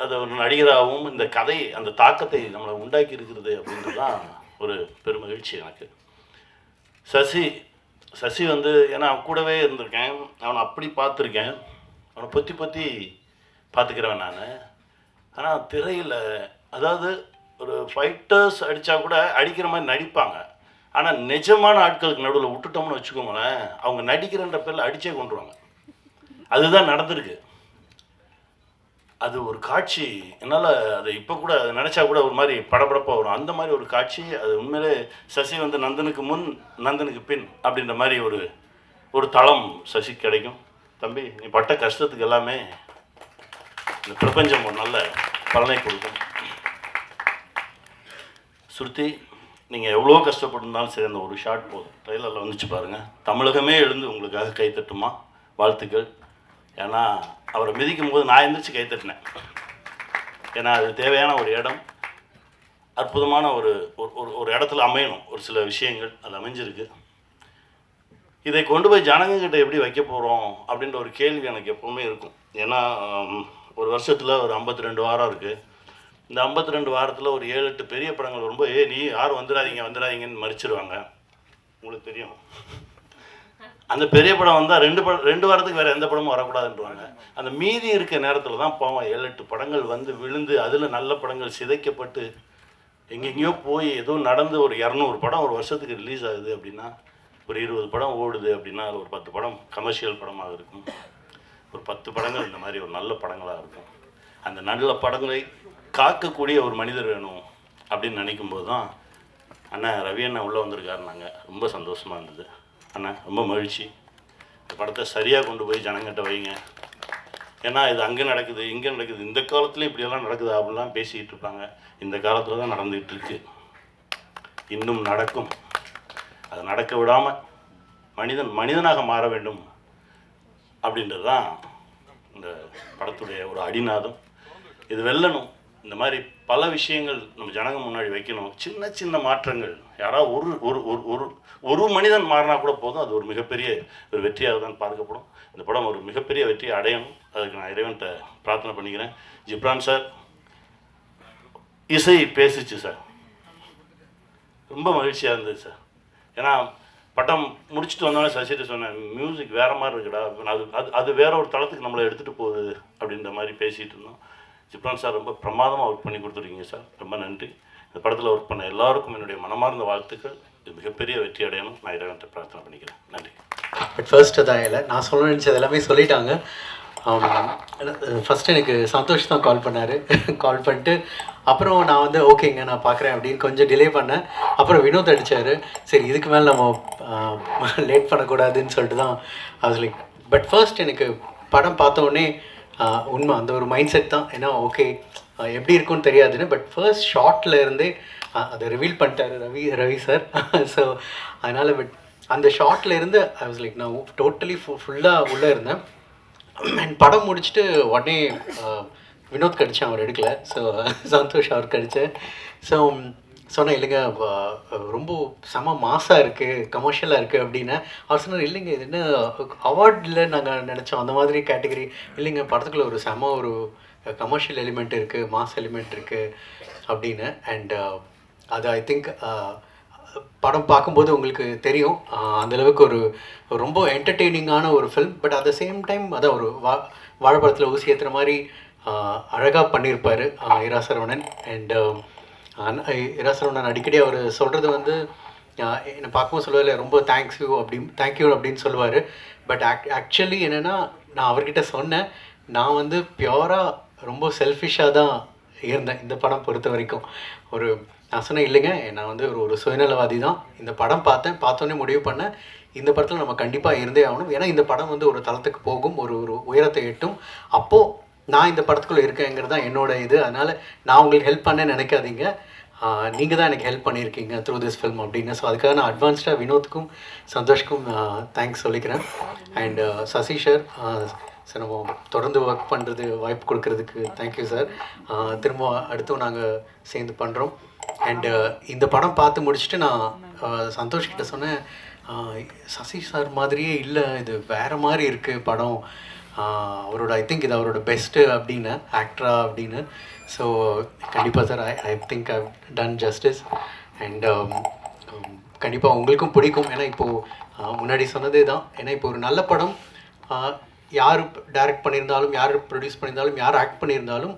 அதை ஒரு நடிகராகவும் இந்த கதை அந்த தாக்கத்தை நம்மளை உண்டாக்கி இருக்கிறது அப்படின்றது தான் ஒரு பெருமகிழ்ச்சி எனக்கு. சசி வந்து ஏன்னா அவன் கூடவே இருந்திருக்கேன், அவனை அப்படி பார்த்துருக்கேன், அவனை பொத்தி பார்த்துக்கிறவன் நான். ஆனால் திரையில் அதாவது ஒரு ஃபைட்டர்ஸ் அடித்தா கூட அடிக்கிற மாதிரி நடிப்பாங்க. ஆனால் நிஜமான ஆட்களுக்கு நடுவில் விட்டுட்டோம்னு வச்சுக்கோங்களேன், அவங்க நடிக்கிறன்ற பேரில் அடித்தே கொண்டுருவாங்க. அதுதான் நடந்திருக்கு. அது ஒரு காட்சி என்னால் அதை இப்போ கூட அதை நினச்சா கூட ஒரு மாதிரி படபடப்பாக வரும். அந்த மாதிரி ஒரு காட்சி. அது உண்மையிலே சசி வந்து நந்தனுக்கு முன் நந்தனுக்கு பின் அப்படின்ற மாதிரி ஒரு தளம் சசி கிடைக்கும். தம்பி, நீ பட்ட கஷ்டத்துக்கு எல்லாமே இந்த பிரபஞ்சம் ஒரு நல்ல பலனை கொடுக்கும். ஸ்ருதி, நீங்கள் எவ்வளோ கஷ்டப்பட்டிருந்தாலும் சரி, அந்த ஒரு ஷாட் போதும். ட்ரெயிலரில் வந்துச்சு பாருங்கள். தமிழகமே எழுந்து உங்களுக்காக கைத்தட்டுமா, வாழ்த்துக்கள். ஏன்னா அவரை மிதிக்கும் போது நான் எந்திரிச்சு கைத்தட்டினேன். ஏன்னா அது தேவையான ஒரு இடம், அற்புதமான ஒரு இடத்துல அமையணும் ஒரு சில விஷயங்கள். அது அமைஞ்சிருக்கு. இதை கொண்டு போய் ஜனங்கக்கிட்ட எப்படி வைக்க போகிறோம் அப்படின்ற ஒரு கேள்வி எனக்கு எப்போவுமே இருக்கும். ஏன்னா ஒரு வருஷத்தில் ஒரு 52 வாரம் இருக்குது. இந்த 52 வாரத்தில் ஒரு 7-8 பெரிய படங்கள் வரும்போது நீ யாரும் வந்துடாதீங்கன்னு மறிச்சிருவாங்க. உங்களுக்கு தெரியும். அந்த பெரிய படம் வந்தால் 2 வாரத்துக்கு வேறு எந்த படமும் வரக்கூடாதுன்றவாங்க. அந்த மீதி இருக்க நேரத்தில் தான் போவோம் 7-8 படங்கள் வந்து விழுந்து அதில் நல்ல படங்கள் சிதைக்கப்பட்டு எங்கெங்கேயோ போய் ஏதோ நடந்து ஒரு 200 படம் ஒரு வருஷத்துக்கு ரிலீஸ் ஆகுது அப்படின்னா, ஒரு 20 படம் ஓடுது அப்படின்னா, அது ஒரு 10 படம் கமர்ஷியல் படமாக இருக்கும், ஒரு 10 படங்கள் இந்த மாதிரி ஒரு நல்ல படங்களாக இருக்கும். அந்த நல்ல படங்களை காக்கக்கூடிய ஒரு மனிதர் வேணும் அப்படின்னு நினைக்கும்போது தான் அண்ணா ரவி அண்ணா உள்ளே வந்திருக்காருனாங்க. ரொம்ப சந்தோஷமாக இருந்தது. அண்ணா ரொம்ப மகிழ்ச்சி. இந்த படத்தை சரியாக கொண்டு போய் ஜனங்கிட்ட வைங்க. ஏன்னா இது அங்கே நடக்குது, இங்கே நடக்குது, இந்த காலத்தில் இப்படியெல்லாம் நடக்குது அப்படிலாம் பேசிக்கிட்டு இருப்பாங்க. இந்த காலத்தில் தான் நடந்துகிட்டு இருக்கு, இன்னும் நடக்கும். அதை நடக்க விடாமல் மனிதனாக மாற வேண்டும் அப்படின்றது தான் இந்த படத்துடைய ஒரு அடிநாதம். இது வெல்லணும். இந்த மாதிரி பல விஷயங்கள் நம்ம ஜனங்க முன்னாடி வைக்கணும். சின்ன சின்ன மாற்றங்கள், யாராவது ஒரு மனிதன் மாறினா கூட போதும். அது ஒரு மிகப்பெரிய ஒரு வெற்றியாக தான் பார்க்கப்படும். இந்த படம் ஒரு மிகப்பெரிய வெற்றியை அடையணும். அதுக்கு நான் இறைவன்கிட்ட பிரார்த்தனை பண்ணிக்கிறேன். ஜிப்ரான் சார், இசை பேசிச்சு சார், ரொம்ப மகிழ்ச்சியாக இருந்தது சார். ஏன்னா பட்டம் முடிச்சுட்டு வந்தோடனே சசிட்டு சொன்னேன், மியூசிக் வேறு மாதிரி இருக்குடா, அது வேற ஒரு தளத்துக்கு நம்மளை எடுத்துகிட்டு போகுது அப்படின்ற மாதிரி பேசிகிட்டு இருந்தோம். ஜிப்ரான் சார் ரொம்ப பிரமாதமாக ஒர்க் பண்ணி கொடுத்துருக்கீங்க சார், ரொம்ப நன்றி. இந்த படத்தில் ஒர்க் பண்ண எல்லாருக்கும் என்னுடைய மனமார்ந்த வாழ்த்துக்கள். இது மிகப்பெரிய வெற்றி அடையணும். நான் இறைவன்கிட்ட பிரார்த்தனை பண்ணிக்கிறேன். நன்றி. பட் ஃபர்ஸ்ட்டு தான் இல்லை, நான் சொல்ல நினச்சது எல்லாமே சொல்லிட்டாங்க. ஃபஸ்ட்டு எனக்கு சந்தோஷ் தான் கால் பண்ணார். கால் பண்ணிட்டு அப்புறம் நான் வந்து ஓகேங்க நான் பார்க்குறேன் அப்படின்னு கொஞ்சம் டிலே பண்ணேன். அப்புறம் வினோத் அடித்தார். சரி இதுக்கு மேலே நம்ம லேட் பண்ணக்கூடாதுன்னு சொல்லிட்டு தான் அது லைக். பட் ஃபர்ஸ்ட் எனக்கு படம் பார்த்த உடனே உண்மை அந்த ஒரு மைண்ட் செட் தான். ஏன்னா ஓகே எப்படி இருக்குன்னு தெரியாதுன்னு, பட் ஃபர்ஸ்ட் ஷார்ட்டில் இருந்தே அதை ரிவீல் பண்ணிட்டார் ரவி சார். ஸோ அதனால் பட் அந்த ஷார்ட்டில் இருந்து ஐ வாஸ் லைக் நான் டோட்டலி ஃபுல்லாக உள்ளே இருந்தேன். அண்ட் படம் முடிச்சுட்டு உடனே வினோத் கடிச்சேன், அவர் எடுக்கலை. ஸோ சந்தோஷ் அவர் கடித்தேன். ஸோ சொன்னேன் இல்லைங்க ரொம்ப செம மாசாக இருக்குது, கமர்ஷியலாக இருக்குது அப்படின்னு. அவர் சொன்னார் இல்லைங்க இது என்ன அவார்டில் நாங்கள் நினச்சோம் அந்த மாதிரி கேட்டகரி இல்லைங்க, படத்துக்குள்ளே ஒரு செம ஒரு கமர்ஷியல் எலிமெண்ட் இருக்குது, மாஸ் எலிமெண்ட் இருக்குது அப்படின்னு. அண்ட் அது ஐ திங்க் படம் பார்க்கும்போது உங்களுக்கு தெரியும் அந்தளவுக்கு ஒரு ரொம்ப என்டர்டெய்னிங்கான ஒரு film. But at the same time அதான் ஒரு வாழைப்பழத்தில் ஊசி ஏற்றுற மாதிரி அழகாக பண்ணியிருப்பார் இரா சரவணன். அண்ட் இரா சரவணன் அடிக்கடி அவர் சொல்கிறது வந்து என்னை பார்க்கும்போது சொல்லுவார் ரொம்ப தேங்க்யூ அப்படின்னு சொல்லுவார். பட் ஆக்சுவலி என்னென்னா நான் அவர்கிட்ட சொன்னேன், நான் வந்து பியூராக ரொம்ப செல்ஃபிஷாக தான் இருந்தேன் இந்த படம் பொறுத்த வரைக்கும். நான் சொன்னேன் இல்லைங்க நான் வந்து ஒரு சுயநலவாதி தான். இந்த படம் பார்த்தோன்னே முடிவு பண்ணேன் இந்த படத்தில் நம்ம கண்டிப்பாக இருந்தே ஆகணும். ஏன்னா இந்த படம் வந்து ஒரு தளத்துக்கு போகும், ஒரு உயரத்தை எட்டும். அப்போது நான் இந்த படத்துக்குள்ளே இருக்கேங்கிறது தான் என்னோட இது. அதனால் நான் உங்களுக்கு ஹெல்ப் பண்ண நினைக்காதீங்க, நீங்கள் தான் எனக்கு ஹெல்ப் பண்ணியிருக்கீங்க த்ரூ திஸ் ஃபில்ம் அப்படின்னு. ஸோ அதுக்காக நான் அட்வான்ஸ்டாக வினோத்துக்கும் சந்தோஷ்க்கும் தேங்க்ஸ் சொல்லிக்கிறேன். அண்ட் சசி சார் ஸோ நம்ம தொடர்ந்து ஒர்க் பண்ணுறது வாய்ப்பு கொடுக்கறதுக்கு தேங்க்யூ சார். திரும்ப அடுத்தும் நாங்கள் சேர்ந்து பண்ணுறோம். அண்டு இந்த படம் பார்த்து முடிச்சுட்டு நான் சந்தோஷ் கிட்ட சொன்னேன், சசி சார் மாதிரியே இல்லை, இது வேறு மாதிரி இருக்குது படம், அவரோட ஐ திங்க் இது அவரோட பெஸ்ட்டு அப்படின்னு ஆக்டரா அப்படின்னு. ஸோ கண்டிப்பாக sir I think I done justice. And கண்டிப்பாக உங்களுக்கும் பிடிக்கும். ஏன்னா இப்போது முன்னாடி சொன்னதே தான், ஏன்னா இப்போ ஒரு நல்ல படம் யார் டைரக்ட் பண்ணியிருந்தாலும், யார் ப்ரொடியூஸ் பண்ணியிருந்தாலும், யார் ஆக்ட் பண்ணியிருந்தாலும்,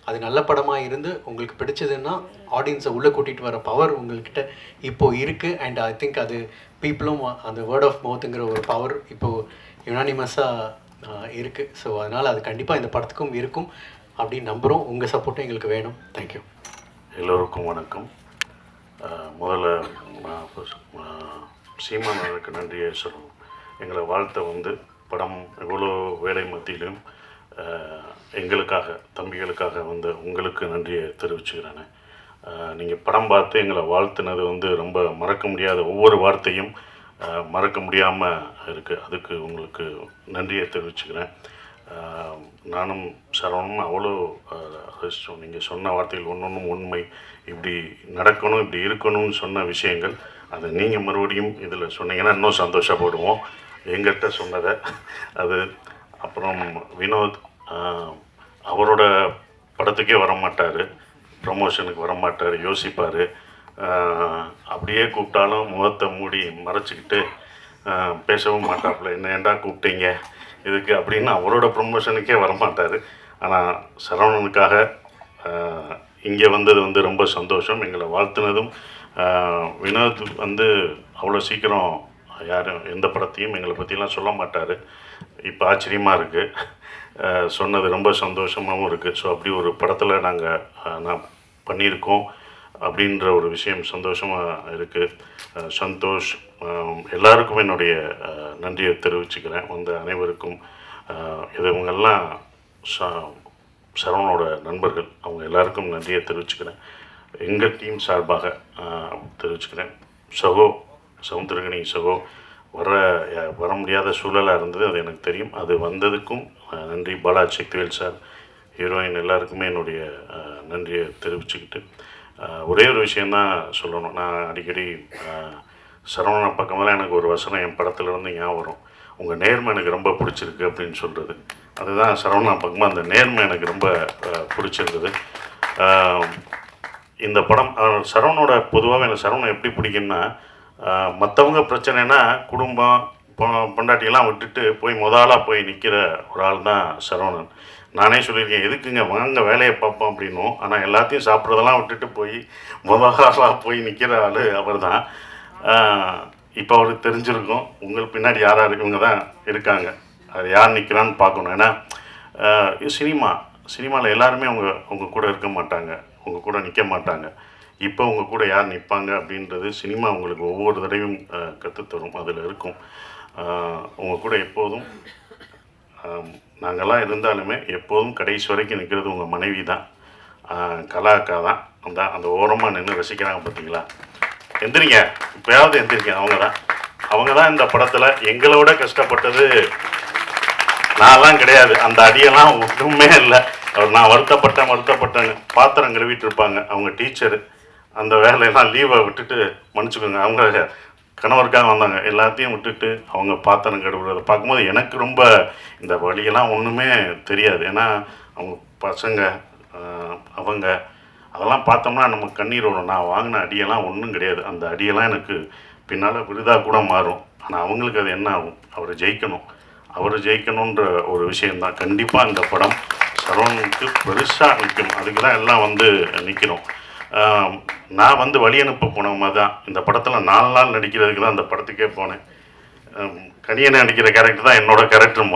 அது நல்ல படமாக இருந்து உங்களுக்கு பிடிச்சதுன்னா ஆடியன்ஸை உள்ளே கூட்டிகிட்டு வர பவர் உங்கள்கிட்ட இப்போது இருக்குது. அண்ட் ஐ திங்க் அது பீப்புளும் அந்த வேர்ட் ஆஃப் மவுத்துங்கிற ஒரு பவர் இப்போது யுனானிமஸாக இருக்குது. ஸோ அதனால் அது கண்டிப்பாக இந்த படத்துக்கும் இருக்கும் அப்படின்னு நம்புகிறோம். உங்கள் சப்போர்ட்டும் எங்களுக்கு வேணும். தேங்க்யூ. எல்லோருக்கும் வணக்கம். முதல்ல சீமானவருக்கு நன்றியை சொல்லணும். எங்களை வாழ்த்த படம் எவ்வளோ வேலை மத்தியிலும் எங்களுக்காக, தம்பிகளுக்காக உங்களுக்கு நன்றியை தெரிவிச்சுக்கிறேன். நீங்கள் படம் பார்த்து எங்களை வாழ்த்துனது ரொம்ப மறக்க முடியாத, ஒவ்வொரு வார்த்தையும் மறக்க முடியாமல் இருக்குது. அதுக்கு உங்களுக்கு நன்றியை தெரிவிச்சுக்கிறேன். நானும் சரவணும் அவ்வளோ ரசித்தோம். நீங்கள் சொன்ன வார்த்தைகள் ஒன்றொன்றும் உண்மை. இப்படி நடக்கணும், இப்படி இருக்கணும்னு சொன்ன விஷயங்கள் அதை நீங்கள் மறுபடியும் இதில் சொன்னீங்கன்னா இன்னும் சந்தோஷப்படுவோம் எங்கிட்ட சொன்னதை. அது அப்புறம் வினோத் அவரோட படத்துக்கே வரமாட்டார், ப்ரமோஷனுக்கு வரமாட்டார், யோசிப்பார். அப்படியே கூப்பிட்டாலும் முகத்தை மூடி மறைச்சிக்கிட்டு பேசவும் மாட்டாப்புல. என்ன ஏண்டா கூப்பிட்டீங்க இதுக்கு அப்படின்னு அவரோட ப்ரமோஷனுக்கே வரமாட்டார். ஆனால் சரவணனுக்காக இங்கே வந்தது ரொம்ப சந்தோஷம். எங்களை வாழ்த்துனதும் வினோத் அவ்வளோ சீக்கிரம் யாரும் எந்த படத்தையும் எங்களை பற்றிலாம் சொல்ல மாட்டார். இப்போ ஆச்சரியமாக இருக்குது, சொன்னது ரொம்ப சந்தோஷமாகவும் இருக்குது. ஸோ அப்படி ஒரு படத்தில் நான் பண்ணியிருக்கோம் அப்படின்ற ஒரு விஷயம் சந்தோஷமாக இருக்குது. சந்தோஷ் எல்லாருக்கும் என்னுடைய நன்றியை தெரிவிச்சுக்கிறேன். அனைவருக்கும் இவங்கெல்லாம் சரவணோட நண்பர்கள், அவங்க எல்லாருக்கும் நன்றியை தெரிவிச்சுக்கிறேன். எங்கள் டீம் சார்பாக தெரிவிச்சுக்கிறேன். சவுந்தரகனி சகோ வர முடியாத சூழலாக இருந்தது, அது எனக்கு தெரியும். அது வந்ததுக்கும் நன்றி. பாலாஜி சக்திவேல் சார், ஹீரோயின் எல்லாருக்குமே என்னுடைய நன்றியை தெரிவிச்சுக்கிட்டு ஒரே ஒரு விஷயந்தான் சொல்லணும். நான் அடிக்கடி சரவணனை பக்கமெல்லாம் எனக்கு ஒரு வசனம் என் படத்துலேருந்து ஞாபகம் வரும். உங்கள் நேர்மை எனக்கு ரொம்ப பிடிச்சிருக்கு அப்படின்னு சொல்கிறது. அதுதான் சரவணா பக்கமாக அந்த நேர்மை எனக்கு ரொம்ப பிடிச்சிருந்தது. இந்த படம் சரவணோட பொதுவாகவே எனக்கு சரவணன் எப்படி பிடிக்கும்னா, மற்றவங்க பிரச்சனைனா குடும்பம் பொண்டாட்டியெல்லாம் விட்டுட்டு போய் முதலாக போய் நிற்கிற ஒரு ஆள் தான் சரவணன். நானே சொல்லியிருக்கேன், எதுக்குங்க வாங்க வேலையை பார்ப்போம் அப்படின்னும். ஆனால் எல்லாத்தையும் சாப்பிட்றதெல்லாம் விட்டுட்டு போய் முதலாக போய் நிற்கிற ஆள் அவர் தான். இப்போ அவருக்கு தெரிஞ்சிருக்கும் உங்களுக்கு பின்னாடி யாராக இவங்க தான் இருக்காங்க, அது யார் நிற்கிறான்னு பார்க்கணும். ஏன்னா சினிமாவில் எல்லாருமே உங்கள் கூட இருக்க மாட்டாங்க, உங்கள் கூட நிற்க மாட்டாங்க. இப்போ உங்கள் கூட யார் நிற்பாங்க அப்படின்றது சினிமா உங்களுக்கு ஒவ்வொரு தடவையும் கற்றுத்தரும். அதில் இருக்கும். உங்கள் கூட எப்போதும் நாங்கள்லாம் இருந்தாலுமே எப்போதும் கடைசி வரைக்கும் நிற்கிறது உங்கள் மனைவி தான், கலாக்கா தான். அந்த ஓரமாக நின்று ரசிக்கிறாங்க பார்த்தீங்களா? எந்திரிங்க, இப்போயாவது எந்திரிங்க. அவங்க தான் இந்த படத்தில் எங்களோட கஷ்டப்பட்டது. நான்லாம் கிடையாது, அந்த அடியெல்லாம் ஒன்றுமே இல்லை. நான் வருத்தப்பட்டேன்னு பாத்திரம் கழுவிட்டு இருப்பாங்க அவங்க டீச்சரு. அந்த வேலையெல்லாம் லீவை விட்டுட்டு, மன்னிச்சுக்கோங்க, அவங்க கணவருக்காக வந்தாங்க, எல்லாத்தையும் விட்டுட்டு அவங்க பாத்திரம் கழுவுறதை பார்க்கும்போது எனக்கு ரொம்ப இந்த வழியெல்லாம் ஒன்றுமே தெரியாது. ஏன்னா அவங்க பசங்க அவங்க அதெல்லாம் பார்த்தோம்னா நம்ம கண்ணீர் வரும். நான் வாங்கின அடியெல்லாம் ஒன்றும் கிடையாது. அந்த அடியெல்லாம் எனக்கு பின்னால் விருதாக கூட மாறும். ஆனால் அவங்களுக்கு அது என்ன ஆகும்? அவர் ஜெயிக்கணுன்ற ஒரு விஷயந்தான். கண்டிப்பாக இந்த படம் சரவணனுக்கு பெருசாக நிற்கும். அதுக்கு தான் எல்லாம் நிற்கிறோம். நான் வழி அனுப்ப போனவங்க தான் இந்த படத்தில் 4 நாள் நடிக்கிறதுக்கு தான் அந்த படத்துக்கே போனேன். கனியனை நடிக்கிற கேரக்டர் தான் என்னோடய கேரக்டர்.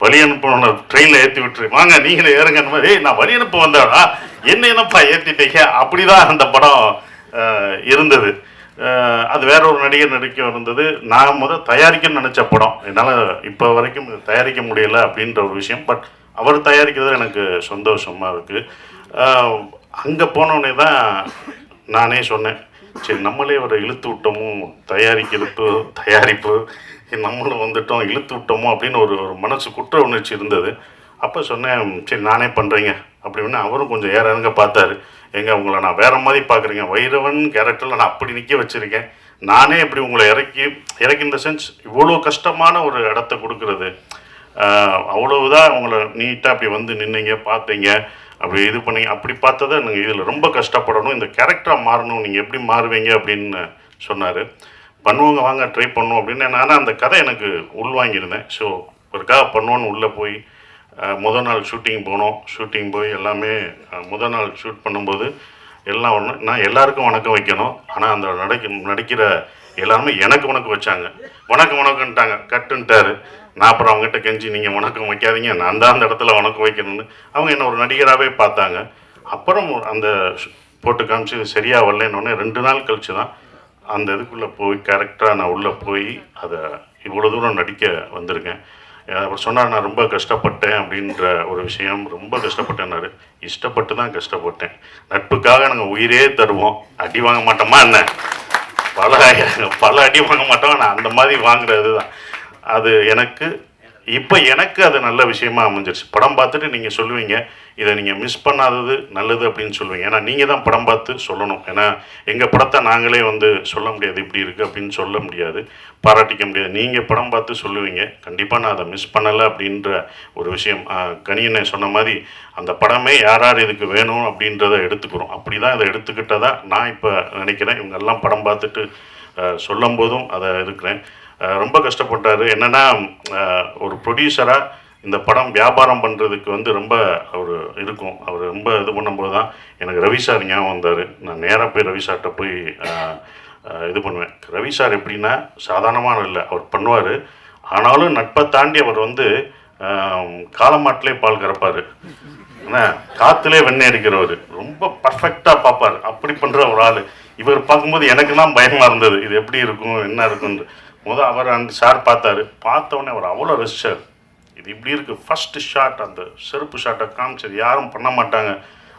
வழி அனுப்ப ட்ரெயினில் ஏற்றி விட்டுரு, வாங்க நீங்களே ஏறுங்க. நான் வழி அனுப்ப வந்தாடா, என்னப்பா ஏற்றிட்டீங்க? அப்படி தான் அந்த படம் இருந்தது. அது வேற ஒரு நடிகர் நடிக்க இருந்தது. நான் தயாரிக்கணும்னு நினச்ச படம் என்னால் இப்போ வரைக்கும் தயாரிக்க முடியலை அப்படின்ற ஒரு விஷயம். பட் அவர் தயாரிக்கிறது எனக்கு சந்தோஷமாக இருக்குது. அங்கே போனோடனே தான் நானே சொன்னேன், சரி நம்மளே ஒரு இழுத்து விட்டோமோ, தயாரிப்பு நம்மளும் வந்துட்டோம், இழுத்து விட்டோமோ அப்படின்னு ஒரு மனசு குற்ற உணர்ச்சி இருந்தது. அப்போ சொன்னேன், சரி நானே பண்ணுறேங்க அப்படின்னு. அவரும் கொஞ்சம் ஏறானுங்க பார்த்தாரு. எங்க உங்களை நான் வேற மாதிரி பார்க்குறீங்க, வைரவன் கேரக்டரில் நான் அப்படி நிற்க வச்சுருக்கேன், நானே இப்படி உங்களை இறக்கி இந்த சென்ஸ் இவ்வளோ கஷ்டமான ஒரு இடத்த கொடுக்குறது, அவ்வளவுதான் உங்களை நீட்டாக அப்படி வந்து நின்னீங்க, பார்த்தீங்க, அப்படி இது பண்ணீங்க, அப்படி பார்த்ததை நீங்கள் இதில் ரொம்ப கஷ்டப்படணும், இந்த கேரக்டராக மாறணும், நீங்கள் எப்படி மாறுவீங்க அப்படின்னு சொன்னார். பண்ணுவோங்க, வாங்க ட்ரை பண்ணுவோம் அப்படின்னு. நான் அந்த கதை எனக்கு உள்வாங்கியிருந்தேன். ஸோ ஒருக்காக பண்ணுவோன்னு உள்ளே போய் முதல் நாள் ஷூட்டிங் போய் எல்லாமே முதல் நாள் ஷூட் பண்ணும்போது எல்லாம் ஒன்று, நான் எல்லாருக்கும் வணக்கம் வைக்கணும், ஆனால் அந்த நடிக்கிற எல்லாருமே எனக்கு வணக்கம் வச்சாங்க. வணக்கம்ட்டாங்க, கட்டுன்ட்டாரு. நான் அப்புறம் அவங்ககிட்ட கெஞ்சி, நீங்கள் வணக்கம் வைக்காதீங்க, நான் தான் அந்த இடத்துல வணக்கம் வைக்கணும்னு. அவங்க என்ன ஒரு நடிகராகவே பார்த்தாங்க. அப்புறம் அந்த போட்டு காமிச்சு இது சரியாக வரலன்னொடனே 2 நாள் கழிச்சு தான் அந்த இதுக்குள்ளே போய் கரெக்டாக நான் உள்ளே போய் அதை இவ்வளோ தூரம் நடிக்க வந்திருக்கேன். அவர் சொன்னார், நான் ரொம்ப கஷ்டப்பட்டேன் அப்படின்ற ஒரு விஷயம். ரொம்ப கஷ்டப்பட்டேன்னாரு. இஷ்டப்பட்டு தான் கஷ்டப்பட்டேன். நட்புக்காக நாங்கள் உயிரே தருவோம், அடி வாங்க மாட்டோமா என்ன? பல அடி வாங்க மாட்டோம். நான் அந்த மாதிரி வாங்குறது தான் அது. எனக்கு அது நல்ல விஷயமா அமைஞ்சிருச்சு. படம் பார்த்துட்டு நீங்கள் சொல்லுவீங்க, இதை நீங்கள் மிஸ் பண்ணாதது நல்லது அப்படின்னு சொல்லுவீங்க. ஏன்னா நீங்கள் தான் படம் பார்த்து சொல்லணும். ஏன்னா எங்கள் படத்தை நாங்களே வந்து சொல்ல முடியாது, இப்படி இருக்குது அப்படின்னு சொல்ல முடியாது, பாராட்டிக்க முடியாது. நீங்கள் படம் பார்த்து சொல்லுவீங்க. கண்டிப்பாக நான் அதை மிஸ் பண்ணலை அப்படின்ற ஒரு விஷயம். கனியனை சொன்ன மாதிரி அந்த படமே யார் இதுக்கு வேணும் அப்படின்றத எடுத்துக்கிறோம். அப்படி தான் இதை எடுத்துக்கிட்டதா நான் இப்போ நினைக்கிறேன். இவங்கெல்லாம் படம் பார்த்துட்டு சொல்லும் போதும் அதை இருக்கிறேன். ரொம்ப கஷ்டப்பட்டார். என்னென்னா ஒரு ப்ரொடியூசராக இந்த படம் வியாபாரம் பண்ணுறதுக்கு வந்து ரொம்ப அவர் இருக்கும். அவர் ரொம்ப இது பண்ணும்போது தான் எனக்கு ரவி சார் ஞாபகம் வந்தார். நான் நேராக போய் ரவி சார்கிட்ட போய் இது பண்ணுவேன். ரவி சார் எப்படின்னா சாதாரணமான இல்லை, அவர் பண்ணுவார். ஆனாலும் நட்பை தாண்டி அவர் வந்து காலமாட்டிலே பால் கறப்பார், ஏன்னா காற்றுலே வெண்ணெய் அடிக்கிறவர், ரொம்ப பர்ஃபெக்டாக பார்ப்பார். அப்படி பண்ணுற ஒரு ஆள். இவர் பார்க்கும்போது எனக்கு தான் பயமாக இருந்தது, இது எப்படி இருக்கும் என்ன இருக்குன்னு. அவர் அந்த சார் பார்த்தோன்னே அவர் அவ்வளோ ரசிச்சார். இது இப்படி இருக்குது, ஃபஸ்ட்டு ஷாட் அந்த செருப்பு ஷாட்டை காமிச்சது யாரும் பண்ண மாட்டாங்க.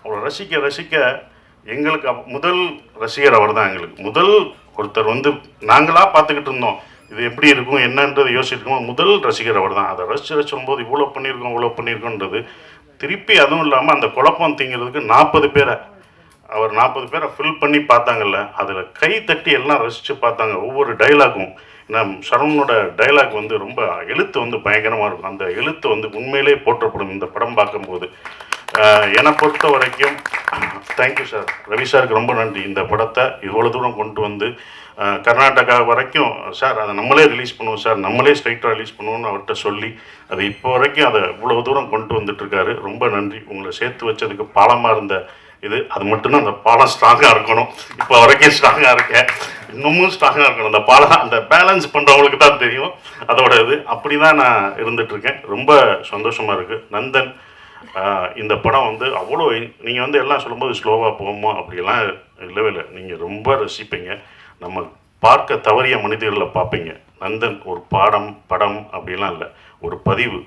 அவ்வளோ ரசிக்க எங்களுக்கு முதல் ரசிகர் அவர் தான். எங்களுக்கு முதல் ஒருத்தர் வந்து நாங்களாக பார்த்துக்கிட்டு இருந்தோம் இது எப்படி இருக்கும் என்னன்றதை யோசிச்சிருக்கோம். முதல் ரசிகர் அவர் தான். அதை ரசிச்சும்போது இவ்வளோ பண்ணியிருக்கோன்றது திருப்பி. அதுவும் இல்லாமல் அந்த குழப்பம் திங்கிறதுக்கு 40 பேரை ஃபில் பண்ணி பார்த்தாங்கல்ல, அதில் கை தட்டி எல்லாம் ரசித்து பார்த்தாங்க. ஒவ்வொரு டைலாகும், சரவணனோட டைலாக் வந்து ரொம்ப எழுத்து வந்து பயங்கரமாக இருக்கும். அந்த எழுத்து வந்து உண்மையிலே போற்றப்படும் இந்த படம் பார்க்கும்போது. என்னை பொறுத்த வரைக்கும் தேங்க்யூ சார், ரவி சாருக்கு ரொம்ப நன்றி. இந்த படத்தை இவ்வளோ தூரம் கொண்டு வந்து கர்நாடகா வரைக்கும், சார் அதை நம்மளே ரிலீஸ் பண்ணுவோம் சார், நம்மளே ஸ்ட்ரைட்டாக ரிலீஸ் பண்ணுவோம்னு அவர்கிட்ட சொல்லி அது இப்போ வரைக்கும் அதை இவ்வளோ தூரம் கொண்டு வந்துட்டுருக்காரு. ரொம்ப நன்றி. உங்களை சேர்த்து வச்சதுக்கு பாலமாக இருந்த அது மட்டும்தான். அந்த பாலம் ஸ்ட்ராங்காக இருக்கணும். இப்போ வரைக்கும் ஸ்ட்ராங்காக இருக்கேன், இன்னமும் ஸ்ட்ராங்காக இருக்கணும். அந்த பாலம் அந்த பேலன்ஸ் பண்ணுறவங்களுக்கு தான் தெரியும் அதோட அப்படி தான் நான் இருந்துகிட்ருக்கேன். ரொம்ப சந்தோஷமாக இருக்குது. நந்தன் இந்த படம் வந்து அவ்வளோ நீங்கள் வந்து எல்லாம் சொல்லும்போது ஸ்லோவாக போகுமோ அப்படிலாம் இல்லவே இல்லை. நீங்கள் ரொம்ப ரசிப்பீங்க. நம்ம பார்க்க தவறிய மனிதர்களை பார்ப்பீங்க. நந்தன் ஒரு படம் அப்படிலாம் இல்லை, ஒரு பதிவு.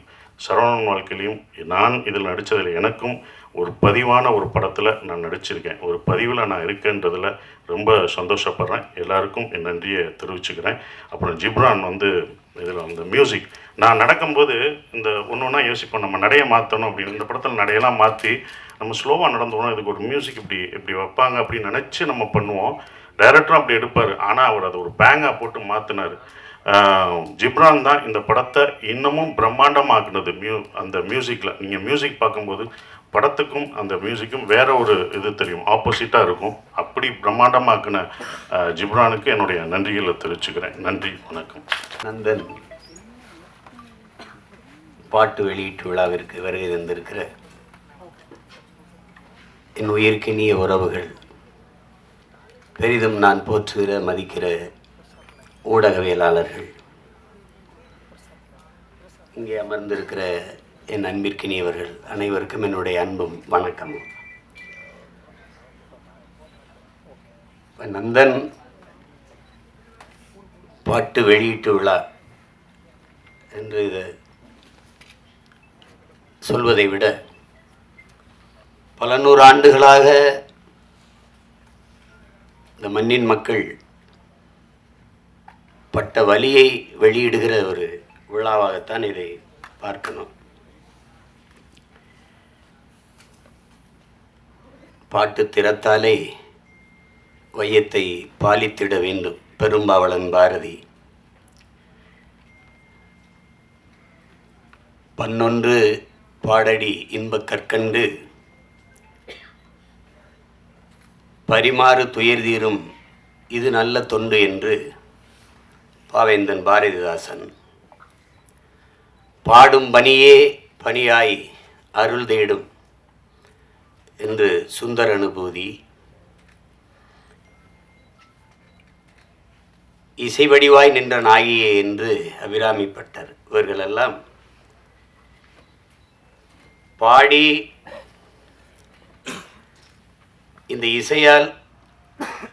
சரவணன் வாழ்க்கையிலையும் நான் இதில் நடித்ததில் எனக்கும் ஒரு பதிவான ஒரு படத்தில் நான் நடிச்சிருக்கேன். ஒரு பதிவில் நான் இருக்கேன்றதில் ரொம்ப சந்தோஷப்படுறேன். எல்லாருக்கும் என் நன்றியை தெரிவிச்சுக்கிறேன். அப்புறம் ஜிப்ரான் வந்து இதில் அந்த மியூசிக் நான் நடக்கும்போது இந்த ஒன்றா யோசிப்போம், நம்ம நடையை மாற்றணும் அப்படின்னு. இந்த படத்தில் நடையெல்லாம் மாற்றி நம்ம ஸ்லோவாக நடந்தோம்னா இதுக்கு ஒரு மியூசிக் இப்படி வைப்பாங்க அப்படின்னு நினச்சி நம்ம பண்ணுவோம். டைரக்டரும் அப்படி எடுப்பார். ஆனால் அவர் அதை ஒரு பேங்காக போட்டு மாற்றினார். ஜிப்ரான் தான் இந்த படத்தை இன்னமும் பிரம்மாண்டமாக்குனது. அந்த மியூசிக்கில் நீங்கள் மியூசிக் பார்க்கும்போது படத்துக்கும் அந்த மியூசிக்கும் வேற ஒரு இது தெரியும், ஆப்போசிட்டாக இருக்கும். அப்படி பிரம்மாண்டமாக்குன ஜிப்ரானுக்கு என்னுடைய நன்றிகளை தெரிவிச்சுக்கிறேன். நன்றி, வணக்கம். நந்தன் பாட்டு வெளியீட்டு விழாவிற்கு வருகை தந்திருக்கிற என் உயிர்க்கினிய உறவுகள், பெரிதும் நான் போற்றுகிற மதிக்கிற ஊடகவியலாளர்கள், இங்கே அமர்ந்திருக்கிற என் அன்பிற்கினியவர்கள் அனைவருக்கும் என்னுடைய அன்பும் வணக்கமும். நந்தன் பாட்டு வெளியீட்டு விழா என்று இதை சொல்வதை விட பல நூறு ஆண்டுகளாக இந்த மண்ணின் மக்கள் பட்ட வலியை வெளியிடுகிற ஒரு விழாவாகத்தான் இதை பார்க்கணும். பாட்டு திறத்தாலே வையத்தை பாலித்திட வேண்டும் பெரும்பாவளன் பாரதி. பன்னொன்று பாடடி இன்பக் கற்கண்டு பரிமாறு துயர் தீரும் இது நல்ல தொண்டு என்று பாவேந்தன் பாரதிதாசன். பாடும் பணியே பணியாய் அருள் தேடும் என்று சுந்தர அனுபூதி. இசை வடிவாய் நின்ற நாகியே என்று அபிராமிப்பட்டர். இவர்களெல்லாம் பாடி இந்த இசையால்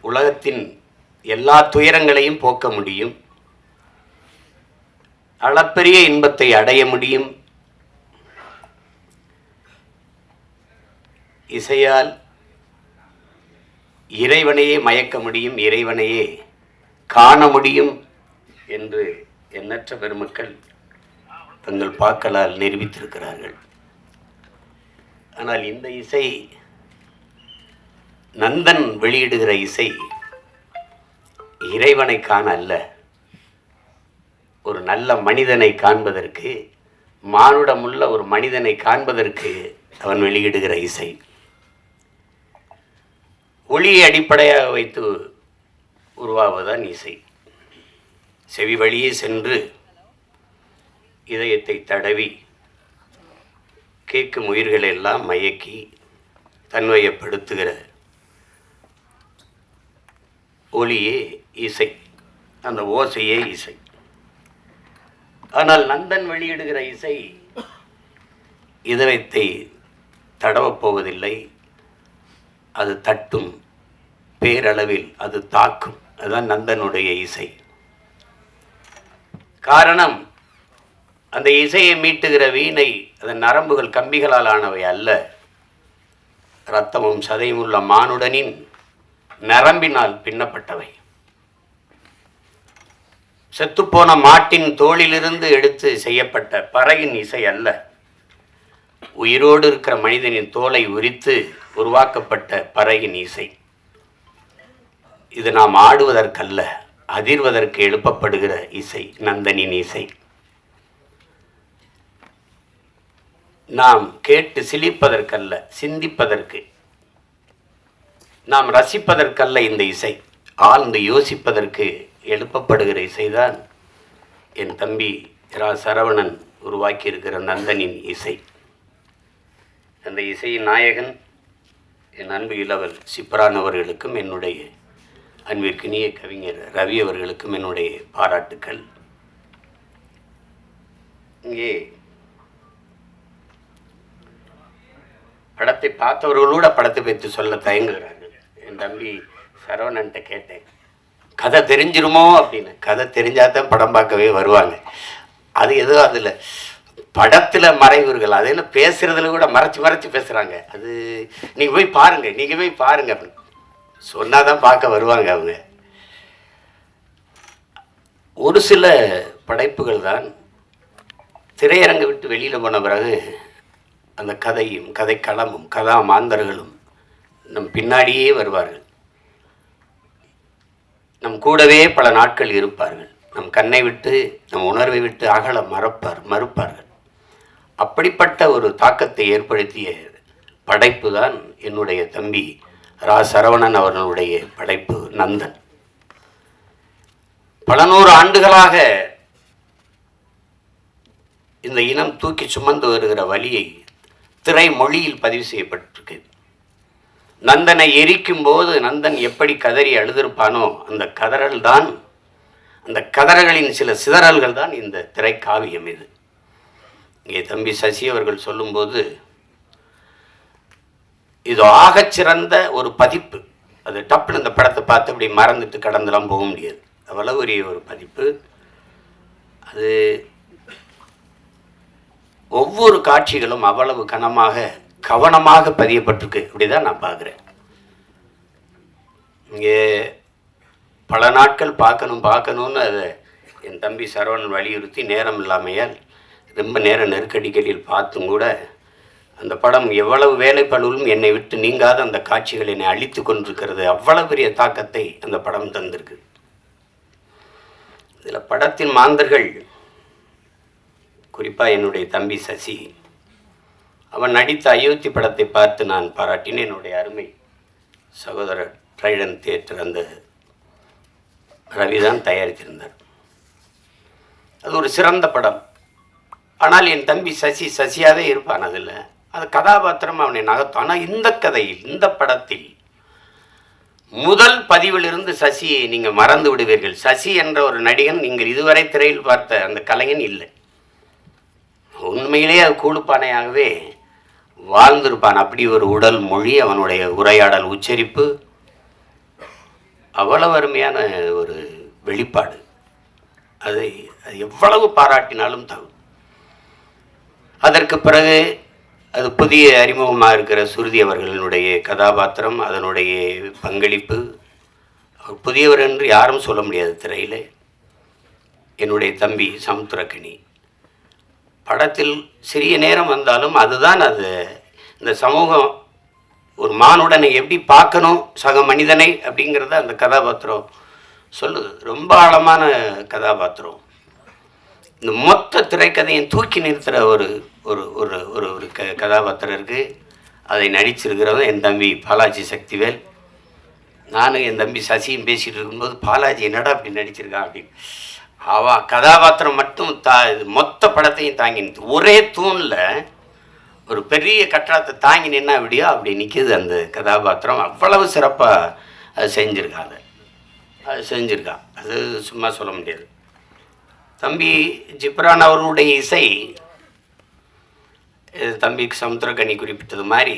உலகத்தின் எல்லா துயரங்களையும் போக்க முடியும், அளப்பரிய இன்பத்தை அடைய முடியும். இசையால் இறைவனையே மயக்க முடியும், இறைவனையே காண முடியும் என்று எண்ணற்ற பெருமக்கள் தங்கள் பாக்களால் நிரூபித்திருக்கிறார்கள். ஆனால் இந்த இசை, நந்தன் வெளியிடுகிற இசை இறைவனை காண அல்ல, ஒரு நல்ல மனிதனை காண்பதற்கு, மானுடமுள்ள ஒரு மனிதனை காண்பதற்கு அவன் வெளியிடுகிற இசை. ஒளியை அடிப்படையாக வைத்து உருவாவதுதான் இசை. செவி வழியே சென்று இதயத்தை தடவி கேட்கும் உயிர்களெல்லாம் மயக்கி தன்வயப்படுத்துகிற ஒளியே இசை, அந்த ஓசையே இசை. ஆனால் நந்தன் வெளியிடுகிற இசை இதயத்தை தடவப் போவதில்லை, அது தட்டும், பேரளவில் அது தாக்கும். அதுதான் நந்தனுடைய இசை. காரணம், அந்த இசையை மீட்டுகிற வீணை அதன் நரம்புகள் கம்பிகளால் ஆனவை அல்ல, இரத்தமும் சதையும் உள்ள மானுடனின் நரம்பினால் பின்னப்பட்டவை. செத்துப்போன மாட்டின் தோளிலிருந்து எடுத்து செய்யப்பட்ட பறையின் இசை அல்ல, உயிரோடு இருக்கிற மனிதனின் தோலை உரித்து உருவாக்கப்பட்ட பறையின் இசை. இது நாம் ஆடுவதற்கல்ல, அதிர்வதற்கு எழுப்பப்படுகிற இசை நந்தனின் இசை. நாம் கேட்டு சிலிப்பதற்கல்ல, சிந்திப்பதற்கு, நாம் ரசிப்பதற்கல்ல இந்த இசை, ஆழ்ந்து யோசிப்பதற்கு எழுப்பப்படுகிற இசைதான் என் தம்பி ரா சரவணன் உருவாக்கியிருக்கிற நந்தனின் இசை. அந்த இசையின் நாயகன் என் அன்பு இளவல் சிப்ரான் அவர்களுக்கும், என்னுடைய அன்பிற்கினிய கவிஞர் ரவி அவர்களுக்கும் என்னுடைய பாராட்டுக்கள். இங்கே படத்தை பார்த்தவர்களோட படத்தை பற்றி சொல்ல தயங்குகிறார்கள். என் தம்பி சரவணன்ட்ட கேட்டேன், கதை தெரிஞ்சிருமோ அப்படின்னு. கதை தெரிஞ்சாதான் படம் பார்க்கவே வருவாங்க. அது ஏதோ அதில் படத்தில் மறைவுர்கள், அதில் பேசுகிறதுல கூட மறைச்சி மறைச்சி பேசுகிறாங்க. அது நீங்கள் போய் பாருங்கள், நீங்கள் போய் பாருங்கள் அப்படின்னு சொன்னால் தான் பார்க்க வருவாங்க அவங்க. ஒரு சில படைப்புகள் தான் திரையரங்கை விட்டு வெளியில் போன பிறகு அந்த கதையும் கதைக்களமும் கதாமாந்தர்களும் நம் பின்னாடியே வருவார்கள், நம் கூடவே பல நாட்கள் இருப்பார்கள், நம் கண்ணை விட்டு நம் உணர்வை விட்டு அகல மறுப்பார்கள். அப்படிப்பட்ட ஒரு தாக்கத்தை ஏற்படுத்திய படைப்பு தான் என்னுடைய தம்பி ரா சரவணன் அவர்களுடைய படைப்பு நந்தன். பல நூறு ஆண்டுகளாக இந்த இனம் தூக்கி சுமந்து வருகிற வலியை திரை மொழியில் பதிவு செய்யப்பட்டிருக்கு. நந்தனை எரிக்கும் போது நந்தன் எப்படி கதறி அழுதிருப்பானோ அந்த கதறல் தான், அந்த கதறல்களின் சில சிதறல்கள் தான் இந்த திரைக்காவியம். இது இங்கே தம்பி சசி அவர்கள் சொல்லும்போது, இது ஆகச்சிறந்த ஒரு பதிப்பு. அது டப்புன்னு இந்த படத்தை பார்த்து அப்படி மறந்துட்டு கடந்தெல்லாம் போக முடியாது, அவ்வளவு ஒரு பதிப்பு. அது ஒவ்வொரு காட்சிகளும் அவ்வளவு கவனமாக பதியப்பட்டிருக்கு. அப்படிதான் நான் பார்க்குறேன். இங்கே பல நாட்கள் பார்க்கணும்னு அதை என் தம்பி சரவணன் வலியுறுத்தி நேரம் இல்லாமையால் ரொம்ப நேர நெருக்கடிகளில் பார்த்தும் கூட அந்த படம் எவ்வளவு வேலைப்பளுவும் என்னை விட்டு நீங்காத அந்த காட்சிகள் என்னை அழித்து கொண்டிருக்கிறது. அவ்வளவு பெரிய தாக்கத்தை அந்த படம் தந்திருக்கு. இதில் படத்தின் மாந்தர்கள் குறிப்பாக என்னுடைய தம்பி சசி, அவன் நடித்த அயோத்தி படத்தை பார்த்து நான் பாராட்டினேன். என்னுடைய அருமை சகோதரர் ட்ரைடன் தியேட்டர் அந்த ரவிதான் தயாரித்திருந்தார். அது ஒரு சிறந்த படம். ஆனால் என் தம்பி சசியாகவே இருப்பான். அதில் அது கதாபாத்திரம் அவனை நகர்த்தும். ஆனால் இந்த கதையில், இந்த படத்தில் முதல் பதிவிலிருந்து சசியை நீங்கள் மறந்து விடுவீர்கள். சசி என்ற ஒரு நடிகன் நீங்கள் இதுவரை திரையில் பார்த்த அந்த கலைஞன் இல்லை. உண்மையிலேயே அது கூடுப்பானையாகவே வாழ்ந்திருப்பான். அப்படி ஒரு உடல் மொழி, அவனுடைய உரையாடல் உச்சரிப்பு அவ்வளவு அருமையான ஒரு வெளிப்பாடு. அது எவ்வளவு பாராட்டினாலும் தகும். அதற்கு பிறகு அது புதிய அறிமுகமாக இருக்கிற சுருதி அவர்களுடைய கதாபாத்திரம், அதனுடைய பங்களிப்பு, புதியவர் என்று யாரும் சொல்ல முடியாது திரையில். என்னுடைய தம்பி சமுத்திரக்கனி படத்தில் சிறிய நேரம் வந்தாலும் அதுதான் அது இந்த சமூகம் ஒரு மானுடனை எப்படி பார்க்கணும், சக மனிதனை அப்படிங்கிறத அந்த கதாபாத்திரம் சொல்லுது. ரொம்ப ஆழமான கதாபாத்திரம். இந்த மொத்த திரைக்கதையும் தூக்கி நிறுத்துகிற ஒரு ஒரு ஒரு ஒரு ஒரு கதாபாத்திரம் இருக்குது. அதை நடிச்சிருக்கிறவன் என் தம்பி பாலாஜி சக்திவேல். நானும் என் தம்பி சசியும் பேசிகிட்டு இருக்கும்போது பாலாஜி என்னடா அப்படி நடிச்சிருக்கான் அப்படின்னு. அவன் கதாபாத்திரம் மட்டும் மொத்த படத்தையும் தாங்கி நிற்று ஒரே தூணில் ஒரு பெரிய கட்டடத்தை தாங்கி நின்னா அப்படியோ அப்படி நிற்கிது அந்த கதாபாத்திரம். அவ்வளவு சிறப்பாக அது செஞ்சுருக்காங்க. அது சும்மா சொல்ல முடியாது. தம்பி ஜிப்ரான் அவர்களுடைய இசை, தம்பி சமுத்திரக்கனி குறிப்பிட்டது மாதிரி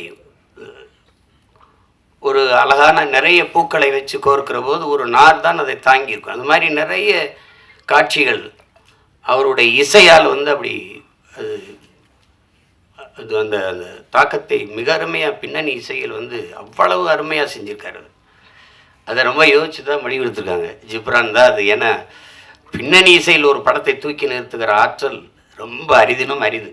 ஒரு அழகான நிறைய பூக்களை வச்சு கோர்க்கிற போது ஒரு நார் தான் அதை தாங்கியிருக்கும். அது மாதிரி நிறைய காட்சிகள் அவருடைய இசையால் அப்படி அது அந்த அந்த தாக்கத்தை மிக அருமையாக பின்னணி இசையில் அவ்வளவு அருமையாக செஞ்சுருக்காரு. அதை ரொம்ப யோசிச்சு தான் முடிவெடுத்துருக்காங்க. ஜிப்ரான் தான் அது. ஏன்னா பின்னணி இசையில் ஒரு படத்தை தூக்கி நிறுத்துகிற ஆற்றல் ரொம்ப அரிதினும் அரிது.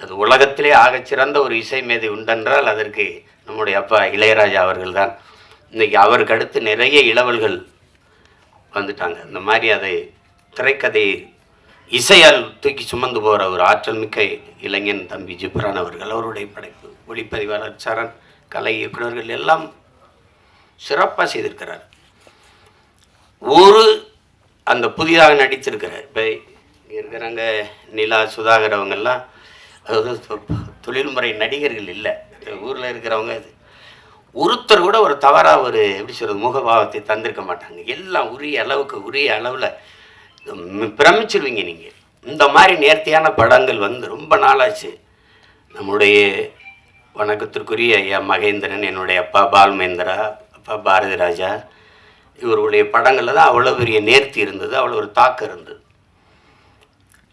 அது உலகத்திலே ஆகச்சிறந்த ஒரு இசை மேதை உண்டென்றால் அதற்கு நம்முடைய அப்பா இளையராஜா அவர்கள் தான். இன்றைக்கி அவருக்கு அடுத்து நிறைய இளவல்கள் வந்துட்டாங்க. இந்த மாதிரி அதை திரைக்கதை இசையால் தூக்கி சுமந்து போகிற ஒரு ஆற்றல் மிக்க இளைஞன் தம்பி ஜிப்ரான் அவர்கள். அவருடைய படைப்பு, ஒளிப்பதிவாளர் சரண், கலை இயக்குநர்கள் எல்லாம் சிறப்பாக செய்திருக்கிறார். ஒரு அந்த புதிதாக நடித்திருக்கிற இப்போ இருக்கிறாங்க நிலா, சுதாகர் அவங்கெல்லாம் அதாவது தொழில்முறை நடிகர்கள் இல்லை. ஊரில் இருக்கிறவங்க ஒருத்தர் கூட ஒரு தவறாக ஒரு எப்படி சொல்கிறது முகபாவத்தை தந்திருக்க மாட்டாங்க. எல்லாம் உரிய அளவில் பிரமிச்சிருவீங்க நீங்கள். இந்த மாதிரி நேர்த்தியான படங்கள் ரொம்ப நாளாச்சு. நம்முடைய வணக்கத்திற்குரிய ஐயா மகேந்திரன், என்னுடைய அப்பா பால்மேந்திரா, அப்பா பாரதி ராஜா, இவருடைய படங்களில் தான் அவ்வளோ பெரிய நேர்த்தி இருந்தது, அவ்வளோ ஒரு தாக்கம் இருந்தது.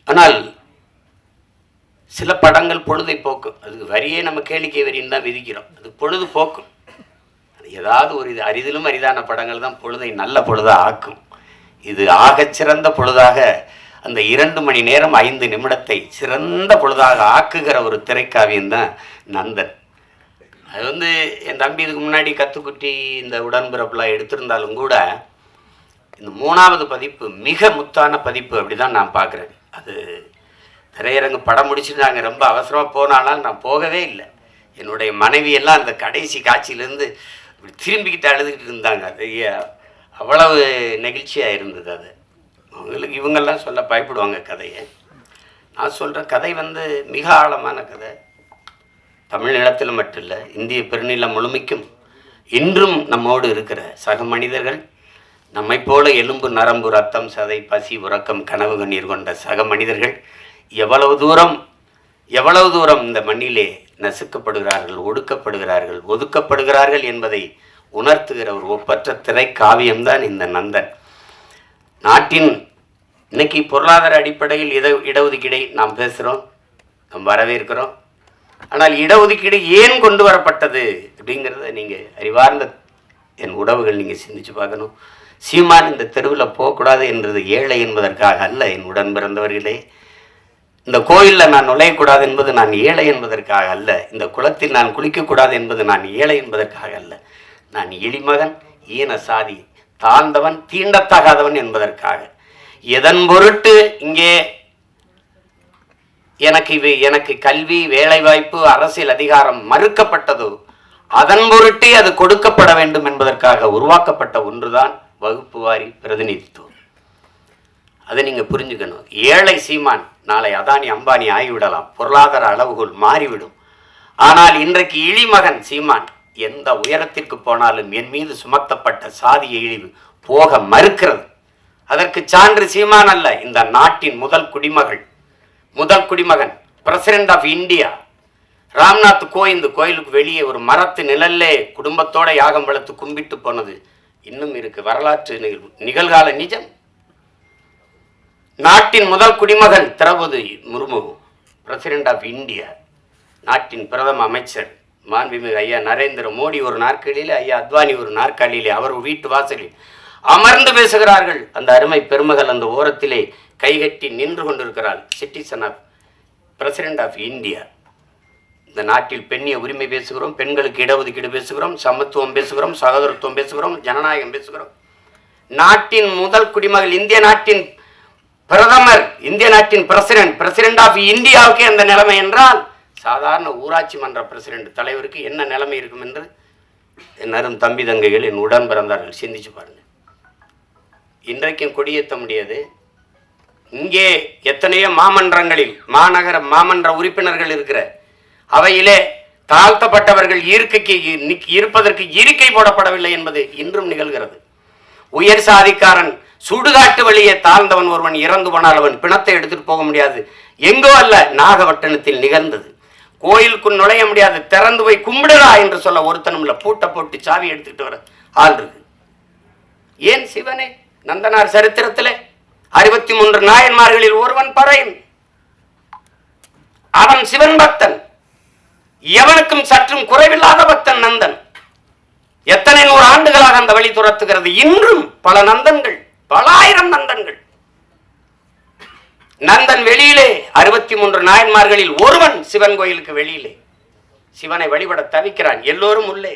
ஆனால் சில படங்கள் பொழுதை போக்கும். அதுக்கு வரியே நம்ம கேளிக்கை வரின்னு தான் விதிக்கிறோம். அது பொழுது போக்கும். ஏதாவது ஒரு அரிதிலும் அரிதான படங்கள் தான் பொழுதை நல்ல பொழுதாக ஆக்கும். இது ஆகச்சிறந்த பொழுதாக அந்த 2 மணி நேரம் 5 நிமிடத்தை சிறந்த பொழுதாக ஆக்குகிற ஒரு திரைக்காவியம்தான் நந்தன். அது என் தம்பி இதுக்கு முன்னாடி கத்துக்குட்டி இந்த உடன்பிறப்புலாம் எடுத்திருந்தாலும் கூட இந்த 3வது பதிப்பு மிக முத்தான பதிப்பு அப்படி தான் நான் பார்க்குறேன். அது திரையரங்கு படம் முடிச்சுட்டு நாங்கள் ரொம்ப அவசரமாக போனாலும் நான் போகவே இல்லை. என்னுடைய மனைவியெல்லாம் அந்த கடைசி காட்சியிலேருந்து இப்படி திரும்பிக்கிட்டு அழுதுகிட்டு இருந்தாங்க. அது அவ்வளவு நெகிழ்ச்சியாக இருந்தது. அது அவங்களுக்கு இவங்கெல்லாம் சொல்ல பயப்படுவாங்க கதையை. நான் சொல்கிற கதை மிக ஆழமான கதை. தமிழ் நிலத்தில் மட்டும் இல்லை, இந்திய பெருநிலம் முழுமைக்கும் இன்றும் நம்மோடு இருக்கிற சக மனிதர்கள், நம்மை போல எலும்பு நரம்பு ரத்தம் சதை பசி உறக்கம் கனவு கண்ணீர் கொண்ட சக மனிதர்கள் எவ்வளவு தூரம் இந்த மண்ணிலே நசுக்கப்படுகிறார்கள், ஒடுக்கப்படுகிறார்கள், ஒதுக்கப்படுகிறார்கள் என்பதை உணர்த்துகிற ஒரு ஒப்பற்ற திரைக்காவியம்தான் இந்த நந்தன். நாட்டின் இன்னைக்கு பொருளாதார அடிப்படையில் இடஒதுக்கீடை நாம் பேசுகிறோம், நாம் வரவேற்கிறோம். ஆனால் இடஒதுக்கீடு ஏன் கொண்டு வரப்பட்டது அப்படிங்கிறத நீங்கள் அறிவார்ந்த என் உறவுகள் நீங்கள் சிந்திச்சு பார்க்கணும். சீமான் இந்த தெருவில் போகக்கூடாது என்றது ஏழை என்பதற்காக அல்ல என் உடன் பிறந்தவர்களே. இந்த கோயிலில் நான் நுழையக்கூடாது என்பது நான் ஏழை என்பதற்காக அல்ல. இந்த குளத்தில் நான் குளிக்கக்கூடாது என்பது நான் ஏழை என்பதற்காக அல்ல. நான் எளிமகன், ஈன சாதி, தாழ்ந்தவன், தீண்டத்தகாதவன் என்பதற்காக. எதன் பொருட்டு இங்கே எனக்கு கல்வி, வேலைவாய்ப்பு, அரசியல் அதிகாரம் மறுக்கப்பட்டதோ அதன் பொருட்டே அது கொடுக்கப்பட வேண்டும் என்பதற்காக உருவாக்கப்பட்ட ஒன்றுதான் வகுப்பு வாரி பிரதிநிதித்துவம். அதை நீங்கள் புரிஞ்சுக்கணும். ஏழை சீமான் நாளை அதானி அம்பானி ஆகிவிடலாம், பொருளாதார அளவுகோல் மாறிவிடும். ஆனால் இன்றைக்கு இழிமகன் சீமான் எந்த உயரத்திற்கு போனாலும் என் மீது சுமத்தப்பட்ட சாதிய இழிவு போக மறுக்கிறது. அதற்கு சான்று சீமான் அல்ல, இந்த நாட்டின் முதல் குடிமகன் பிரசிடென்ட் ஆஃப் இந்தியா ராம்நாத் கோயிலுக்கு வெளியே ஒரு மரத்து நிழல்லே குடும்பத்தோட யாகம் வளர்த்து கும்பிட்டு போனது இன்னும் இருக்கு. வரலாற்று நிகழ்கால நிஜம். நாட்டின் முதல் குடிமகன் Droupadi Murmu, president of India, நாட்டின் பிரதம அமைச்சர் மாண்புமிகு ஐயா நரேந்திர மோடி ஒரு நாற்காலியிலே, ஐயா அத்வானி ஒரு நாற்காலியிலே, அவர் வீட்டு வாசலில் அமர்ந்து பேசுகிறார்கள். அந்த அருமை பெருமகள் அந்த ஓரத்திலே கைகட்டி நின்று கொண்டிருக்கிறாள். Citizen of president of India. இந்த நாட்டில் பெண்ணிய உரிமை பேசுகிறோம், பெண்களுக்கு இடஒதுக்கீடு பேசுகிறோம், சமத்துவம் பேசுகிறோம், சகோதரத்துவம் பேசுகிறோம், ஜனநாயகம் பேசுகிறோம். நாட்டின் முதல் குடிமகள், இந்திய நாட்டின் பிரதமர், இந்திய நாட்டின் பிரசிடென்ட் ஆஃப் இந்தியாவுக்கு அந்த நிலைமை என்றால் சாதாரண ஊராட்சி மன்ற பிரசிடென்ட் தலைவருக்கு என்ன நிலைமை இருக்கும் என்று என் அரும் தம்பி தங்கைகள், என் உடன் பிறந்தார்கள், சிந்திச்சு பாருங்க. இன்றைக்கும் கொடியேற்ற முடியாது. இங்கே எத்தனையோ மாமன்றங்களில் மாநகர மாமன்ற உறுப்பினர்கள் இருக்கிற அவையிலே தாழ்த்தப்பட்டவர்கள் இருப்பதற்கு இருக்கை போடப்படவில்லை என்பது இன்றும் நிகழ்கிறது. உயர் சாதிக்காரன் சுடுகாட்டு வழியே தாழ்ந்தவன் ஒருவன் இறந்து போனால் அவன் பிணத்தை எடுத்துட்டு போக முடியாது. எங்கோ அல்ல, நாகப்பட்டினத்தில் நிகழ்ந்தது. கோயிலுக்குள் நுழைய முடியாது, திறந்து போய் கும்பிடுறா என்று சொல்ல ஒருத்தனும் இல்லை. பூட்டை போட்டு சாவி எடுத்துக்கிட்டு வர ஆள் இருக்கு. ஏன் சிவனே நந்தனார் சரித்திரத்திலே 63 நாயன்மார்களில் ஒருவன் பறையன். அவன் சிவன் பக்தன், எவனுக்கும் சற்றும் குறைவில்லாத பக்தன் நந்தன். எத்தனை 100 ஆண்டுகளாக அந்த வழி துரத்துகிறது. இன்றும் பல நந்தன்கள், பல ஆயிரம் நந்தன்கள். நந்தன் வெளியிலே 63 நாயன்மார்களில் ஒருவன் சிவன் கோயிலுக்கு வெளியிலே சிவனை வழிபட தவிக்கிறான். எல்லோரும் உள்ளே.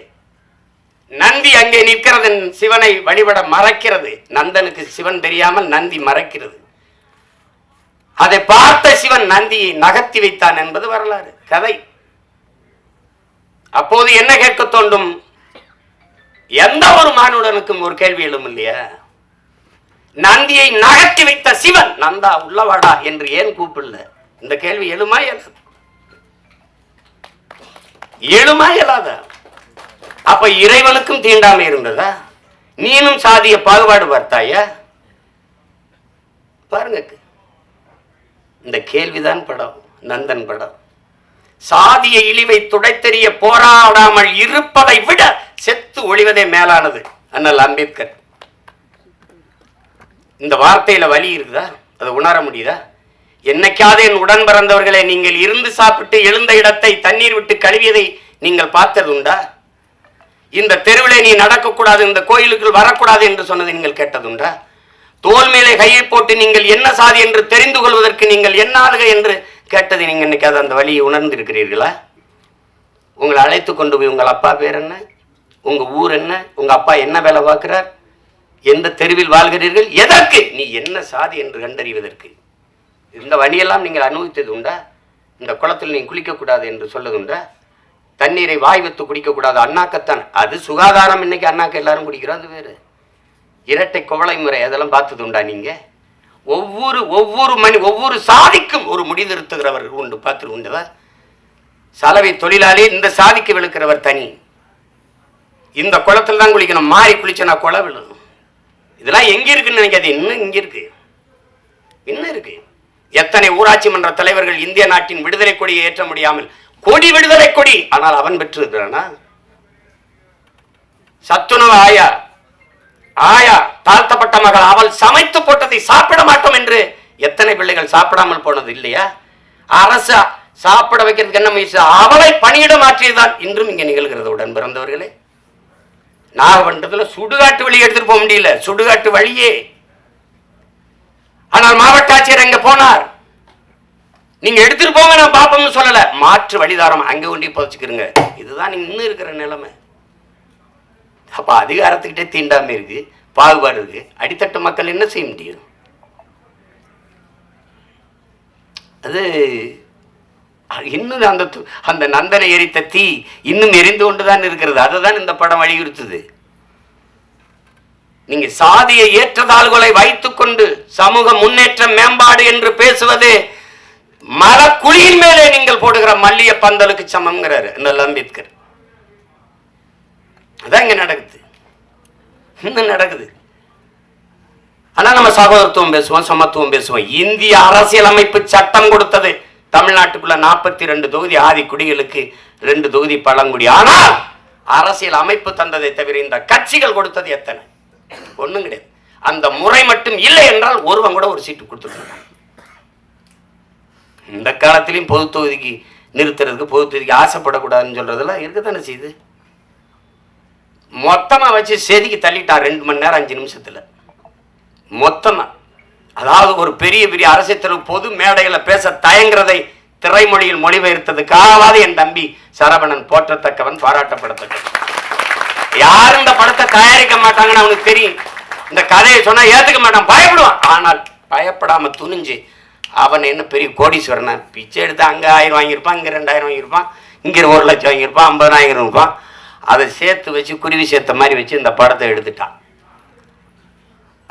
நந்தி அங்கே நிற்கிறது, சிவனை வழிபட மறைக்கிறது. நந்தனுக்கு சிவன் தெரியாமல் நந்தி மறைக்கிறது. அதை பார்த்த சிவன் நந்தியை நகர்த்தி வைத்தான் என்பது வரலாறு, கதை. அப்போது என்ன கேட்க தோண்டும்? எந்த ஒரு மானுடனுக்கும் ஒரு கேள்வி எழும் இல்லையா? நந்தியை நகர்த்தி வைத்த சிவன் நந்தா உள்ளவாடா என்று ஏன் கூப்பிடல? இந்த கேள்வி எழுமா இயலாதா? அப்ப இறைவனுக்கும் தீண்டாமை இருந்ததா? நீனும் சாதிய பாகுபாடு பார்த்தாயா? பாருங்க, இந்த கேள்விதான் படம், நந்தன் படம். சாதிய இழிவை துடைத்தெறிய போராடாமல் இருப்பதை விட செத்து ஒழிவதே மேலானது. அண்ணல் அம்பேத்கர். இந்த வார்த்தையில வலி இருக்குதா? அதை உணர முடியுதா? என்னைக்காவது என் உடன் பிறந்தவர்களை நீங்கள் இருந்து சாப்பிட்டு எழுந்த இடத்தை தண்ணீர் விட்டு கழுவியதை நீங்கள் பார்த்தது உண்டா? இந்த தெருவிலே நீ நடக்கக்கூடாது, இந்த கோயிலுக்குள் வரக்கூடாது என்று சொன்னதை நீங்கள் கேட்டதுண்டா? தோல் மேலே கையை போட்டு நீங்கள் என்ன சாதி என்று தெரிந்து கொள்வதற்கு நீங்கள் என்ன ஆளுக என்று கேட்டதை நீங்கள் என்னைக்காவது அந்த வழியை உணர்ந்து இருக்கிறீர்களா? உங்களை அழைத்து கொண்டு போய் உங்கள் அப்பா பேர் என்ன, உங்க ஊர் என்ன, உங்க அப்பா என்ன வேலை பார்க்கிறார், எந்த தெருவில் வாழ்கிறீர்கள், எதற்கு, நீ என்ன சாதி என்று கண்டறிவதற்கு இந்த வழியெல்லாம் நீங்கள் அனுபவித்தது உண்டா? இந்த குளத்தில் நீ குளிக்கக்கூடாது என்று சொல்லதுண்டா? தண்ணீரை வாய் வைத்து குடிக்கக்கூடாது, அண்ணாக்கத்தான். அது சுகாதாரம். இன்னைக்கு அண்ணாக்க எல்லாரும் குடிக்கிறோம், அது வேறு. இரட்டை குவளை முறை அதெல்லாம் பார்த்தது உண்டா? நீங்க ஒவ்வொரு சாதிக்கும் ஒரு முடிதிருத்துகிறவர் உண்டு, பார்த்து உண்டவா? சலவை தொழிலாளி இந்த சாதிக்கு விழுக்கிறவர் தனி. இந்த குளத்தில் தான் குளிக்கணும், மாறி குளிச்சனா குள விழும். இதெல்லாம் எங்க இருக்குன்னு நினைக்காது, இன்னும் இங்க இருக்கு, இன்னும் இருக்கு. எத்தனை ஊராட்சி மன்ற தலைவர்கள் இந்திய நாட்டின் விடுதலை கொடியை ஏற்ற முடியாமல், கொடி விடுதலை கொடி, ஆனால் அவன் பெற்றிருக்கிறானா? சத்துணவு ஆயா தாழ்த்தப்பட்ட மகள், அவள் சமைத்து போட்டதை சாப்பிட மாட்டோம் என்று எத்தனை பிள்ளைகள் சாப்பிடாமல் போனது இல்லையா? அரசு சாப்பிட வைக்கிறதுக்கு என்ன முயற்சி? அவளை பணியிட மாற்றியதுதான் இன்றும் இங்கே நிகழ்கிறது. உடன் பிறந்தவர்களே, நாகப்பட்டினத்தில் சுடுகாட்டு வழி எடுத்துட்டு போக முடியல, சுடுகாட்டு வழியே. ஆனால் மாவட்ட ஆட்சியர் அங்க போனார். நீங்க எடுத்துட்டு போங்க, நான் பாப்போம்னு சொல்லல, மாற்று வழிதாரம் அங்க ஒண்டி புதைச்சுக்கிறங்க. இதுதான் நீங்க இன்னும் இருக்கிற நிலைமை. அப்ப அதிகாரத்துக்கிட்டே தீண்டாம இருக்கு, பாகுபாடு இருக்கு. அடித்தட்டு மக்கள் என்ன செய்ய முடியும்? அது இன்னும் அந்த நந்தனை எரித்த தீ இன்னும் எரிந்து கொண்டுதான் இருக்கிறது. அதுதான் இந்த படம் வலியுறுத்துது. நீங்க சாதிய ஏற்றத்தாழ்வுகளை வைத்துக் கொண்டு சமூக முன்னேற்றம் மேம்பாடு என்று பேசுவது மரக்குழியின் மேலே நீங்கள் போடுகிற மல்லிய பந்தலுக்கு சமம்ங்கிறாரு அம்பேத்கர். அதான் இங்க நடக்குது, இன்னும் நடக்குது. ஆனா நம்ம சகோதரத்துவம் பேசுவோம், சமத்துவம் பேசுவோம். இந்திய அரசியலமைப்பு சட்டம் கொடுத்தது தமிழ்நாட்டுக்குள்ள 42 தொகுதி ஆதி குடிகளுக்கு, 2 தொகுதி பழங்குடி. ஆனால் அரசியல் அமைப்பு தந்ததை தவிர இந்த கட்சிகள் கொடுத்தது எத்தனை? ஒண்ணும் கிடையாது. அந்த முறை மட்டும் இல்லை என்றால் ஒருவன் கூட ஒரு சீட்டு கொடுத்துருக்காங்க. இந்த காலத்திலையும் பொது தொகுதிக்கு நிறுத்துறதுக்கு, பொது தொகுதிக்கு ஆசைப்படக்கூடாதுன்னு சொல்றதெல்லாம் இருக்கத்தானே செய்யுது. மொத்தமா வச்சு செதுக்கி தள்ளிட்டான் 2 மணி நேரம் 5 நிமிஷத்துல மொத்தமா. அதாவது ஒரு பெரிய பெரிய அரசியல் பொது மேடைகளை பேச தயங்குறதை திரைமொழியில் மொழிபெயர்த்ததுக்காகவாது என் தம்பி சரவணன் போற்றத்தக்கவன், பாராட்டப்படத்தக்கவன். யாரும் இந்த படத்தை தயாரிக்க மாட்டாங்கன்னு அவனுக்கு தெரியும். இந்த கதையை சொன்னா ஏத்துக்க மாட்டான், பயப்படுவான். ஆனால் பயப்படாம துணிஞ்சு அவன் என்ன பெரிய கோடீஸ்வரனா, பிச்சை எடுத்து அங்க 1000 வாங்கியிருப்பான், இங்க 2000 வாங்கியிருப்பான், இங்க 1 லட்சம் வாங்கியிருப்பான், 50,000 இருப்பான். அதை சேர்த்து வச்சு குருவி சேர்த்த மாதிரி வச்சு இந்த படத்தை எடுத்துட்டான்.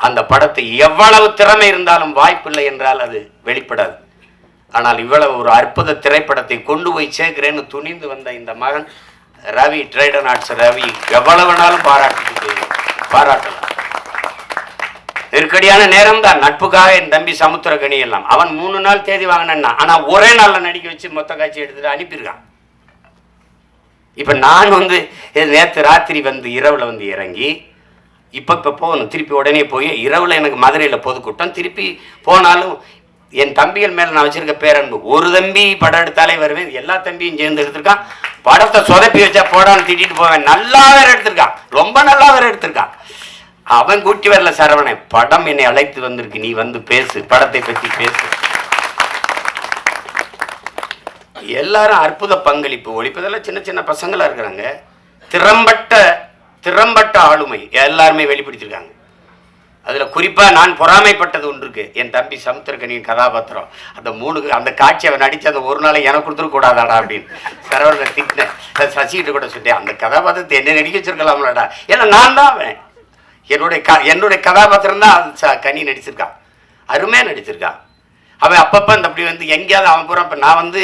அந்த படத்தை எவ்வளவு திறமை இருந்தாலும் வாய்ப்பில்லை என்றால் அது வெளிப்படாது. ஆனால் இவ்வளவு ஒரு அற்புத திரைப்படத்தை கொண்டு போய் சேர்க்கிறேன்னு துணிந்து வந்த இந்த மகன் ரவி, ட்ரைடன் ஆர்ட்ஸ் ரவி, எவ்வளவு நாளும் பாராட்டலாம். நெருக்கடியான நேரம் தான். நட்புக்காக என் தம்பி சமுத்திரகனி எல்லாம் அவன் 3 நாள் தேதி வாங்கினா, ஆனா ஒரே நாள்ல நடிக்க வச்சு மொத்த காட்சி எடுத்துட்டு அனுப்பியிருக்கான். இப்ப நான் நேற்று ராத்திரி இரவுல இறங்கி இப்போ போகணும், திருப்பி உடனே போய் இரவில் எனக்கு மதுரையில் பொதுக்கூட்டம். திருப்பி போனாலும் என் தம்பிகள் மேலே நான் வச்சிருக்க பேரன்பு. ஒரு தம்பி படம் எடுத்தாலே வருவேன், எல்லா தம்பியும் சேர்ந்து எடுத்திருக்கான். படத்தை சொதப்பி வச்சா போடான்னு திட்டிட்டு போவேன். நல்லா வேற எடுத்திருக்கான், ரொம்ப நல்லா வேற எடுத்திருக்கான். அவன் கூட்டி வரல சரவணை, படம் என்னை அழைத்து வந்திருக்கு, நீ பேசு, படத்தை பற்றி பேசு. எல்லாரும் அற்புத பங்களிப்பு. ஒழிப்பதெல்லாம் சின்ன சின்ன பசங்களா இருக்கிறாங்க. திறம்பட்ட ஆளுமை எல்லாருமே வெளிப்படுத்திருக்காங்க. அதுல குறிப்பா நான் பொறாமைப்பட்டது ஒன்று இருக்கு. என் தம்பி சமுத்திரகனியின் கதாபாத்திரம், அந்த காட்சி அவன் நடிச்ச அந்த ஒரு நாளை எனக்கு கொடுத்துட கூடாதாடா அப்படின்னு சரவணனை திட்டினேன். சசிகிட்ட கூட சொல்லிட்டேன், அந்த கதாபாத்திரத்தை என்ன நடிக்க வச்சிருக்கலாம்லடா. ஏன்னா நான் தான் அவன், என்னுடைய கதாபாத்திரம் தான் கனி நடிச்சிருக்கான், அருமையா நடிச்சிருக்கான். அவன் அப்பப்ப அப்படி எங்கேயாவது அவன் பூரா. இப்ப நான்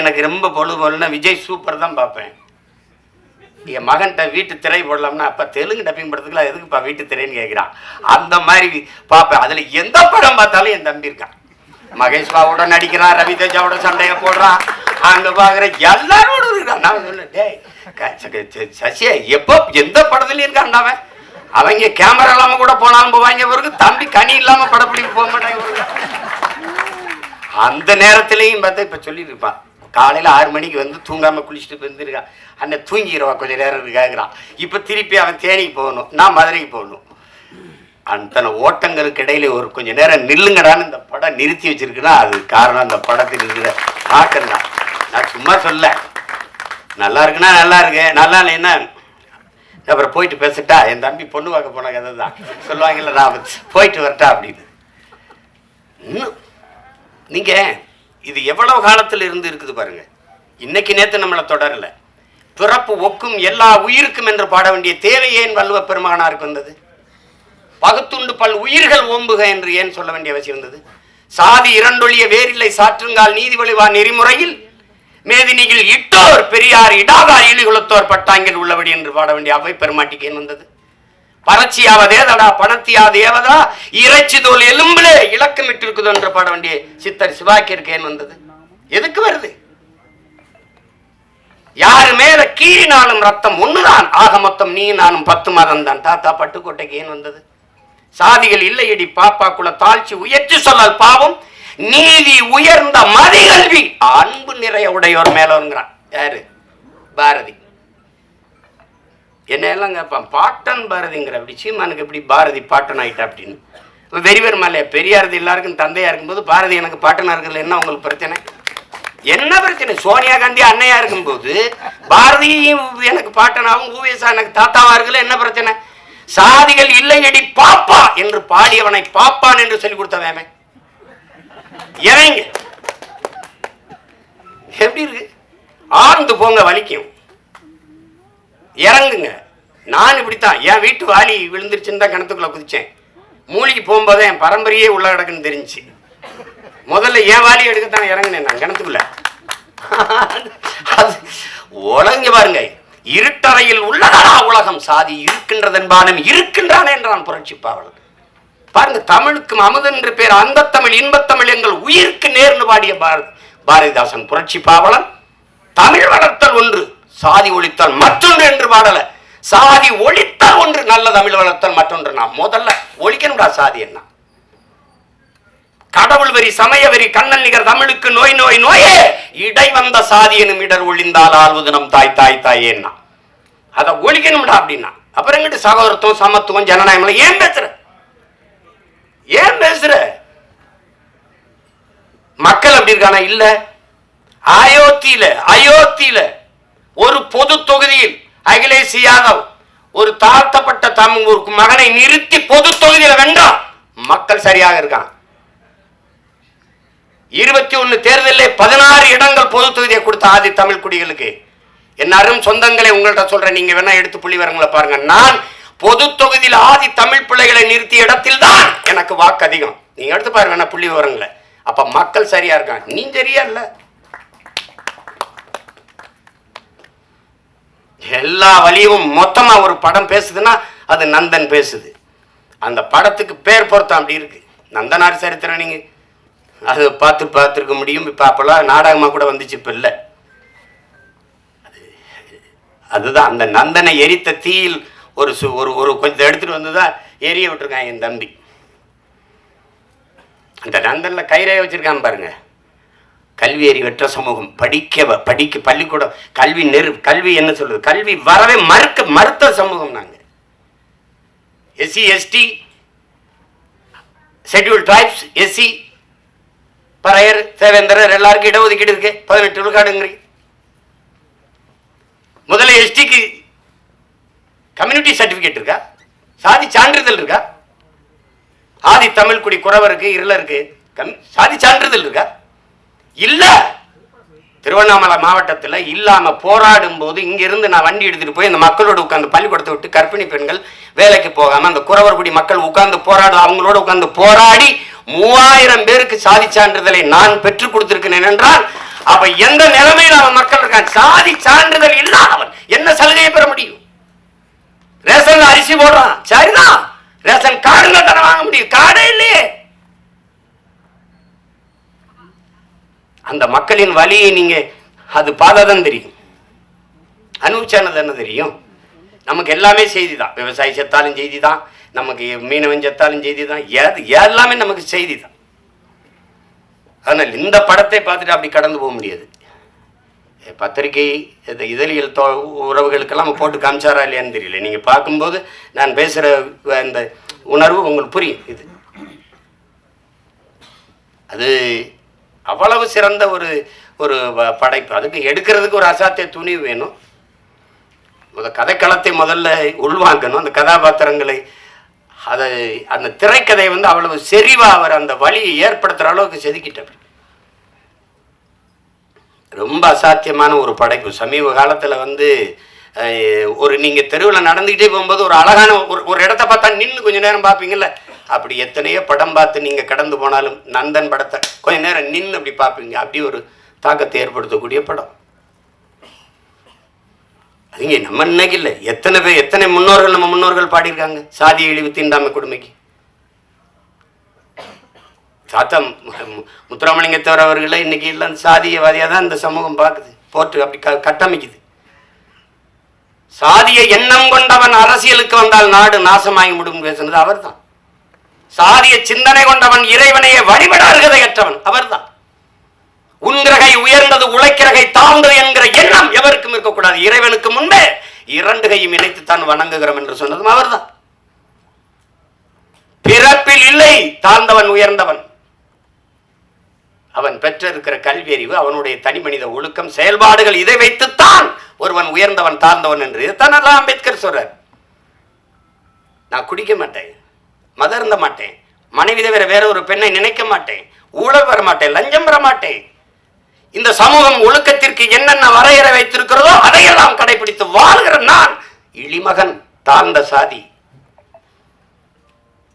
எனக்கு ரொம்ப பொழுதுனா விஜய் சூப்பர் தான் பார்ப்பேன். என் மகன்கிட்ட வீட்டு திரை போடலாம்னா, அப்ப தெலுங்கு டப்பிங் படத்துக்குலாம் எதுக்குப்பா வீட்டு திரைன்னு கேட்கிறான். அந்த மாதிரி பார்ப்பேன். அதுல எந்த படம் பார்த்தாலும் என் தம்பி இருக்கான். மகேஷ் பாவோட நடிக்கிறான், ரவி தேஜாவோட சண்டைய போடுறான், அங்க பாக்குற எல்லாரோட இருக்கான். நான் சொல்ல, சசியா எப்போ எந்த படத்துலயும் இருக்கான் அவன். அவங்க கேமரா இல்லாம கூட போனாலும் போவாங்க. பிறகு தம்பி கனி இல்லாம படப்பிடிக்க போக மாட்டாங்க. அந்த நேரத்திலையும் பார்த்தா இப்ப சொல்லிட்டு இருப்பான், காலையில் 6 மணிக்கு தூங்காமல் குளிச்சுட்டு வந்துருக்கான். அண்ணன் தூங்கிடுவா கொஞ்சம் நேரம் இருக்காங்கிறான். இப்போ திருப்பி அவன் தேனிக்கு போகணும், நான் மதுரைக்கு போகணும். அத்தனை ஓட்டங்களுக்கு இடையில ஒரு கொஞ்சம் நேரம் நில்லுங்கடான்னு இந்த படம் நிறுத்தி வச்சிருக்குன்னா அது காரணம் அந்த படத்தில் இருக்கிற ஆட்டம் தான். நான் சும்மா சொல்ல, நல்லா இருக்குன்னா நல்லா இருக்கு, நல்லா இல்லைன்னா அப்புறம் போயிட்டு பேசிட்டா. என் தம்பி பொண்ணு பார்க்க போன கதை தான் சொல்லுவாங்கல்ல, நான் போயிட்டு வரட்டா அப்படின்னு. இன்னும் நீங்க இது எவ்வளவு காலத்தில் இருந்து இருக்குது பாருங்க. இன்னைக்கு நேற்று நம்மளை தொடரல. பிறப்பு ஒக்கும் எல்லா உயிருக்கும் என்று பாட வேண்டிய தேவை ஏன் வள்ளுவ பெருமகனாருக்கு வந்தது? பகுத்துண்டு பல் உயிர்கள் ஓம்புக என்று ஏன் சொல்ல வேண்டிய அவசியம் இருந்தது? சாதி இரண்டொழிய வேறில்லை சாற்றுங்கால் நீதி வழிவா நெறிமுறையில் மேதினியில் இட்டோர் பெரியார் இடாதார் இழிகுலத்தோர் பட்டாங்கில் உள்ளபடி என்று பாட வேண்டிய அவை பெருமாட்டிக்கு ஏன் வந்தது? பறச்சியாவதேதடா பணத்தியாதேவதா இறைச்சி தோல் எலும்பிலே இலக்கமிட்டு இருக்குது என்று பாட வேண்டிய சித்தர் சிவாக்கியருக்கு ஏன் வந்தது? எதுக்கு வருது? யாரு மேல கீறினாலும் ரத்தம் ஒண்ணுதான், ஆக மொத்தம் நீ நானும் 10 மாதம் தான். தாத்தா பட்டுக்கோட்டைக்கு ஏன் வந்தது? சாதிகள் இல்லையடி பாப்பா குல தாழ்ச்சி உயர்ச்சி சொல்லால் பாவம் நீதி உயர்ந்த மதிகல்வி அன்பு நிறைய உடையோர் மேலோங்கிறான். யாரு? பாரதி. என்னையெல்லாம் கேட்பான், பாட்டன் பாரதிங்கிற அப்படி சீமானுக்கு எப்படி பாரதி பாட்டன் ஆகிட்டா அப்படின்னு. இப்போ வெறிவர் மேலே பெரியாரது எல்லாருக்கும் தந்தையாக இருக்கும்போது பாரதி எனக்கு பாட்டனாக இருக்கிறதுல என்ன உங்களுக்கு பிரச்சனை? என்ன பிரச்சனை? சோனியா காந்தி அன்னையா இருக்கும்போது பாரதியும் எனக்கு பாட்டனாகவும் ஊவேசா எனக்கு தாத்தாவா இருக்குல்ல, என்ன பிரச்சனை? சாதிகள் இல்லையடி பாப்பா என்று பாடியவனை பாப்பான் என்று சொல்லி கொடுத்தவன் இறங்க. எப்படி இருக்கு? ஆழ்ந்து போங்க, வலிக்கும், இறங்குங்க. நான் இப்படித்தான் என் வீட்டு வாலி விழுந்துருச்சுன்னு தான் கிணத்துக்குள்ள குதிச்சேன். மூழ்கி போகும்போது என் பரம்பரையே உள்ள கிடக்குன்னு தெரிஞ்சு முதல்ல என் வாலி எடுக்கத்தான் இறங்கினேன் நான் கிணத்துக்குள்ள. உலங்க பாருங்க, இருட்டறையில் உள்ளதா உலகம், சாதி இருக்கின்றதென்பானும் இருக்கின்றானே என்றான் புரட்சி பாவலன். பாருங்க, தமிழுக்கும் அமுதென்று பேர் அந்த தமிழ் இன்பத்தமிழ் எங்கள் உயிருக்கு நேர்ந்து பாடிய பாரதிதாசன் புரட்சி பாவலன். தமிழ் வளர்த்தல் ஒன்று, சாதி ஒழித்தல் மற்றொன்று என்று பாடல. சாதி ஒழித்தல் ஒன்று, நல்ல தமிழ் வளர்த்தல் மற்றொன்று. நான் முதல்ல ஒழிக்கணும்டா சாதி. என்ன கடவுள் வெறி, சமய வெறி, கண்ணல் நிகர் தமிழுக்கு நோய் நோய் நோயே, இடை வந்த சாதி எனும் இடர் ஒழிந்தால் ஆள்வது நம் தாய் தாய் தாயேன்னா அதை ஒழிக்கணும்டா அப்படின்னா. அப்புறம் எங்கிட்ட சகோதரத்துவம், சமத்துவம், ஜனநாயகம் ஏன் பேசுற? ஏன் பேசுற? மக்கள் அப்படி இருக்கானா? இல்ல. அயோத்தியில ஒரு பொது தொகுதியில் அகிலேஷ் யாதவ் ஒரு தாழ்த்தப்பட்ட ஒரு மகனை நிறுத்தி பொது தொகுதியில வென்றான். மக்கள் சரியாக இருக்கான். 21 தேர்தலில் 16 இடங்கள் பொது தொகுதியை கொடுத்த ஆதி தமிழ் குடிகளுக்கு. எல்லாரும் சொந்தங்களை உங்கள்கிட்ட சொல்றேன், நீங்க வேணா எடுத்து புள்ளிவரங்களை பாருங்க. நான் பொது தொகுதியில் ஆதி தமிழ் பிள்ளைகளை நிறுத்திய இடத்தில் தான் எனக்கு வாக்கு அதிகம். நீங்க எடுத்து பாருங்க வேணா புள்ளி விவரங்களை. அப்ப மக்கள் சரியா இருக்காங்க, நீ சரியா இல்ல. எல்லா வழியும் மொத்தமா ஒரு படம் பேசுதுன்னா அது நந்தன் பேசுது. அந்த படத்துக்கு பேர் பொருத்தம் அப்படி இருக்கு. நந்தனார் சரித்திரம் நீங்க அது பார்த்துருக்க முடியும். இப்போ அப்போல்லாம் நாடகமாக கூட வந்துச்சு, இப்போ இல்லை. அதுதான் அந்த நந்தனை எரித்த தீயில் ஒரு ஒரு கொஞ்சம் எடுத்துகிட்டு வந்து தான் எரிய விட்டுருக்கான் என் தம்பி. அந்த நந்தனில் கைரேகை வச்சுருக்கான் பாருங்க. கல்வி அறிவற்ற சமூகம், படிக்க பள்ளிக்கூடம், கல்வி என்ன சொல்றது, கல்வி வரவே மறுத்த சமூகம் நாங்கள். SC ST schedule tribes, SC Paraiyar Devendrar எல்லாருக்கும் இடஒதுக்கீடு இருக்கு. 18 விழுக்காடுங்கிறீங்க. முதல்ல எஸ்டிக்கு கம்யூனிட்டி சர்டிபிகேட் இருக்கா? சாதி சான்றிதழ் இருக்கா? ஆதி தமிழ் குடி குறவருக்கு இருளருக்கு சாதி சான்றிதழ் இருக்கா? இல்ல. திருவண்ணாமலை மாவட்டத்தில் இல்லாம போராடும் போது இங்கிருந்து நான் வண்டி எடுத்துட்டு போய் அந்த மக்களோட உட்கார்ந்து பள்ளிக்கூடத்தை விட்டு கர்ப்பிணி பெண்கள் வேலைக்கு போகாம அந்த குறவர் குடி மக்கள் உட்கார்ந்து போராடும், அவங்களோட உட்கார்ந்து போராடி 3000 பேருக்கு சாதி சான்றிதழை நான் பெற்றுக் கொடுத்திருக்கிறேன் என்றால் அப்ப எந்த நிலைமையில் அவன் மக்கள் இருக்கான்? சாதி சான்றிதழ் இல்லாதவன் என்ன சலுகையை பெற முடியும்? ரேஷன்ல அரிசி போடுறான், சரிதான். ரேஷன் கார்டுல தானே வாங்க முடியும், கார்டே இல்லையே. அந்த மக்களின் வலியை நீங்க அது பார்த்தாதான் தெரியும். அனுபவிச்சானது என்ன தெரியும்? நமக்கு எல்லாமே செய்தி தான். விவசாயி செத்தாலும் செய்தி தான், நமக்கு மீனவன் செத்தாலும் செய்தி தான், எல்லாமே நமக்கு செய்தி தான். ஆனால் இந்த படத்தை பார்த்துட்டு அப்படி கடந்து போக முடியாது. பத்திரிகை இதழியல் உறவுகளுக்கெல்லாம் போட்டு காமிச்சாரா இல்லையான்னு தெரியல. நீங்கள் பார்க்கும்போது நான் பேசுகிற அந்த உணர்வு உங்களுக்கு புரியும். இது அது அவ்வளவு சிறந்த ஒரு படைப்பு. அதுக்கு எடுக்கிறதுக்கு ஒரு அசாத்திய துணிவு வேணும். கதைக்களத்தை முதல்ல உள்வாங்கணும். அந்த கதாபாத்திரங்களை அந்த திரைக்கதை அவ்வளவு செறிவா அவர் அந்த வழியை ஏற்படுத்துகிற அளவுக்கு செதுக்கிட்டார். ரொம்ப அசாத்தியமான ஒரு படைப்பு. சமீப காலத்தில் ஒரு நீங்கள் தெருவில் நடந்துக்கிட்டே போகும்போது ஒரு அழகான ஒரு இடத்த பார்த்தா நின்று கொஞ்சம் நேரம் பார்ப்பீங்கல்ல, அப்படி எத்தனையோ படம் பார்த்து நீங்கள் கடந்து போனாலும் நந்தன் படத்தை கொஞ்சம் நேரம் நின்று அப்படி பார்ப்பீங்க. அப்படி ஒரு தாக்கத்தை ஏற்படுத்தக்கூடிய படம். அதுங்க நம்ம இன்னைக்கு இல்லை, எத்தனை முன்னோர்கள் நம்ம முன்னோர்கள் பாடியிருக்காங்க சாதி இழிவு தீண்டாமை கொடுமைக்கு. சாத்தா முத்துராமலிங்கத்தவர் அவர்களை இன்னைக்கு எல்லாம் சாதியவாதியாக தான் இந்த சமூகம் பார்க்குது, போட்டு அப்படி கட்டமைக்குது. சாதிய எண்ணம் கொண்டவன் அரசியலுக்கு வந்தால் நாடு நாசமாகி முடியும் பேசுனது அவர் தான். சாதிய சிந்தனை கொண்டவன் இறைவனையே வழிபட அருகதையற்றவன் அவர் தான். உன்கிரகை உயர்ந்தது உழைக்கிறகை தாழ்ந்தது என்கிற எண்ணம் எவருக்கும் இருக்கக்கூடாது. இறைவனுக்கு முன்பே 2 கையும் இணைத்துத்தான் வணங்குகிறோம் என்று சொன்னதும் அவர்தான். பிறப்பில் இல்லை தாழ்ந்தவன் உயர்ந்தவன். அவன் பெற்றிருக்கிற கல்வி அறிவு, அவனுடைய தனி மனித ஒழுக்கம், செயல்பாடுகள், இதை வைத்துத்தான் ஒருவன் உயர்ந்தவன் தாழ்ந்தவன் என்று தான் அம்பேத்கர் சொல்றார். நான் குடிக்க மாட்டேன், மதம் இருந்த மாட்டேன், மனைவி தவிர வேற ஒரு பெண்ணை நினைக்க மாட்டேன், ஊழல் வர மாட்டேன், லஞ்சம் வர மாட்டேன். இந்த சமூகம் ஒழுக்கத்திற்கு என்னென்ன வரையறை வைத்திருக்கிறதோ அதையெல்லாம் கடைபிடித்து வாழ்கிற நான் இழிமகன், தாழ்ந்த சாதி.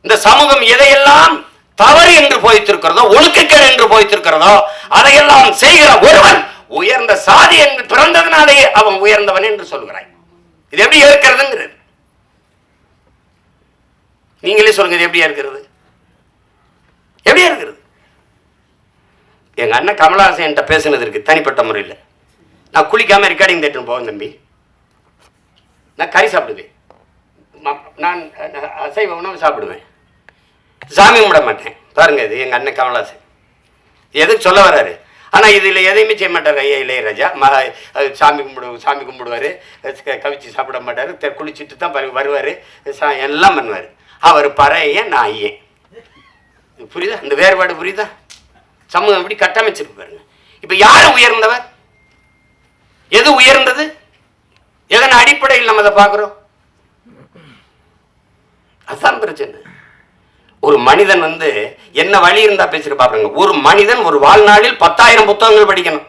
இந்த சமூகம் எதையெல்லாம் தவறு என்று போய்த்திருக்கிறதோ, ஒழுக்கக்கேடு என்று போய்த்திருக்கிறதோ அதையெல்லாம் செய்கிற ஒருவன் உயர்ந்த சாதி என்று பிறந்ததினாலேயே அவன் உயர்ந்தவன் என்று சொல்கிறாய். இது எப்படி இருக்கிறதுங்கிறது நீங்களே சொல்லுங்க. இது எப்படியா இருக்கிறது? எப்படியா இருக்கிறது? எங்க அண்ணன் கமலஹாசன் என்கிட்ட பேசுனது இருக்கு தனிப்பட்ட முறையில். நான் குளிக்காம ரெக்கார்டிங் தேட்டர் போவேன் தம்பி. நான் கறி சாப்பிடுவேன், நான் அசைவ உணவு சாப்பிடுவேன், சாமி கும்பிட மாட்டேன். பாருங்க, இது எங்க அண்ணன் கமலஹாசன் எதுக்கு சொல்ல வர்றாரு. ஆனால் இதில் எதையுமே செய்ய மாட்டார் ஐயா இளையராஜா. சாமி கும்பிடுவார், கவிச்சு சாப்பிட மாட்டார், குளிச்சுட்டு தான் வருவார், எல்லாம் பண்ணுவார். அவர் பறையன், நான் ஐயன். புரியுதா? அந்த வேறுபாடு புரியுதா? சமூகம் எப்படி கட்டமைச்சிருக்கு பாருங்க. இப்போ யார் உயர்ந்தவர்? எது உயர்ந்தது? எதன் அடிப்படையில் நம்ம அதை பார்க்குறோம்? அதுதான் பிரச்சனை. ஒரு மனிதன் என்ன வழி இருந்தா பேசிட்டு பாருங்க. ஒரு மனிதன் ஒரு வாழ்நாளில் 10,000 புத்தகங்கள் படிக்கணும்.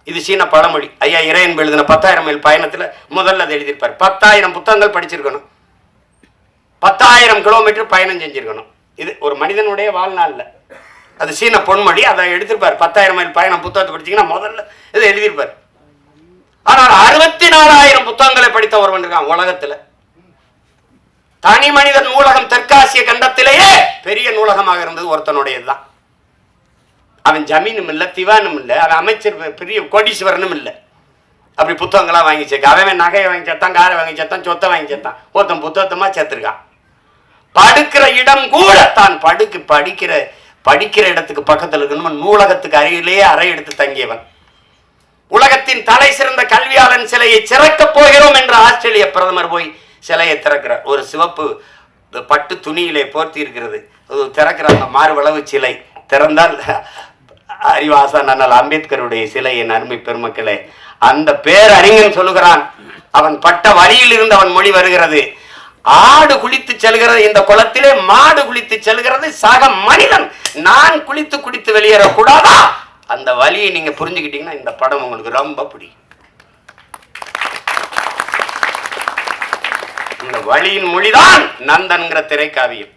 இது சீன பழமொழி. ஐயா இறையன்பு எழுதின 10,000 மைல் பயணத்தில் முதல்ல அதை எழுதியிருப்பார். 10,000 புத்தகங்கள் படிச்சிருக்கணும், 10,000 கிலோமீட்டர் பயணம் செஞ்சிருக்கணும். இது ஒரு மனிதனுடைய வாழ்நாளில். அது சீன பொன்மொழி. அதை எடுத்திருப்பார். 10,000 மைல் பயணம் புத்தகத்தை படிச்சீங்கன்னா முதல்ல இதை எழுதியிருப்பார். ஆனால் 64,000 புத்தகங்களை படித்த ஒருவன் இருக்கான் உலகத்தில். தனி மனிதன் நூலகம் தெற்காசிய கண்டத்திலேயே பெரிய நூலகமாக இருந்தது ஒருத்தனுடையதுதான். அவன் ஜமீனும் இல்லை, திவானும் இல்லை, அவன் அமைச்சர் பெரிய கோடீஸ்வரனும் இல்லை. அப்படி புத்தகங்களா வாங்கி சேர்க்க. அவன் நகையை வாங்கி சேர்த்தான், காரை வாங்கி சேர்த்தான், சொத்தை வாங்கி சேர்த்தான். ஒருத்தன் புத்தகத்தமா சேர்த்திருக்கான். படுக்கிற இடம் கூட தான் படிக்கிற இடத்துக்கு பக்கத்தில் இருக்கணும். நூலகத்துக்கு அருகிலேயே அறை எடுத்து தங்கியவன். உலகத்தின் தலை சிறந்த கல்வியாளன் சிலையை திறக்கப் போகிறோம் என்று ஆஸ்திரேலிய பிரதமர் போய் சிலையை திறக்கிறார். ஒரு சிவப்பு பட்டு துணியிலே போர்த்தி இருக்கிறது. திறக்கிற அந்த மார்பளவு சிலை திறந்தால் அறிவாசன் அண்ணல் அம்பேத்கருடைய சிலை. என் அருமை பெருமக்களே, அந்த பேரறிஞன் சொல்லுகிறான், அவன் பட்ட வழியில் இருந்து அவன் மொழி வருகிறது. ஆடு குளித்து செல்கிறது இந்த குளத்திலே, மாடு குளித்து செல்கிறது சக மனிதன். நான் குளித்து வெளியேறக்கூடாதா? அந்த வழியை நீங்க புரிஞ்சுக்கிட்டீங்கன்னா இந்த படம் உங்களுக்கு ரொம்ப பிடிக்கும். இந்த வழியின் மொழிதான் நந்தன்கிற திரைக்காவியம்.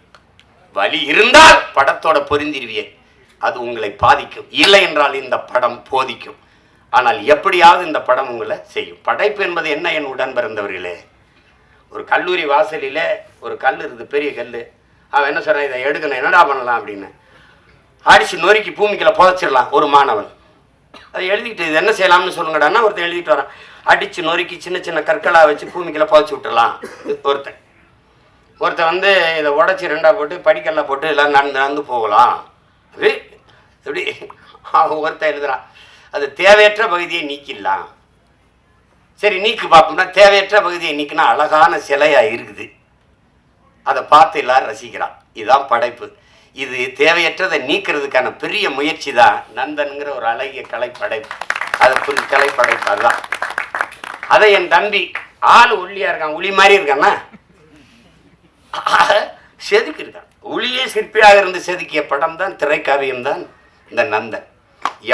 வழி இருந்தால் படத்தோட பொருந்திருவியே, அது உங்களை பாதிக்கும். இல்லை என்றால் இந்த படம் போதிக்கும். ஆனால் எப்படியாவது இந்த படம் உங்களை செய்யும். படைப்பு என்பது என்ன என் உடன் பிறந்தவர்களே? ஒரு கல்லூரி வாசலில் ஒரு கல் இருக்குது, பெரிய கல். அவன் என்ன சொல்கிறான், இதை எடுக்கணும், என்னடா பண்ணலாம் அப்படின்னு. அடித்து நொறுக்கி பூமிக்குள்ள புதைச்சிடலாம் ஒரு மாணவன். அதை எழுதிக்கிட்டு இது என்ன செய்யலாம்னு சொல்லுங்கடான்னா ஒருத்தன் எழுதிட்டு வரான். அடித்து நொறுக்கி சின்ன சின்ன கற்களாக வச்சு பூமிக்குள்ள புதைச்சி விட்டுடலாம் ஒருத்தன் இதை உடச்சி 2ஆக போட்டு படிக்கல்லாம் போட்டு எல்லாம் நடந்து போகலாம். அது எப்படி ஒருத்தன் எழுதுறான், அது தேவையற்ற பகுதியை நீக்கிடலாம். சரி நீக்கு பார்ப்போம்னா தேவையற்ற பகுதியை நீக்கினா அழகான சிலையாக இருக்குது, அதை பார்த்து எல்லாரும் ரசிக்கிறான். இதுதான் படைப்பு. இது தேவையற்றதை நீக்கிறதுக்கான பெரிய முயற்சி தான் நந்தன்கிற ஒரு அழகிய கலைப்படைப்பு. அதை கலைப்படைப்பு அதுதான். அதை என் தம்பி ஆள் ஒல்லியா இருக்கான், உளி மாதிரி இருக்கான்னா செதுக்கி இருக்கான். ஒளியே சிற்பியாக இருந்து செதுக்கிய படம் தான் திரைக்காவியம் தான் இந்த நந்தன்.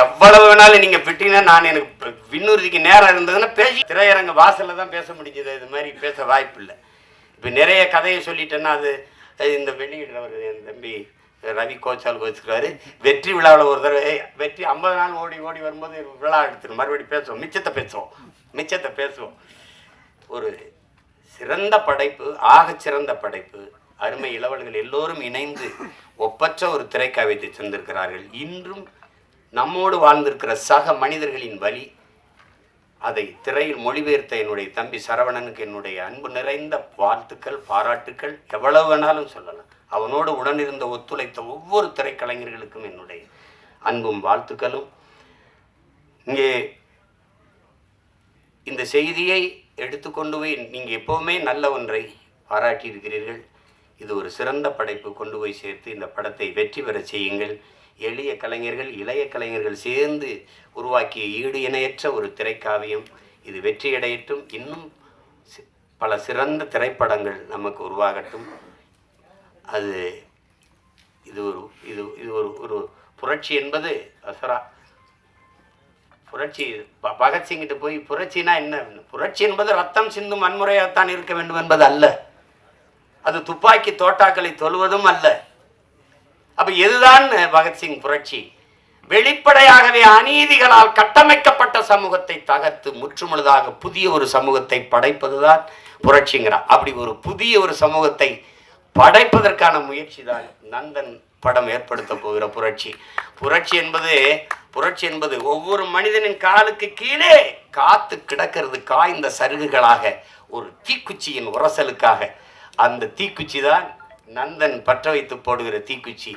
எவ்வளவு வேணாலும் நீங்க விட்டீங்கன்னா நான் எனக்கு விண்ணூர்திக்கு நேரம் இருந்ததுன்னா பேசி திரையரங்க வாசல்ல தான் பேச முடிஞ்சது. இது மாதிரி பேச வாய்ப்பு இல்லை. இப்போ நிறைய கதையை சொல்லிட்டேன்னா அது இந்த வெளியிடுறவர் என் தம்பி ரவி கோச்சால் வச்சுக்கிறாரு. வெற்றி விழாவில் ஒரு தடவை வெற்றி 50 நாள் ஓடி வரும்போது விழா எடுத்துடும், மறுபடியும் பேசுவோம், மிச்சத்தை பேசுவோம். ஒரு சிறந்த படைப்பு, ஆகச்சிறந்த படைப்பு. அருமை இளவல்கள் எல்லோரும் இணைந்து ஒப்பற்ற ஒரு திரைக்காவியத்தை தந்திருக்கிறார்கள். இன்றும் நம்மோடு வாழ்ந்திருக்கிற சக மனிதர்களின் வழி, அதை திரையில் மொழிபெயர்த்த என்னுடைய தம்பி சரவணனுக்கு என்னுடைய அன்பு நிறைந்த வாழ்த்துக்கள், பாராட்டுக்கள். எவ்வளவு வேணாலும் சொல்லலாம். அவனோடு உடனிருந்த ஒத்துழைத்த ஒவ்வொரு திரைக்கலைஞர்களுக்கும் என்னுடைய அன்பும் வாழ்த்துக்களும். இங்கே இந்த செய்தியை எடுத்துக்கொண்டு போய் நீங்கள் எப்போவுமே நல்ல ஒன்றை பாராட்டியிருக்கிறீர்கள். இது ஒரு சிறந்த படைப்பு, கொண்டு போய் சேர்த்து இந்த படத்தை வெற்றி பெற செய்யுங்கள். எளிய கலைஞர்கள், இளைய கலைஞர்கள் சேர்ந்து உருவாக்கிய ஈடு இணையற்ற ஒரு திரைக்காவியம். இது வெற்றியடையட்டும். இன்னும் பல சிறந்த திரைப்படங்கள் நமக்கு உருவாகட்டும். அது இது ஒரு இது இது ஒரு ஒரு புரட்சி என்பது அசரா புரட்சி. பகத்சிங்கிட்ட போய் புரட்சினா என்ன? புரட்சி என்பது ரத்தம் சிந்தும் வன்முறையாகத்தான் இருக்க வேண்டும் என்பது அல்ல. அது துப்பாக்கி தோட்டாக்களை தொழுவதும் அல்ல. அப்ப எதுதான் பகத்சிங் புரட்சி? வெளிப்படையாகவே அநீதிகளால் கட்டமைக்கப்பட்ட சமூகத்தை தகர்த்து முற்றுமுழுதாக புதிய ஒரு சமூகத்தை படைப்பதுதான் புரட்சிங்கிறார். அப்படி ஒரு புதிய ஒரு சமூகத்தை படைப்பதற்கான முயற்சி தான் நந்தன் படம் ஏற்படுத்த போகிற புரட்சி. புரட்சி என்பது ஒவ்வொரு மனிதனின் காலுக்கு கீழே காத்து கிடக்கிறது காய்ந்த சருகுகளாக, ஒரு தீக்குச்சியின் உரசலுக்காக. அந்த தீக்குச்சி தான் நந்தன் பற்ற வைத்து போடுகிற தீக்குச்சி.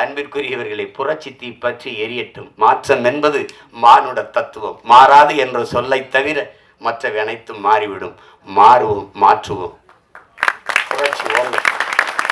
அன்பிற்குரியவர்களை, புரட்சி தீ பற்றி எரியட்டும். மாற்றம் என்பது மானுட தத்துவம். மாறாது என்ற சொல்லை தவிர மற்றவை அனைத்தும் மாறிவிடும். மாறுவோம், மாற்றுவோம்.